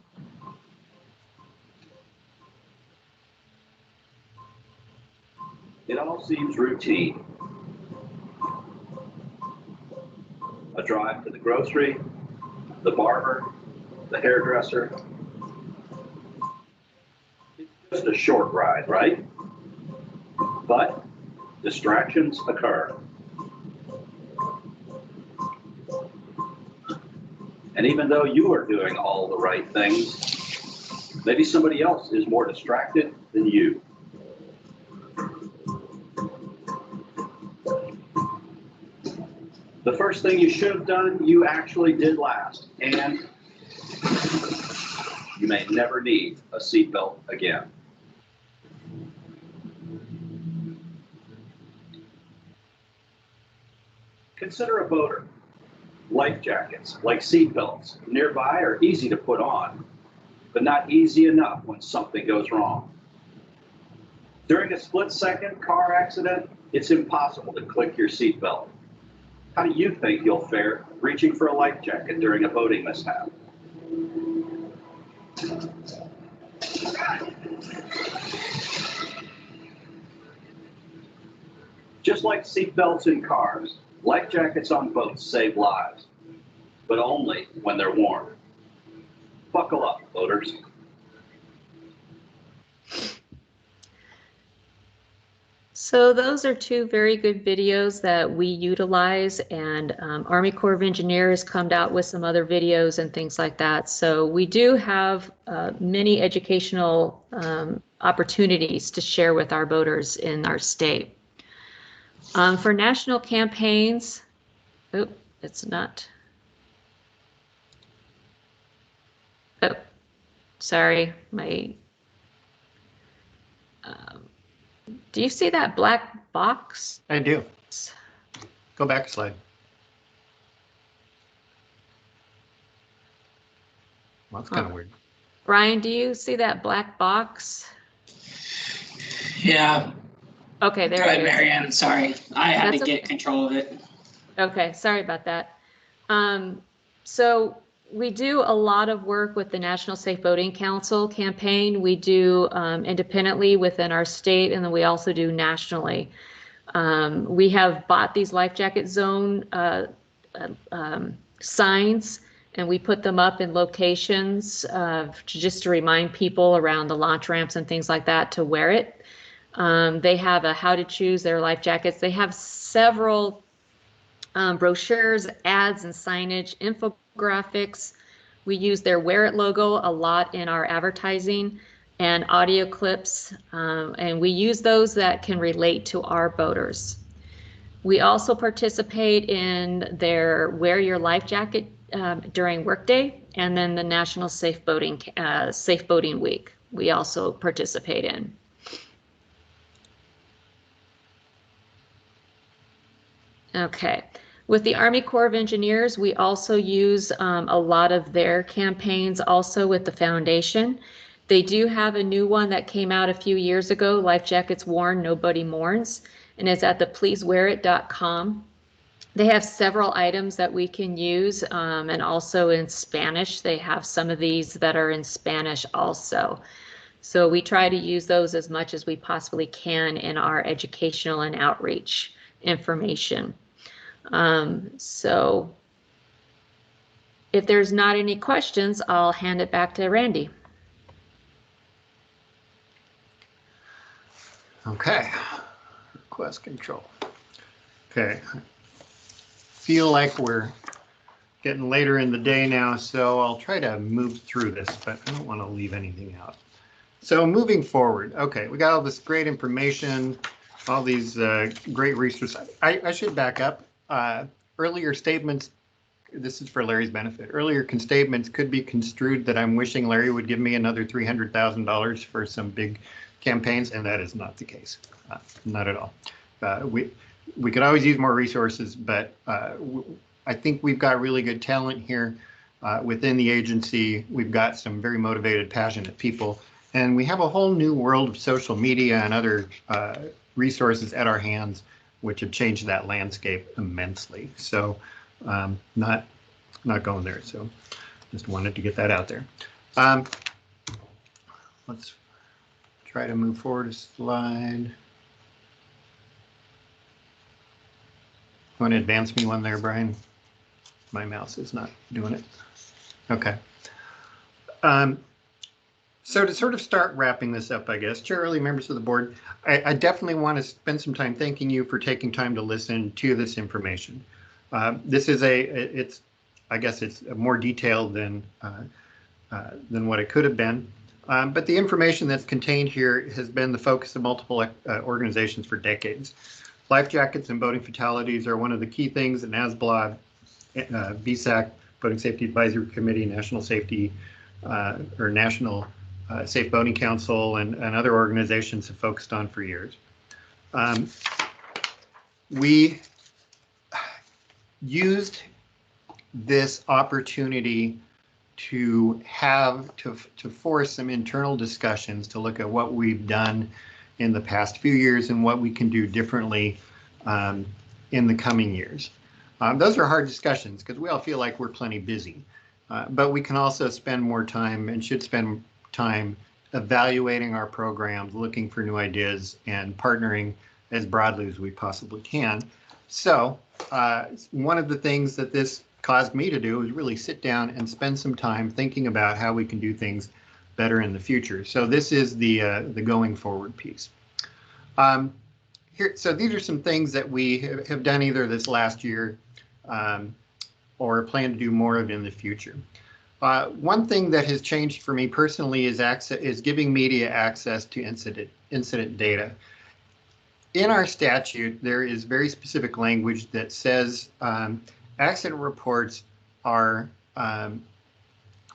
It all seems routine. A drive to the grocery, the barber, the hairdresser. It's just a short ride, right? But distractions occur. And even though you are doing all the right things, maybe somebody else is more distracted than you. The first thing you should have done, you actually did last, and you may never need a seatbelt again. Consider a boater. Life jackets, like seatbelts, nearby are easy to put on, but not easy enough when something goes wrong. During a split-second car accident, it's impossible to click your seatbelt. How do you think you'll fare reaching for a life jacket during a boating mishap? Just like seatbelts in cars, life jackets on boats save lives, but only when they're worn. Buckle up, boaters. So those are two very good videos that we utilize, and Army Corps of Engineers come out with some other videos and things like that. So we do have many educational opportunities to share with our boaters in our state. For national campaigns, it's not. Oh, sorry, my. Do you see that black box? I do. Go back a slide. Well, that's kind of weird. Brian, do you see that black box? Yeah. Okay, there Go ahead, it is. Marianne. Sorry, I had That's to get control of it. Okay, sorry about that. So we do a lot of work with the National Safe Boating Council campaign. We do independently within our state, and then we also do nationally. We have bought these life jacket zone signs, and we put them up in locations just to remind people around the launch ramps and things like that to wear it. They have a how to choose their life jackets. They have several brochures, ads, and signage, infographics. We use their Wear It logo a lot in our advertising, and audio clips, and we use those that can relate to our boaters. We also participate in their Wear Your Life Jacket during workday, and then the National Safe Boating Week we also participate in. Okay. With the Army Corps of Engineers, we also use a lot of their campaigns also with the foundation. They do have a new one that came out a few years ago, Life Jackets Worn, Nobody Mourns, and it's at the pleasewearit.com. They have several items that we can use, and also in Spanish. They have some of these that are in Spanish also. So we try to use those as much as we possibly can in our educational and outreach information. So if there's not any questions, I'll hand it back to Randy. Okay, request control. Okay, feel like we're getting later in the day now, so I'll try to move through this, but I don't want to leave anything out. So moving forward, okay, we got all this great information, all these great resources. I should back up. Earlier statements, this is for Larry's benefit, earlier statements could be construed that I'm wishing Larry would give me another $300,000 for some big campaigns, and that is not the case. Not at all. We could always use more resources, but I think we've got really good talent here within the agency. We've got some very motivated, passionate people, and we have a whole new world of social media and other resources at our hands, which have changed that landscape immensely. So not going there. So just wanted to get that out there. Let's try to move forward a slide. Want to advance me one there, Brian? My mouse is not doing it. Okay. So to sort of start wrapping this up, I guess, Chair Early, members of the board, I definitely want to spend some time thanking you for taking time to listen to this information. This is I guess it's more detailed than what it could have been. But the information that's contained here has been the focus of multiple organizations for decades. Life jackets and boating fatalities are one of the key things that NASBLA, BSAC, Boating Safety Advisory Committee, National Safety or National Safe Boating Council, and other organizations have focused on for years. We used this opportunity to force some internal discussions to look at what we've done in the past few years and what we can do differently in the coming years. Those are hard discussions because we all feel like we're plenty busy, but we can also spend more time and should spend time evaluating our programs, looking for new ideas, and partnering as broadly as we possibly can. So one of the things that this caused me to do is really sit down and spend some time thinking about how we can do things better in the future. So this is the going forward piece. So these are some things that we have done either this last year or plan to do more of in the future. One thing that has changed for me personally is giving media access to incident data. In our statute, there is very specific language that says accident reports are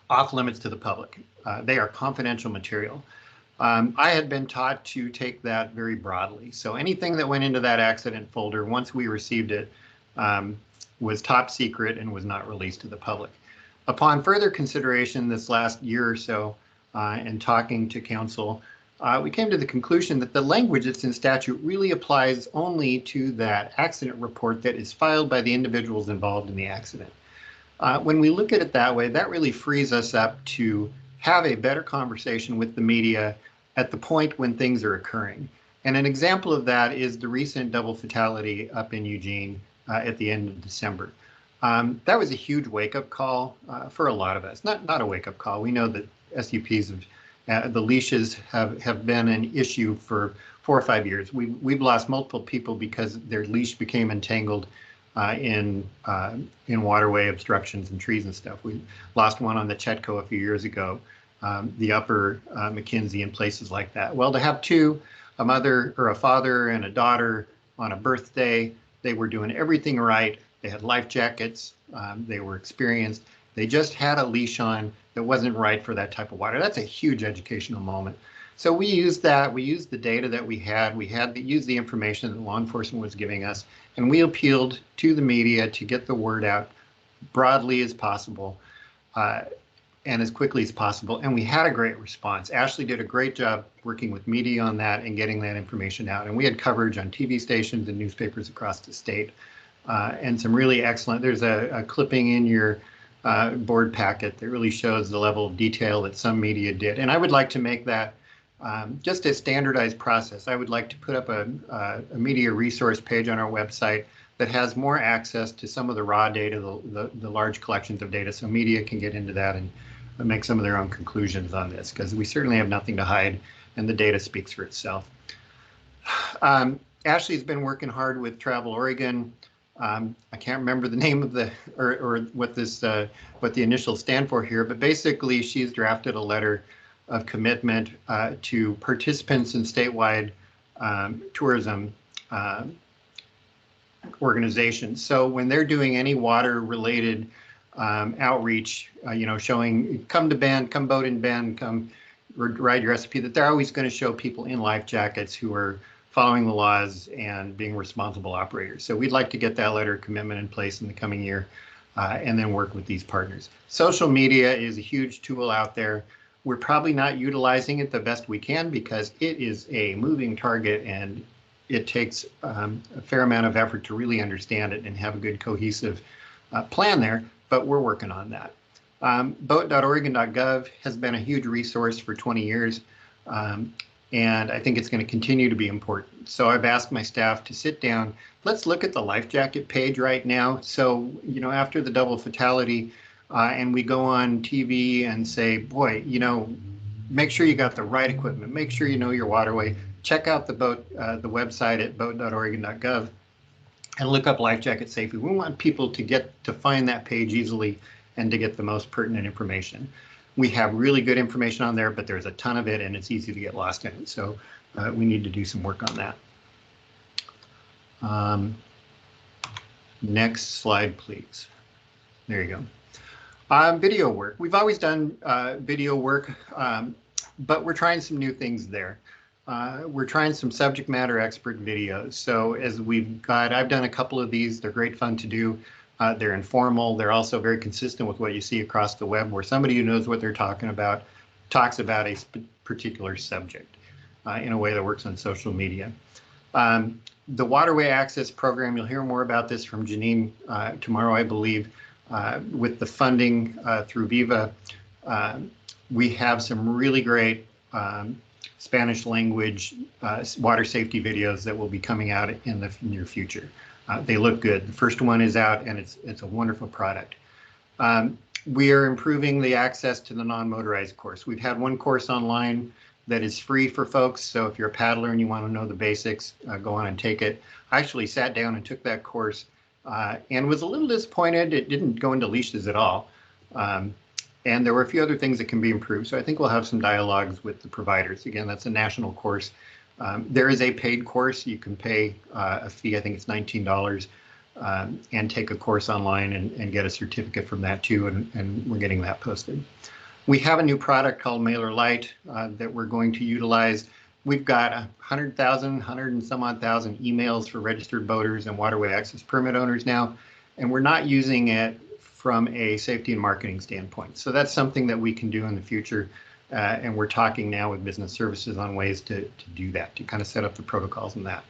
off limits to the public. They are confidential material. I had been taught to take that very broadly. So anything that went into that accident folder, once we received it, was top secret and was not released to the public. Upon further consideration this last year or so, and talking to council, we came to the conclusion that the language that's in statute really applies only to that accident report that is filed by the individuals involved in the accident. When we look at it that way, that really frees us up to have a better conversation with the media at the point when things are occurring. And an example of that is the recent double fatality up in Eugene at the end of December. That was a huge wake-up call for a lot of us. Not a wake-up call. We know that SUPs the leashes have been an issue for 4 or 5 years. We've lost multiple people because their leash became entangled in waterway obstructions and trees and stuff. We lost one on the Chetco a few years ago, the upper McKinsey and places like that. Well, to have two, a mother or a father and a daughter on a birthday, they were doing everything right. They had life jackets. They were experienced. They just had a leash on that wasn't right for that type of water. That's a huge educational moment. So we used that. We used the data that we had. Used the information that law enforcement was giving us, and we appealed to the media to get the word out broadly as possible and as quickly as possible. And we had a great response. Ashley did a great job working with media on that and getting that information out. And we had coverage on TV stations and newspapers across the state, and some really excellent. There's a clipping in your board packet that really shows the level of detail that some media did. And I would like to make that just a standardized process. I would like to put up a media resource page on our website that has more access to some of the raw data, the large collections of data, so media can get into that and make some of their own conclusions on this, because we certainly have nothing to hide and the data speaks for itself. Ashley's been working hard with Travel Oregon. I can't remember the name of or what the initials stand for here, but basically she's drafted a letter of commitment to participants in statewide tourism organizations. So when they're doing any water related outreach, showing come to Bend, come boat in Bend, come ride your SUP, that they're always going to show people in life jackets who are following the laws and being responsible operators. So we'd like to get that letter of commitment in place in the coming year and then work with these partners. Social media is a huge tool out there. We're probably not utilizing it the best we can because it is a moving target and it takes a fair amount of effort to really understand it and have a good cohesive plan there, but we're working on that. Boat.oregon.gov has been a huge resource for 20 years. And I think it's going to continue to be important. So I've asked my staff to sit down. Let's look at the life jacket page right now. So, after the double fatality and we go on TV and say, boy, make sure you got the right equipment. Make sure you know your waterway. Check out the website at boat.oregon.gov. and look up life jacket safety. We want people to find that page easily and to get the most pertinent information. We have really good information on there, but there's a ton of it and it's easy to get lost in it. So we need to do some work on that. Next slide, please. There you go. Video work. We've always done video work, but we're trying some new things there. We're trying some subject matter expert videos. So I've done a couple of these. They're great fun to do. They're informal. They're also very consistent with what you see across the web, where somebody who knows what they're talking about talks about a particular subject in a way that works on social media. The Waterway Access Program, you'll hear more about this from Janine tomorrow, I believe. With the funding through Viva, we have some really great Spanish language water safety videos that will be coming out in the near future. They look good. The first one is out and it's a wonderful product. We are improving the access to the non-motorized course. We've had one course online that is free for folks. So if you're a paddler and you want to know the basics, go on and take it. I actually sat down and took that course and was a little disappointed. It didn't go into leashes at all. And there were a few other things that can be improved. So I think we'll have some dialogues with the providers. Again, that's a national course. There is a paid course. You can pay a fee, I think it's $19, and take a course online and get a certificate from that too. And we're getting that posted. We have a new product called Mailer Lite that we're going to utilize. We've got 100 and some odd thousand emails for registered boaters and waterway access permit owners now, and we're not using it from a safety and marketing standpoint. So that's something that we can do in the future, and we're talking now with business services on ways to do that, to kind of set up the protocols in that.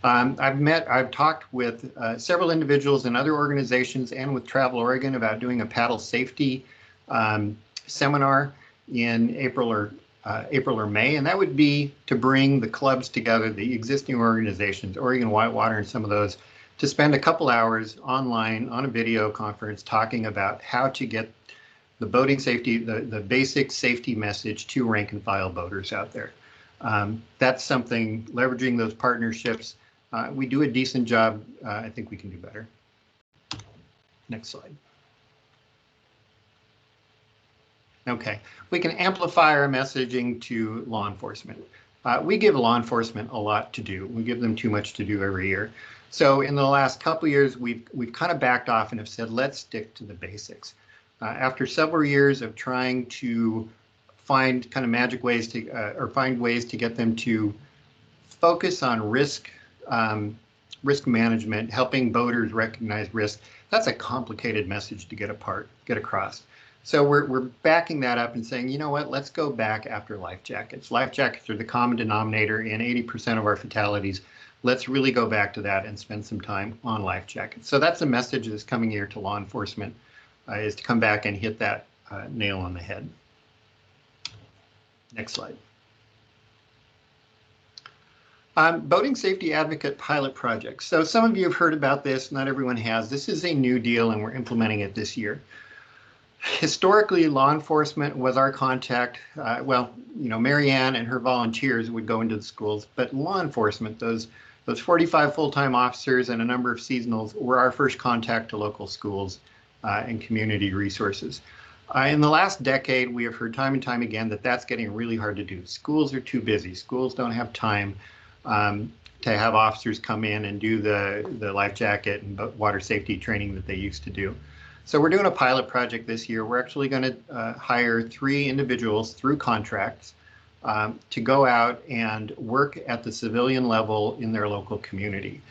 I've talked with several individuals in other organizations and with Travel Oregon about doing a paddle safety seminar in April or May, and that would be to bring the clubs together, the existing organizations, Oregon Whitewater and some of those, to spend a couple hours online on a video conference talking about how to get the boating safety, the basic safety message to rank and file boaters out there. That's something, leveraging those partnerships. We do a decent job. I think we can do better. Next slide. Okay, we can amplify our messaging to law enforcement. We give law enforcement a lot to do. We give them too much to do every year. So in the last couple of years, we've kind of backed off and have said, let's stick to the basics. After several years of trying to find kind of magic ways to, or find ways to get them to focus on risk management, helping boaters recognize risk, that's a complicated message to get across. So we're backing that up and saying, you know what, let's go back after life jackets. Life jackets are the common denominator in 80% of our fatalities. Let's really go back to that and spend some time on life jackets. So that's a message that's coming here to law enforcement, is to come back and hit that nail on the head. Next slide. Boating Safety Advocate Pilot Project. So some of you have heard about this, not everyone has. This is a new deal and we're implementing it this year. Historically, law enforcement was our contact. Well, you know, Mary Ann and her volunteers would go into the schools, but law enforcement, those 45 full-time officers and a number of seasonals were our first contact to local schools and community resources. In the last decade, we have heard time and time again that that's getting really hard to do. Schools are too busy. Schools don't have time to have officers come in and do the life jacket and water safety training that they used to do. So we're doing a pilot project this year. We're actually going to hire 3 individuals through contracts to go out and work at the civilian level in their local community.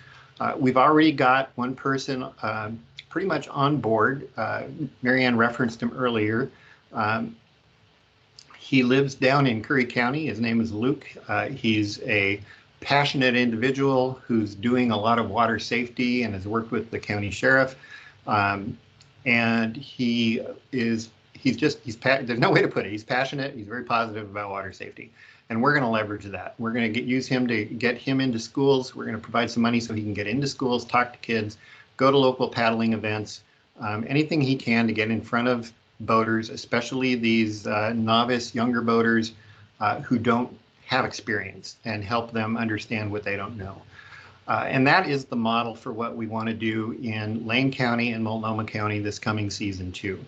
We've already got one person pretty much on board. Mary Ann referenced him earlier. He lives down in Curry County. His name is Luke. He's a passionate individual who's doing a lot of water safety and has worked with the county sheriff. And there's no way to put it. He's passionate. He's very positive about water safety. And we're going to leverage that. We're going to use him to get him into schools. We're going to provide some money so he can get into schools, talk to kids, go to local paddling events, anything he can to get in front of boaters, especially these novice younger boaters who don't have experience, and help them understand what they don't know. And that is the model for what we want to do in Lane County and Multnomah County this coming season too.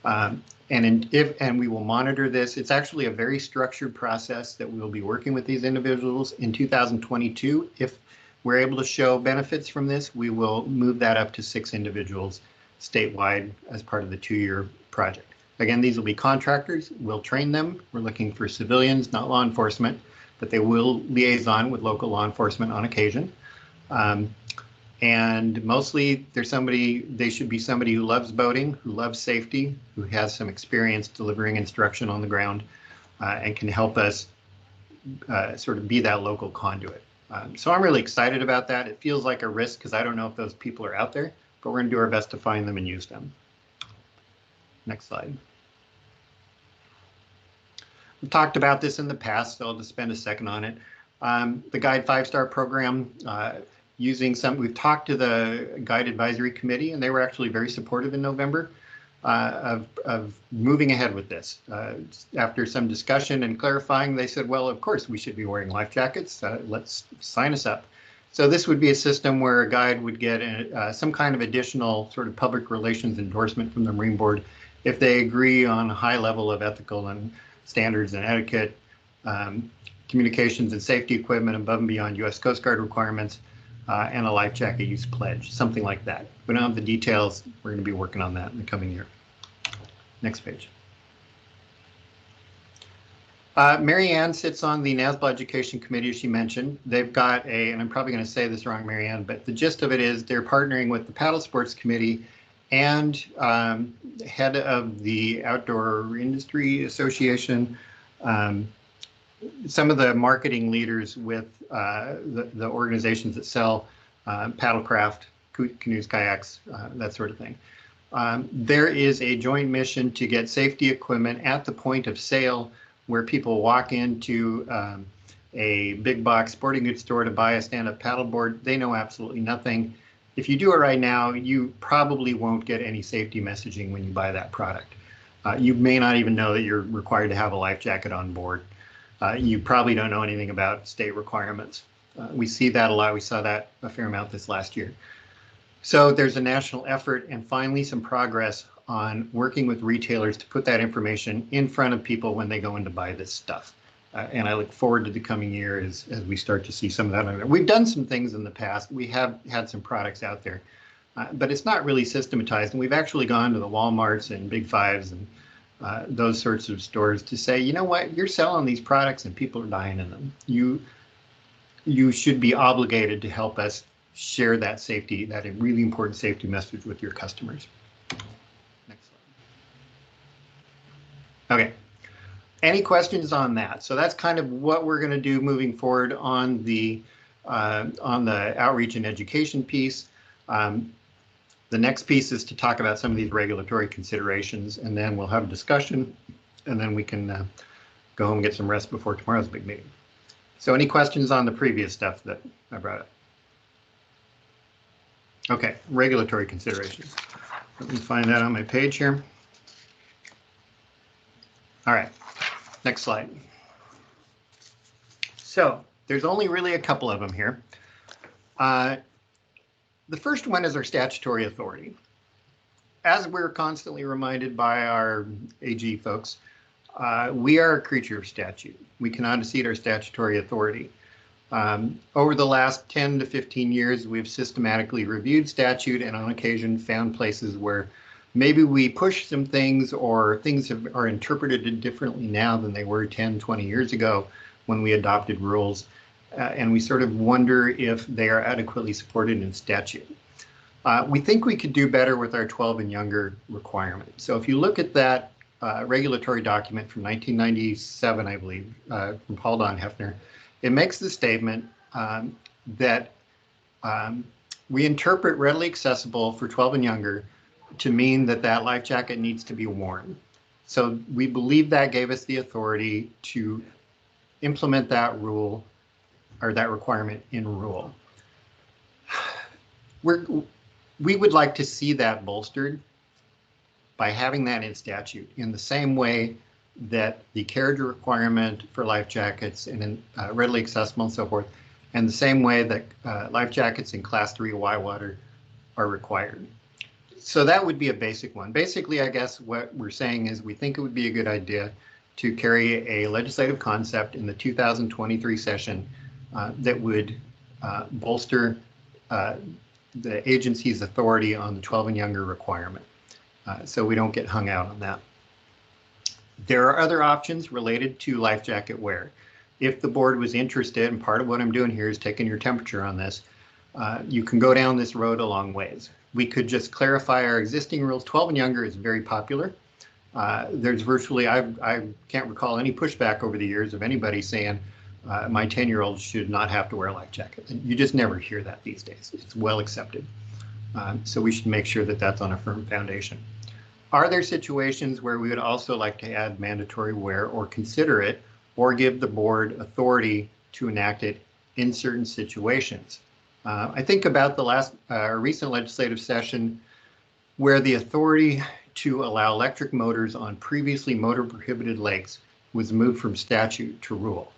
And we will monitor this. It's actually a very structured process that we will be working with these individuals in 2022. If we're able to show benefits from this, we will move that up to 6 individuals statewide as part of the 2-year project. Again, these will be contractors. We'll train them. We're looking for civilians, not law enforcement, but they will liaison with local law enforcement on occasion. And mostly they should be somebody who loves boating, who loves safety, who has some experience delivering instruction on the ground, and can help us sort of be that local conduit. So I'm really excited about that. It feels like a risk because I don't know if those people are out there, but we're going to do our best to find them and use them. Next slide. We've talked about this in the past, so I'll just spend a second on it. The Guide 5-Star program, we've talked to the Guide Advisory Committee, and they were actually very supportive in November of moving ahead with this. After some discussion and clarifying, they said, well, of course we should be wearing life jackets. Let's sign us up. So this would be a system where a guide would get some kind of additional sort of public relations endorsement from the Marine Board if they agree on a high level of ethical and standards and etiquette, communications and safety equipment above and beyond U.S. Coast Guard requirements, and a life jacket use pledge, something like that. We don't have the details. We're going to be working on that in the coming year. Next page. Mary Ann sits on the NASBA Education Committee, as she mentioned. They've got and I'm probably going to say this wrong, Mary Ann, but the gist of it is they're partnering with the Paddle Sports Committee and head of the Outdoor Industry Association, some of the marketing leaders with the organizations that sell paddlecraft, canoes, kayaks, that sort of thing. There is a joint mission to get safety equipment at the point of sale where people walk into a big box sporting goods store to buy a stand-up paddleboard. They know absolutely nothing. If you do it right now, you probably won't get any safety messaging when you buy that product. You may not even know that you're required to have a life jacket on board. You probably don't know anything about state requirements. We see that a lot. We saw that a fair amount this last year. So there's a national effort and finally some progress on working with retailers to put that information in front of people when they go in to buy this stuff. And I look forward to the coming year as we start to see some of that. We've done some things in the past. We have had some products out there, but it's not really systematized. And we've actually gone to the Walmarts and Big Fives and those sorts of stores to say, you know what, you're selling these products and people are dying in them. You should be obligated to help us share that safety, that really important safety message with your customers. Next slide. Okay. Any questions on that? So that's kind of what we're going to do moving forward on the outreach and education piece. The next piece is to talk about some of these regulatory considerations, and then we'll have a discussion, and then we can go home and get some rest before tomorrow's big meeting. So any questions on the previous stuff that I brought up? Okay, regulatory considerations. Let me find that on my page here. All right, next slide. So there's only really a couple of them here. The first one is our statutory authority. As we're constantly reminded by our AG folks, we are a creature of statute. We cannot exceed our statutory authority. Over the last 10 to 15 years, we've systematically reviewed statute and on occasion found places where maybe we push some things or things are interpreted differently now than they were 10, 20 years ago when we adopted rules. And we sort of wonder if they are adequately supported in statute. We think we could do better with our 12 and younger requirement. So if you look at that regulatory document from 1997, I believe, from Paul Don Hefner, it makes the statement that we interpret readily accessible for 12 and younger to mean that that life jacket needs to be worn. So we believe that gave us the authority to implement that rule or that requirement in rule. We would like to see that bolstered by having that in statute in the same way that the carriage requirement for life jackets and readily accessible and so forth and the same way that life jackets in Class 3 whitewater are required. So that would be a basic one. Basically, I guess what we're saying is we think it would be a good idea to carry a legislative concept in the 2023 session that would bolster the agency's authority on the 12 and younger requirement. So we don't get hung out on that. There are other options related to life jacket wear. If the board was interested, and part of what I'm doing here is taking your temperature on this, you can go down this road a long ways. We could just clarify our existing rules. 12 and younger is very popular. There's virtually, I can't recall any pushback over the years of anybody saying my 10-year-old should not have to wear a life jacket. And you just never hear that these days. It's well accepted. So we should make sure that that's on a firm foundation. Are there situations where we would also like to add mandatory wear or consider it or give the board authority to enact it in certain situations? I think about the last recent legislative session where the authority to allow electric motors on previously motor prohibited lakes was moved from statute to rule.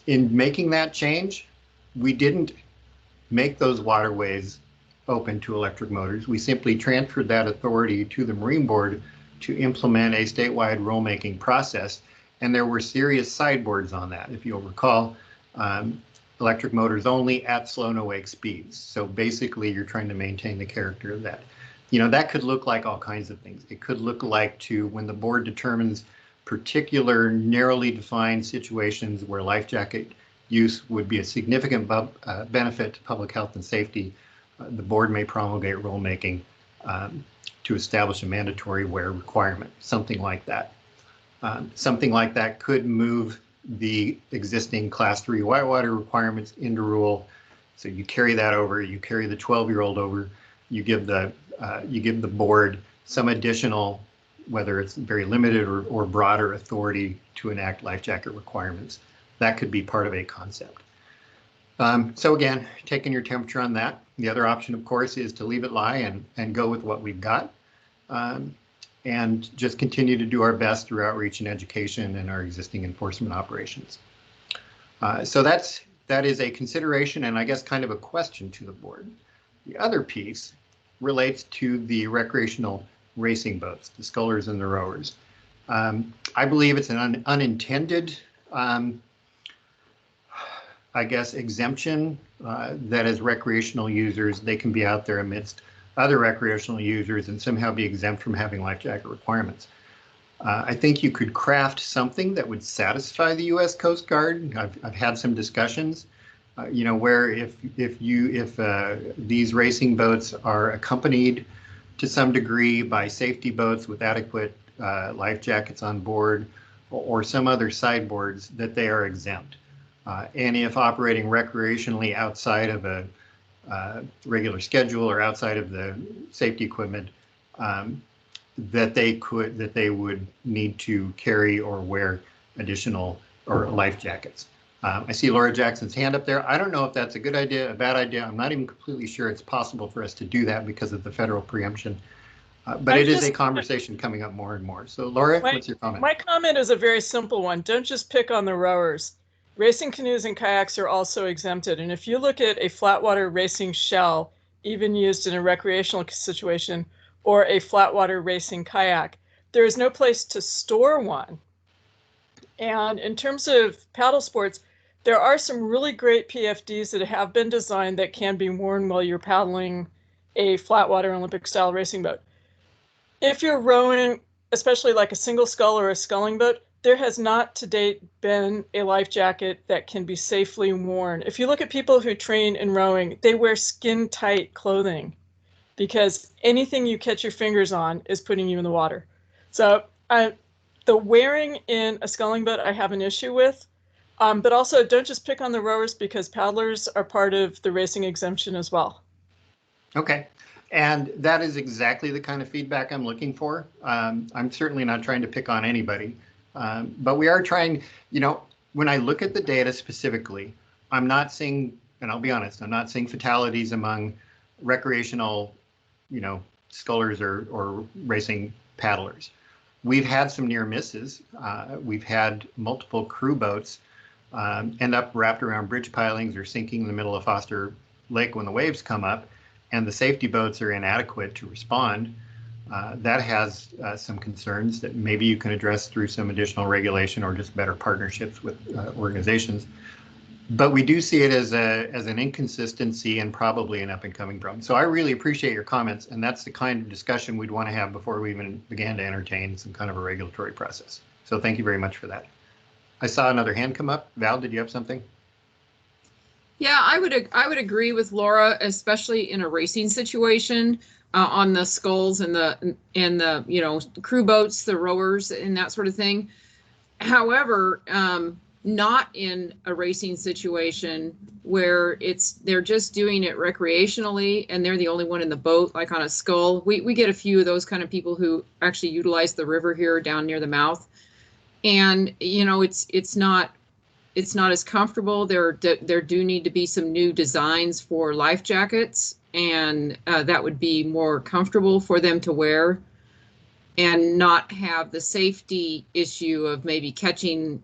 In making that change, we didn't make those waterways open to electric motors. We simply transferred that authority to the Marine Board to implement a statewide rulemaking process. And there were serious sideboards on that. If you'll recall, electric motors only at slow no wake speeds. So basically you're trying to maintain the character of that. You know, that could look like all kinds of things. It could look like to when the board determines particular narrowly defined situations where life jacket use would be a significant benefit to public health and safety, the board may promulgate rulemaking to establish a mandatory wear requirement, something like that. Something like that could move the existing Class 3 whitewater requirements into rule. So you carry that over, you carry the 12-year-old over, you give the board some additional, whether it's very limited or broader authority to enact life jacket requirements. That could be part of a concept. So again, taking your temperature on that. The other option, of course, is to leave it lie and go with what we've got. And just continue to do our best through outreach and education and our existing enforcement operations. So that is a consideration and I guess kind of a question to the board. The other piece relates to the recreational racing boats, the scullers and the rowers. I believe it's an unintended, I guess, exemption that as recreational users, they can be out there amidst other recreational users and somehow be exempt from having life jacket requirements. I think you could craft something that would satisfy the U.S. Coast Guard. I've had some discussions, you know, where if these racing boats are accompanied to some degree by safety boats with adequate life jackets on board or some other sideboards, that they are exempt. And if operating recreationally outside of a regular schedule or outside of the safety equipment, that they would need to carry or wear additional or life jackets. I see Laura Jackson's hand up there. I don't know if that's a good idea, a bad idea. I'm not even completely sure it's possible for us to do that because of the federal preemption. But it is a conversation coming up more and more. So Laura, what's your comment? My comment is a very simple one. Don't just pick on the rowers. Racing canoes and kayaks are also exempted. And if you look at a flatwater racing shell, even used in a recreational situation, or a flatwater racing kayak, there is no place to store one. And in terms of paddle sports, there are some really great PFDs that have been designed that can be worn while you're paddling a flatwater Olympic style racing boat. If you're rowing, especially like a single scull or a sculling boat, there has not to date been a life jacket that can be safely worn. If you look at people who train in rowing, they wear skin tight clothing because anything you catch your fingers on is putting you in the water. So the wearing in a sculling boat, I have an issue with, but also don't just pick on the rowers because paddlers are part of the racing exemption as well. Okay. And that is exactly the kind of feedback I'm looking for. I'm certainly not trying to pick on anybody. But we are trying, you know, when I look at the data specifically, I'm not seeing, and I'll be honest, I'm not seeing fatalities among recreational, you know, scullers or racing paddlers. We've had some near misses. We've had multiple crew boats end up wrapped around bridge pilings or sinking in the middle of Foster Lake when the waves come up, and the safety boats are inadequate to respond, that has some concerns that maybe you can address through some additional regulation or just better partnerships with organizations. But we do see it as an inconsistency and probably an up and coming problem. So I really appreciate your comments, and that's the kind of discussion we'd want to have before we even began to entertain some kind of a regulatory process. So thank you very much for that. I saw another hand come up. Val, did you have something? Yeah, I would agree with Laura, especially in a racing situation, on the sculls and the crew boats, the rowers, and that sort of thing. However, not in a racing situation where they're just doing it recreationally and they're the only one in the boat, like on a scull. We get a few of those kind of people who actually utilize the river here down near the mouth, and it's not as comfortable. There do need to be some new designs for life jackets, and that would be more comfortable for them to wear and not have the safety issue of maybe catching,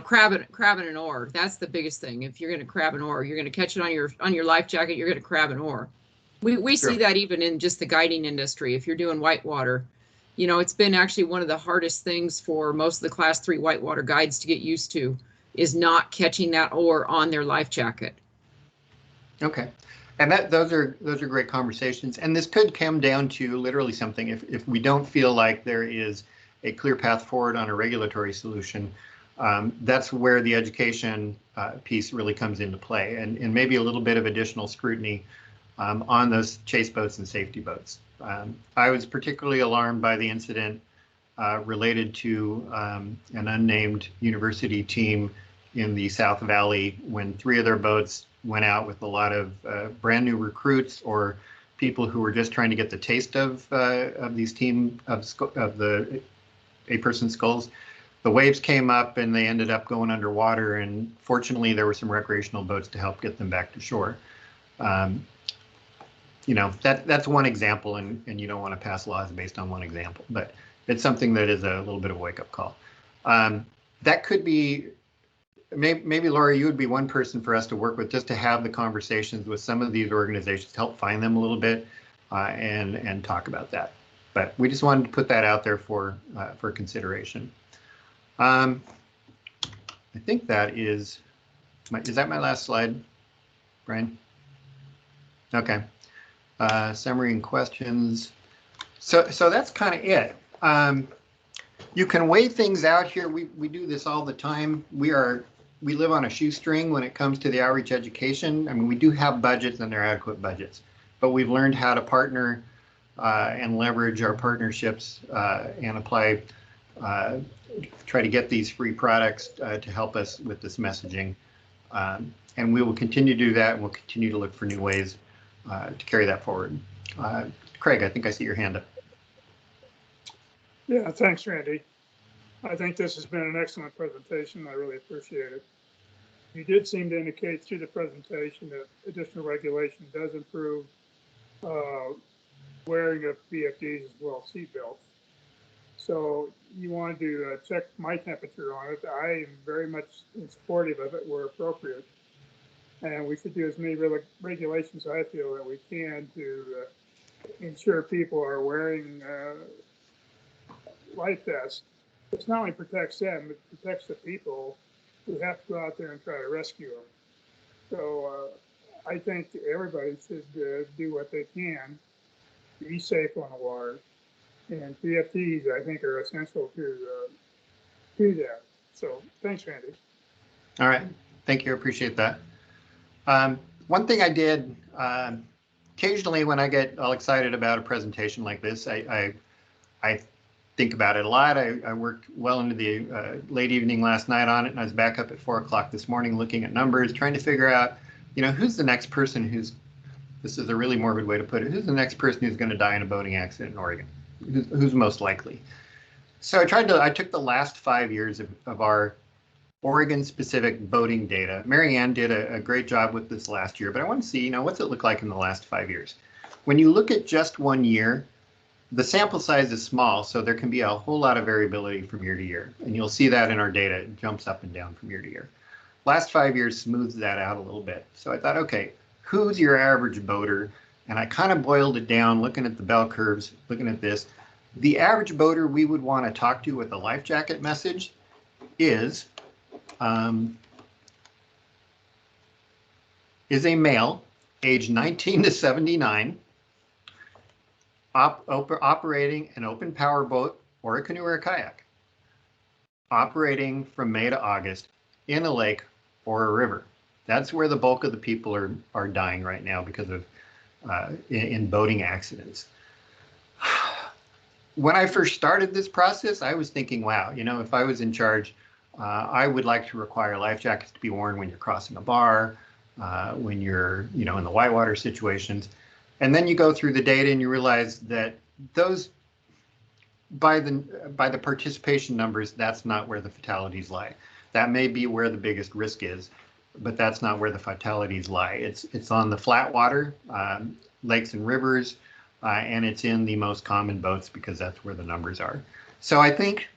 crabbing an oar. That's the biggest thing. If you're going to crab an oar, you're going to catch it on your life jacket, you're going to crab an oar. We Sure. see that even in just the guiding industry. If you're doing whitewater, it's been actually one of the hardest things for most of the Class 3 whitewater guides to get used to, is not catching that oar on their life jacket. Okay. And those are great conversations. And this could come down to literally something. If we don't feel like there is a clear path forward on a regulatory solution, that's where the education piece really comes into play, and maybe a little bit of additional scrutiny on those chase boats and safety boats. I was particularly alarmed by the incident related to an unnamed university team in the South Valley when 3 of their boats went out with a lot of brand new recruits or people who were just trying to get the taste of these team of the 8-person sculls. The waves came up and they ended up going underwater, and fortunately there were some recreational boats to help get them back to shore. That's one example, and you don't want to pass laws based on one example, but it's something that is a little bit of a wake-up call. That could be, maybe Laura, you would be one person for us to work with, just to have the conversations with some of these organizations, help find them a little bit, and talk about that. But we just wanted to put that out there for consideration. I think that is that my last slide, Brian? Okay. Summary and questions. So that's kind of it. You can weigh things out here. We do this all the time. We live on a shoestring when it comes to the outreach education. I mean, we do have budgets, and they're adequate budgets, but we've learned how to partner and leverage our partnerships and apply, try to get these free products to help us with this messaging. And we will continue to do that, and we'll continue to look for new ways to carry that forward. Craig, I think I see your hand up. Yeah, thanks, Randy. I think this has been an excellent presentation. I really appreciate it. You did seem to indicate through the presentation that additional regulation does improve wearing of PFDs as well as seatbelts. So you wanted to check my temperature on it. I am very much supportive of it where appropriate. And we should do as many regulations, I feel, that we can to ensure people are wearing life vests. It not only protects them, it protects the people who have to go out there and try to rescue them. So I think everybody should do what they can to be safe on the water. And PFDs, I think, are essential to that. So thanks, Randy. All right. Thank you. I appreciate that. One thing I did, occasionally when I get all excited about a presentation like this, I think about it a lot. I worked well into the late evening last night on it, and I was back up at 4 o'clock this morning looking at numbers, trying to figure out, who's the next person this is a really morbid way to put it, who's the next person who's going to die in a boating accident in Oregon? Who's most likely? So I took the last 5 years of our Oregon-specific boating data. Mary Ann did a great job with this last year, but I want to see, what's it look like in the last 5 years? When you look at just 1 year, the sample size is small, so there can be a whole lot of variability from year to year. And you'll see that in our data. It jumps up and down from year to year. Last 5 years smooths that out a little bit. So I thought, okay, who's your average boater? And I kind of boiled it down, looking at the bell curves, looking at this. The average boater we would want to talk to with a life jacket message is a male, age 19 to 79, operating an open power boat or a canoe or a kayak, operating from May to August in a lake or a river. That's where the bulk of the people are dying right now because of in boating accidents. When I first started this process, I was thinking, wow, you know, if I was in charge, I would like to require life jackets to be worn when you're crossing a bar, when you're, you know, in the whitewater situations. And then you go through the data and you realize that those, by the participation numbers, that's not where the fatalities lie. That may be where the biggest risk is, but that's not where the fatalities lie. It's on the flat water, lakes and rivers, and it's in the most common boats because that's where the numbers are. So I think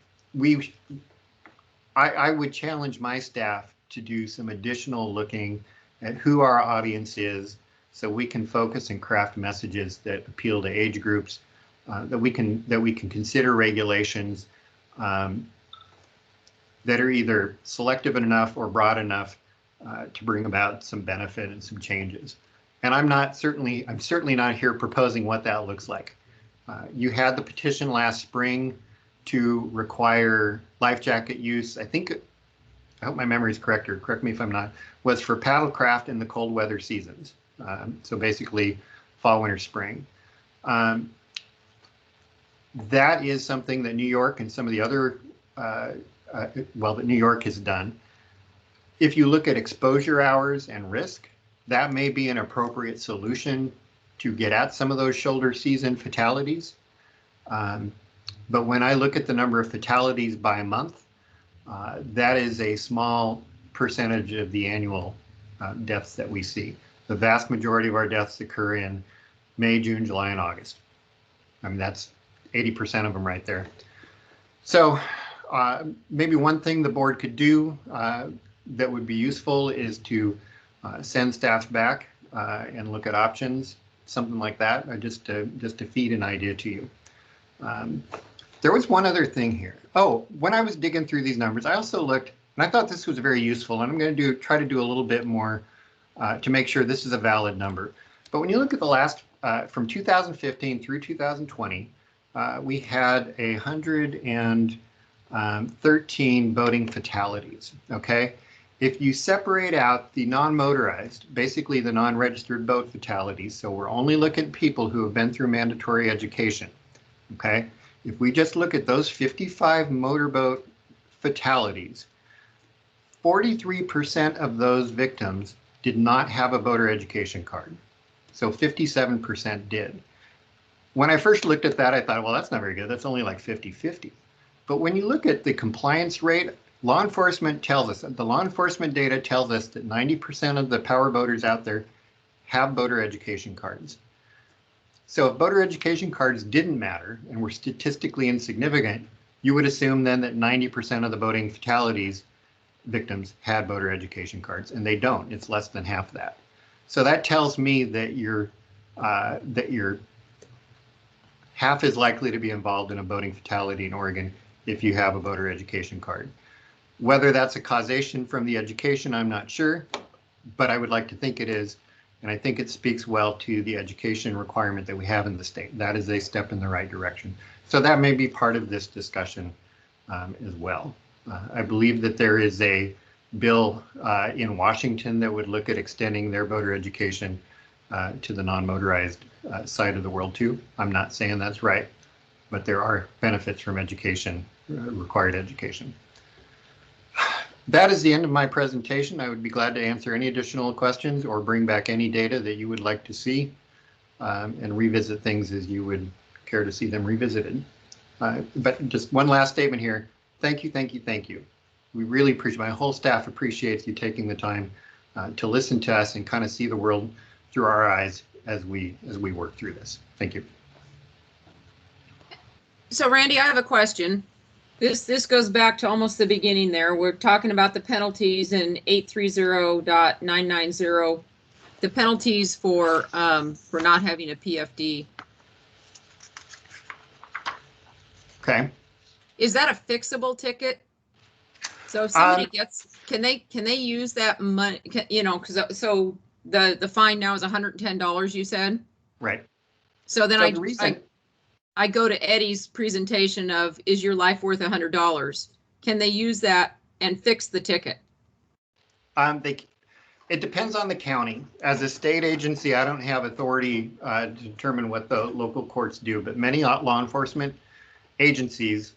I would challenge my staff to do some additional looking at who our audience is, so we can focus and craft messages that appeal to age groups, that we can consider regulations that are either selective enough or broad enough to bring about some benefit and some changes. And I'm certainly not here proposing what that looks like. You had the petition last spring to require life jacket use. I hope my memory is correct, or correct me if I'm not, was for paddlecraft in the cold weather seasons. So basically fall, winter, spring. That is something that New York and some of the other, that New York has done. If you look at exposure hours and risk, that may be an appropriate solution to get at some of those shoulder season fatalities. But when I look at the number of fatalities by month, that is a small percentage of the annual deaths that we see. The vast majority of our deaths occur in May, June, July, and August. I mean, that's 80% of them right there. So maybe one thing the board could do that would be useful is to send staff back and look at options, something like that, or just to feed an idea to you. There was one other thing here. Oh, when I was digging through these numbers, I also looked, and I thought this was very useful, and I'm going to try to do a little bit more to make sure this is a valid number. But when you look at the last, from 2015 through 2020, we had 113 boating fatalities, okay? If you separate out the non-motorized, basically the non-registered boat fatalities, so we're only looking at people who have been through mandatory education, okay? If we just look at those 55 motorboat fatalities, 43% of those victims did not have a boater education card. So 57% did. When I first looked at that, I thought, well, that's not very good. That's only like 50-50. But when you look at the compliance rate, law enforcement tells us, the law enforcement data tells us that 90% of the power boaters out there have boater education cards. So if boater education cards didn't matter and were statistically insignificant, you would assume then that 90% of the boating fatalities victims had boater education cards, and they don't. It's less than half that. So that tells me that you're half as likely to be involved in a boating fatality in Oregon if you have a boater education card. Whether that's a causation from the education, I'm not sure, but I would like to think it is. And I think it speaks well to the education requirement that we have in the state. That is a step in the right direction. So that may be part of this discussion as well. I believe that there is a bill in Washington that would look at extending their boater education to the non-motorized side of the world too. I'm not saying that's right, but there are benefits from education, required education. That is the end of my presentation. I would be glad to answer any additional questions or bring back any data that you would like to see and revisit things as you would care to see them revisited. But just one last statement here. Thank you, thank you, thank you. We really appreciate, my whole staff appreciates you taking the time to listen to us and kind of see the world through our eyes as we work through this. Thank you. So Randy, I have a question. This goes back to almost the beginning there. We're talking about the penalties in 830.990, the penalties for not having a PFD. Okay. Is that a fixable ticket? So if somebody gets, can they use that money, you know, because so the fine now is $110, you said? Right. So then So the reason, I go to Eddie's presentation of, is your life worth $100? Can they use that and fix the ticket? it depends on the county. As a state agency, I don't have authority to determine what the local courts do, but many law enforcement agencies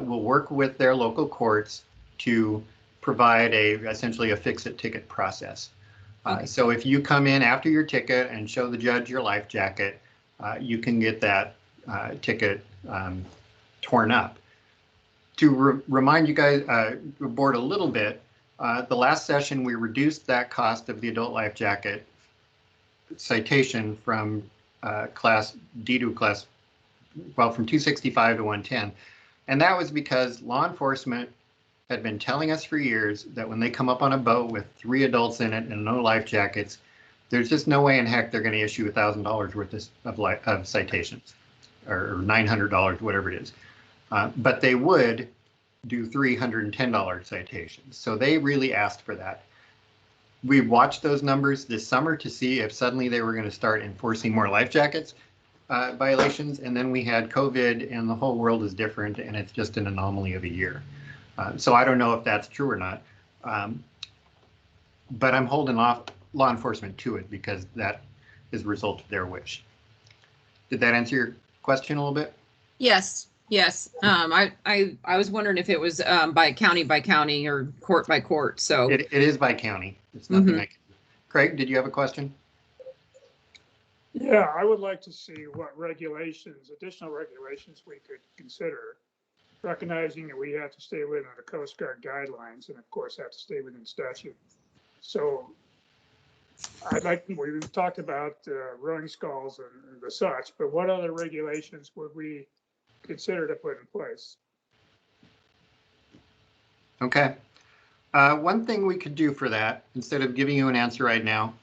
will work with their local courts to provide essentially a fix-it ticket process. Okay. So if you come in after your ticket and show the judge your life jacket, you can get that ticket torn up. To remind you guys, board a little bit, the last session we reduced that cost of the adult life jacket citation from class D to class, well, from 265 to 110. And that was because law enforcement had been telling us for years that when they come up on a boat with 3 adults in it and no life jackets, there's just no way in heck they're going to issue $1,000 worth of citations, or $900, whatever it is. But they would do $310 citations. So they really asked for that. We watched those numbers this summer to see if suddenly they were going to start enforcing more life jackets violations. And then we had COVID and the whole world is different and it's just an anomaly of a year. So I don't know if that's true or not. But I'm holding off law enforcement to it because that is a result of their wish. Did that answer your question a little bit? Yes, yes. I was wondering if it was by county or court by court. So it is by county. It's nothing I can do. Craig, did you have a question? Yeah, I would like to see what regulations, additional regulations we could consider, recognizing that we have to stay within the Coast Guard guidelines and of course have to stay within statute. So we've talked about rowing sculls and the such, but what other regulations would we consider to put in place? Okay. One thing we could do for that, instead of giving you an answer right now,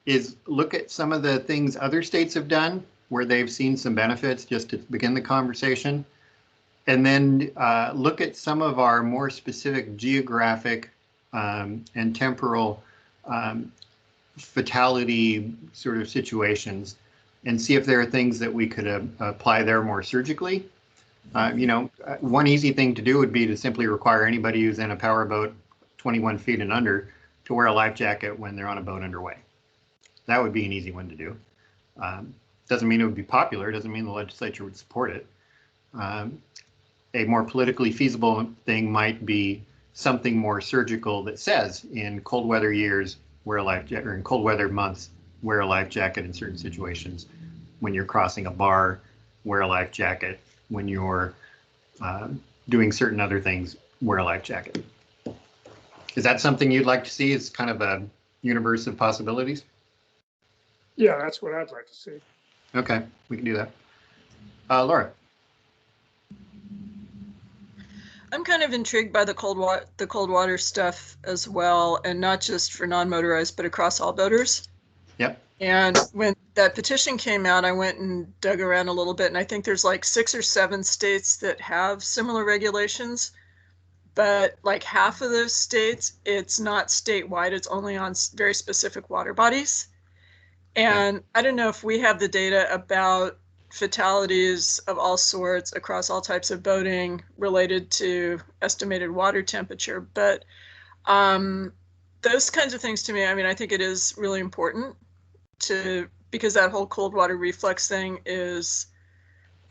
is look at some of the things other states have done where they've seen some benefits, just to begin the conversation. And then look at some of our more specific geographic and temporal fatality sort of situations and see if there are things that we could apply there more surgically. One easy thing to do would be to simply require anybody who's in a powerboat 21 feet and under to wear a life jacket when they're on a boat underway. That would be an easy one to do. Doesn't mean it would be popular, doesn't mean the legislature would support it. A more politically feasible thing might be something more surgical that says in cold weather years, wear a life jacket, or in cold weather months, wear a life jacket in certain situations. When you're crossing a bar, wear a life jacket. When you're doing certain other things, wear a life jacket. Is that something you'd like to see as kind of a universe of possibilities? Yeah, that's what I'd like to see. Okay, we can do that. Laura. I'm kind of intrigued by the cold water stuff as well, and not just for non-motorized, but across all boaters. Yep. And when that petition came out, I went and dug around a little bit, and I think there's like 6 or 7 states that have similar regulations, but like half of those states, it's not statewide, it's only on very specific water bodies. And I don't know if we have the data about fatalities of all sorts across all types of boating related to estimated water temperature, but those kinds of things to me, I mean, I think it is really important because that whole cold water reflex thing is,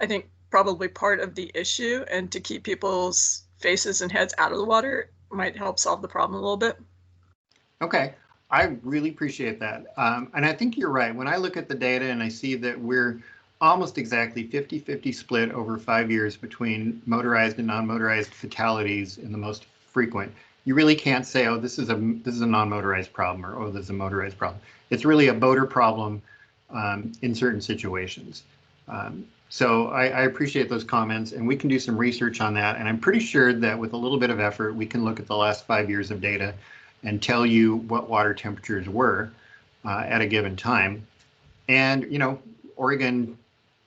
I think, probably part of the issue, and to keep people's faces and heads out of the water might help solve the problem a little bit. Okay. I really appreciate that. And I think you're right. When I look at the data and I see that we're almost exactly 50-50 split over 5 years between motorized and non-motorized fatalities in the most frequent, you really can't say, oh, this is a non-motorized problem, or oh, this is a motorized problem. It's really a boater problem in certain situations. So I appreciate those comments, and we can do some research on that. And I'm pretty sure that with a little bit of effort, we can look at the last 5 years of data and tell you what water temperatures were at a given time. And, you know, Oregon,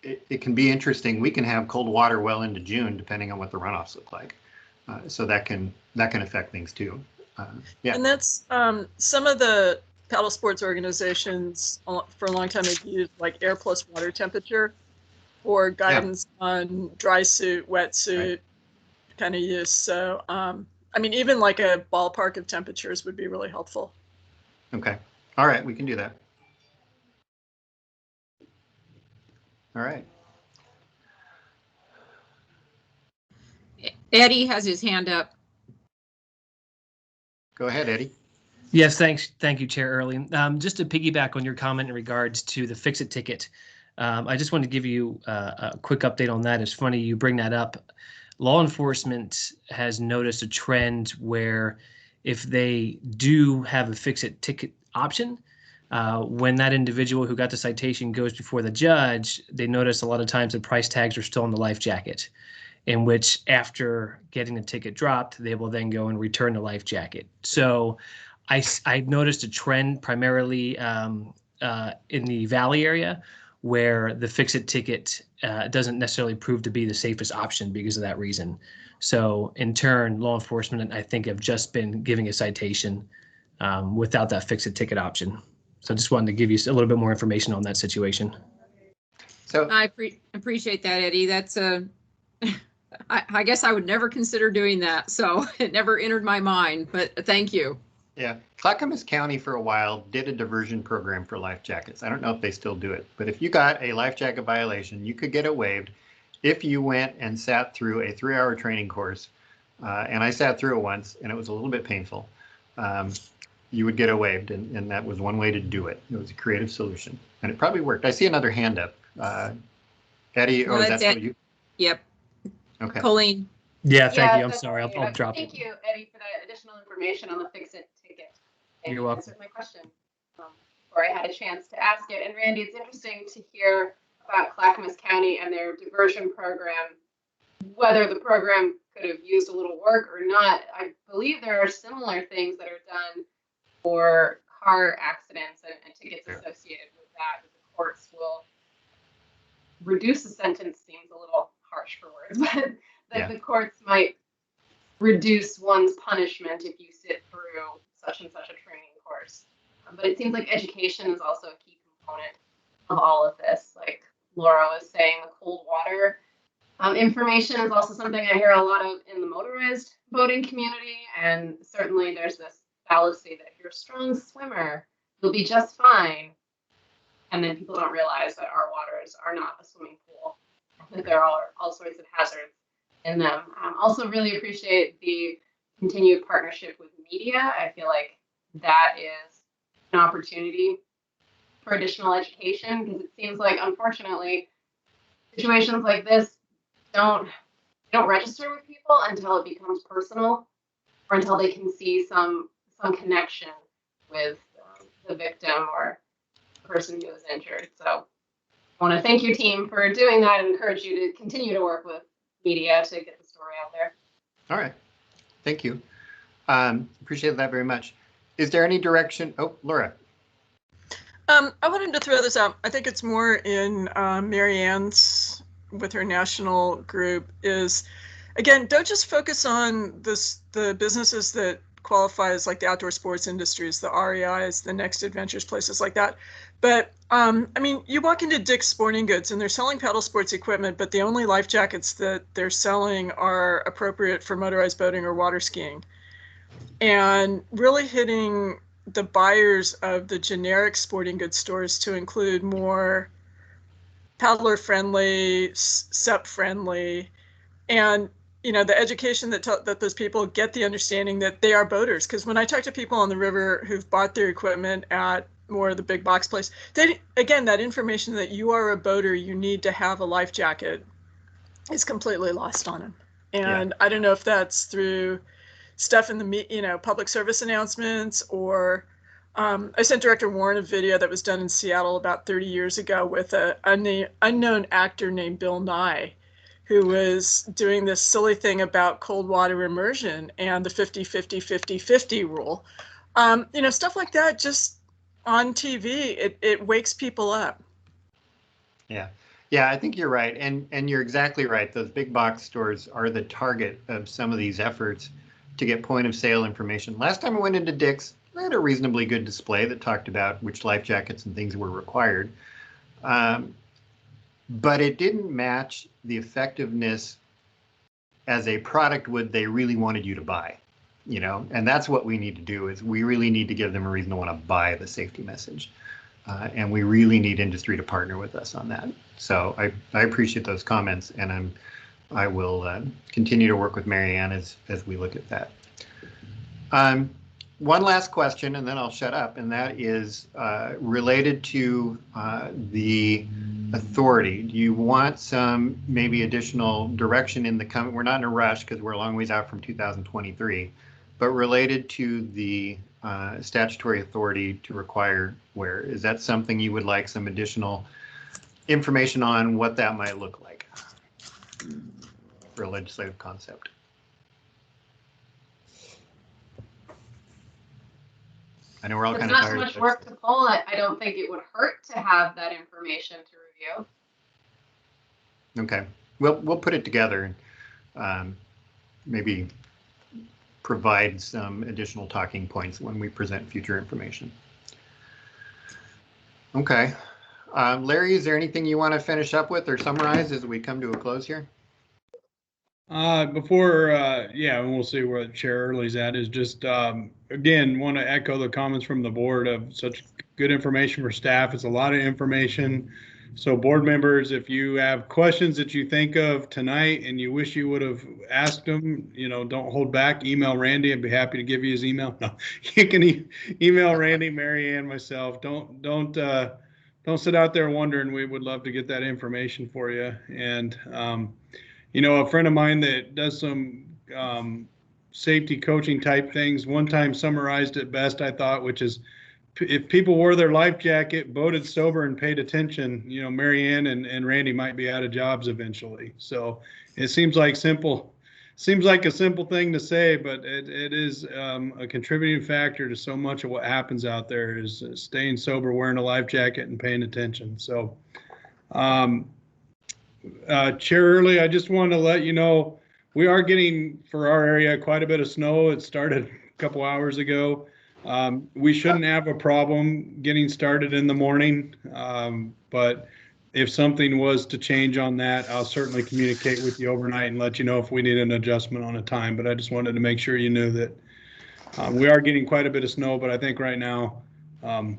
it can be interesting. We can have cold water well into June, depending on what the runoffs look like. So that can affect things too. Yeah. And that's some of the paddle sports organizations for a long time have used like air plus water temperature for guidance on dry suit, wetsuit kind of use. So, I mean, even like a ballpark of temperatures would be really helpful. Okay. All right. We can do that. All right. Eddie has his hand up. Go ahead, Eddie. Yes, thanks. Thank you, Chair Early. Just to piggyback on your comment in regards to the fix-it ticket, I just wanted to give you a quick update on that. It's funny you bring that up. Law enforcement has noticed a trend where if they do have a fix-it ticket option, when that individual who got the citation goes before the judge, they notice a lot of times the price tags are still on the life jacket, in which after getting the ticket dropped, they will then go and return the life jacket. So I noticed a trend primarily in the Valley area where the fix-it ticket doesn't necessarily prove to be the safest option because of that reason. So in turn, law enforcement, I think, have just been giving a citation without that fix-it ticket option. So I just wanted to give you a little bit more information on that situation. So I appreciate that, Eddie. That's I guess I would never consider doing that. So it never entered my mind, but thank you. yeah, Clackamas County for a while did a diversion program for life jackets. I don't know if they still do it, but if you got a life jacket violation, you could get it waived if you went and sat through a 3-hour training course. And I sat through it once, and it was a little bit painful. You would get it waived, and that was one way to do it. It was a creative solution, and it probably worked. I see another hand up. Eddie, No, that's what you? Yep. Okay. Colleen. Yeah, thank you. I'm that's sorry. okay. I'll drop it. Thank you, Eddie, for that additional information on the fix-it ticket. And You're welcome. answered my question before I had a chance to ask it. And Randy, it's interesting to hear about Clackamas County and their diversion program, whether the program could have used a little work or not. I believe there are similar things that are done for car accidents and tickets associated with that. The courts will reduce the sentence, seems a little harsh for words, but that the courts might reduce one's punishment if you sit through such and such a training course. But it seems like education is also a key component of all of this. Like Laura was saying, the cold water information is also something I hear a lot of in the motorized boating community. And certainly there's this fallacy that if you're a strong swimmer, you'll be just fine. And then people don't realize that our waters are not a swimming pool, that there are all sorts of hazards in them. Also really appreciate the continued partnership with media. I feel like that is an opportunity for additional education, because it seems like, unfortunately, situations like this don't register with people until it becomes personal, or until they can see some connection with the victim or the person who was injured. So I want to thank your team for doing that and encourage you to continue to work with media to get the story out there. All right. Thank you. Appreciate that very much. Is there any direction? Oh, Laura. I wanted to throw this out. I think it's more in Mary Ann's with her national group is, again, don't just focus on the businesses that qualify as like the outdoor sports industries, the REIs, the Next Adventures, places like that. But I mean, you walk into Dick's Sporting Goods and they're selling paddle sports equipment, but the only life jackets that they're selling are appropriate for motorized boating or water skiing. And really hitting the buyers of the generic sporting goods stores to include more paddler friendly, SEP friendly, and the education that those people get, the understanding that they are boaters. Because when I talk to people on the river who've bought their equipment at more of the big box place, again, that information that you are a boater, you need to have a life jacket, is completely lost on them. And I don't know if that's through stuff in the public service announcements or I sent Director Warren a video that was done in Seattle about 30 years ago with an unknown actor named Bill Nye, who was doing this silly thing about cold water immersion and the 50-50-50-50 rule. Stuff like that, just on TV, it wakes people up. Yeah, I think you're right. And you're exactly right. Those big box stores are the target of some of these efforts to get point of sale information. Last time I went into Dick's, I had a reasonably good display that talked about which life jackets and things were required. But it didn't match the effectiveness as a product would they really wanted you to buy, and that's what we need to do is we really need to give them a reason to want to buy the safety message. And we really need industry to partner with us on that. So I appreciate those comments, and I will continue to work with Marianne as we look at that. One last question, and then I'll shut up, and that is related to the authority. Do you want some maybe additional direction in the coming? We're not in a rush because we're a long ways out from 2023, but related to the statutory authority to require wear. Is that something you would like some additional information on what that might look like for a legislative concept? I know we're all It's kind of not so tired. much work to pull it. I don't think it would hurt to have that information to review. Okay, we'll put it together and maybe provide some additional talking points when we present future information. Okay, Larry, is there anything you want to finish up with or summarize as we come to a close here? Before, and we'll see where Chair Early's at, is just, again, want to echo the comments from the board of such good information for staff. It's a lot of information. So board members, if you have questions that you think of tonight and you wish you would have asked them, don't hold back. Email Randy. I'd be happy to give you his email. No, you can email Randy, Marianne, myself. Don't sit out there wondering. We would love to get that information for you. And, a friend of mine that does some safety coaching type things one time summarized it best, I thought, which is if people wore their life jacket, voted sober, and paid attention, Marianne and Randy might be out of jobs eventually. So it seems like a simple thing to say, but it is a contributing factor to so much of what happens out there is staying sober, wearing a life jacket, and paying attention. So, Chair Early, I just want to let you know we are getting, for our area, quite a bit of snow. It started a couple hours ago. We shouldn't have a problem getting started in the morning, but if something was to change on that, I'll certainly communicate with you overnight and let you know if we need an adjustment on a time. But I just wanted to make sure you knew that we are getting quite a bit of snow, but I think right now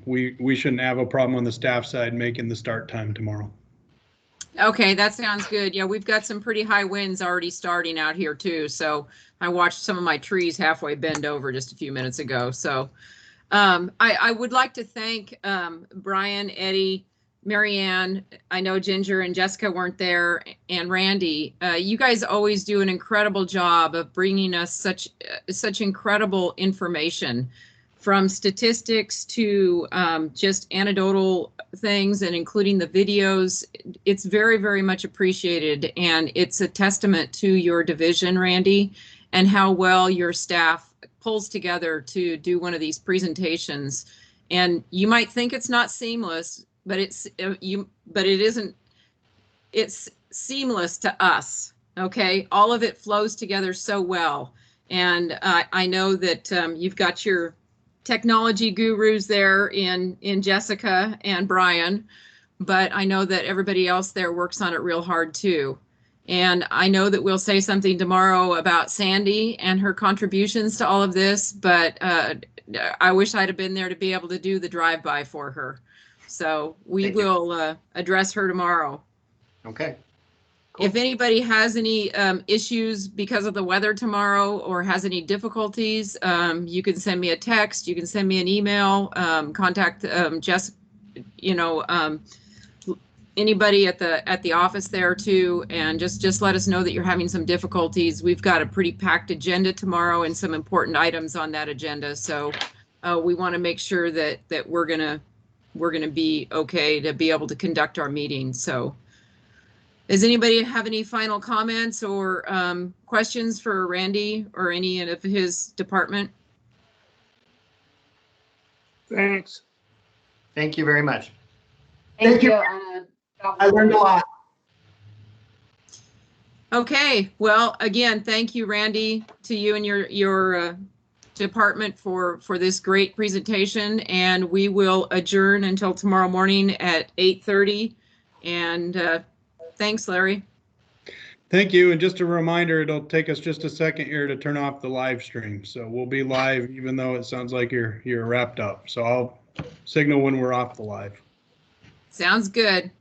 we shouldn't have a problem on the staff side making the start time tomorrow. Okay, that sounds good. Yeah, we've got some pretty high winds already starting out here too. So I watched some of my trees halfway bend over just a few minutes ago. So I would like to thank Brian, Eddie, Marianne. I know Ginger and Jessica weren't there, and Randy. You guys always do an incredible job of bringing us such incredible information, from statistics to just anecdotal things and including the videos. It's very, very much appreciated. And it's a testament to your division, Randy, and how well your staff pulls together to do one of these presentations. And you might think it's not seamless, but it isn't. It's seamless to us. Okay. All of it flows together so well. And I know that you've got your technology gurus there in Jessica and Brian, but I know that everybody else there works on it real hard too. And I know that we'll say something tomorrow about Sandy and her contributions to all of this, but I wish I'd have been there to be able to do the drive-by for her. So we will address her tomorrow. Okay. Cool. If anybody has any issues because of the weather tomorrow or has any difficulties, you can send me a text, you can send me an email, contact Jess, anybody at the office there too, and just let us know that you're having some difficulties. We've got a pretty packed agenda tomorrow and some important items on that agenda. So we want to make sure that we're gonna be okay to be able to conduct our meetings. So does anybody have any final comments or questions for Randy or any of his department? Thanks. Thank you very much. Thank you, Anna. I learned a lot. Okay, well, again, thank you, Randy, to you and your department for this great presentation, and we will adjourn until tomorrow morning at 8:30. And thanks, Larry. Thank you. And just a reminder, it'll take us just a second here to turn off the live stream. So we'll be live even though it sounds like you're wrapped up. So I'll signal when we're off the live. Sounds good.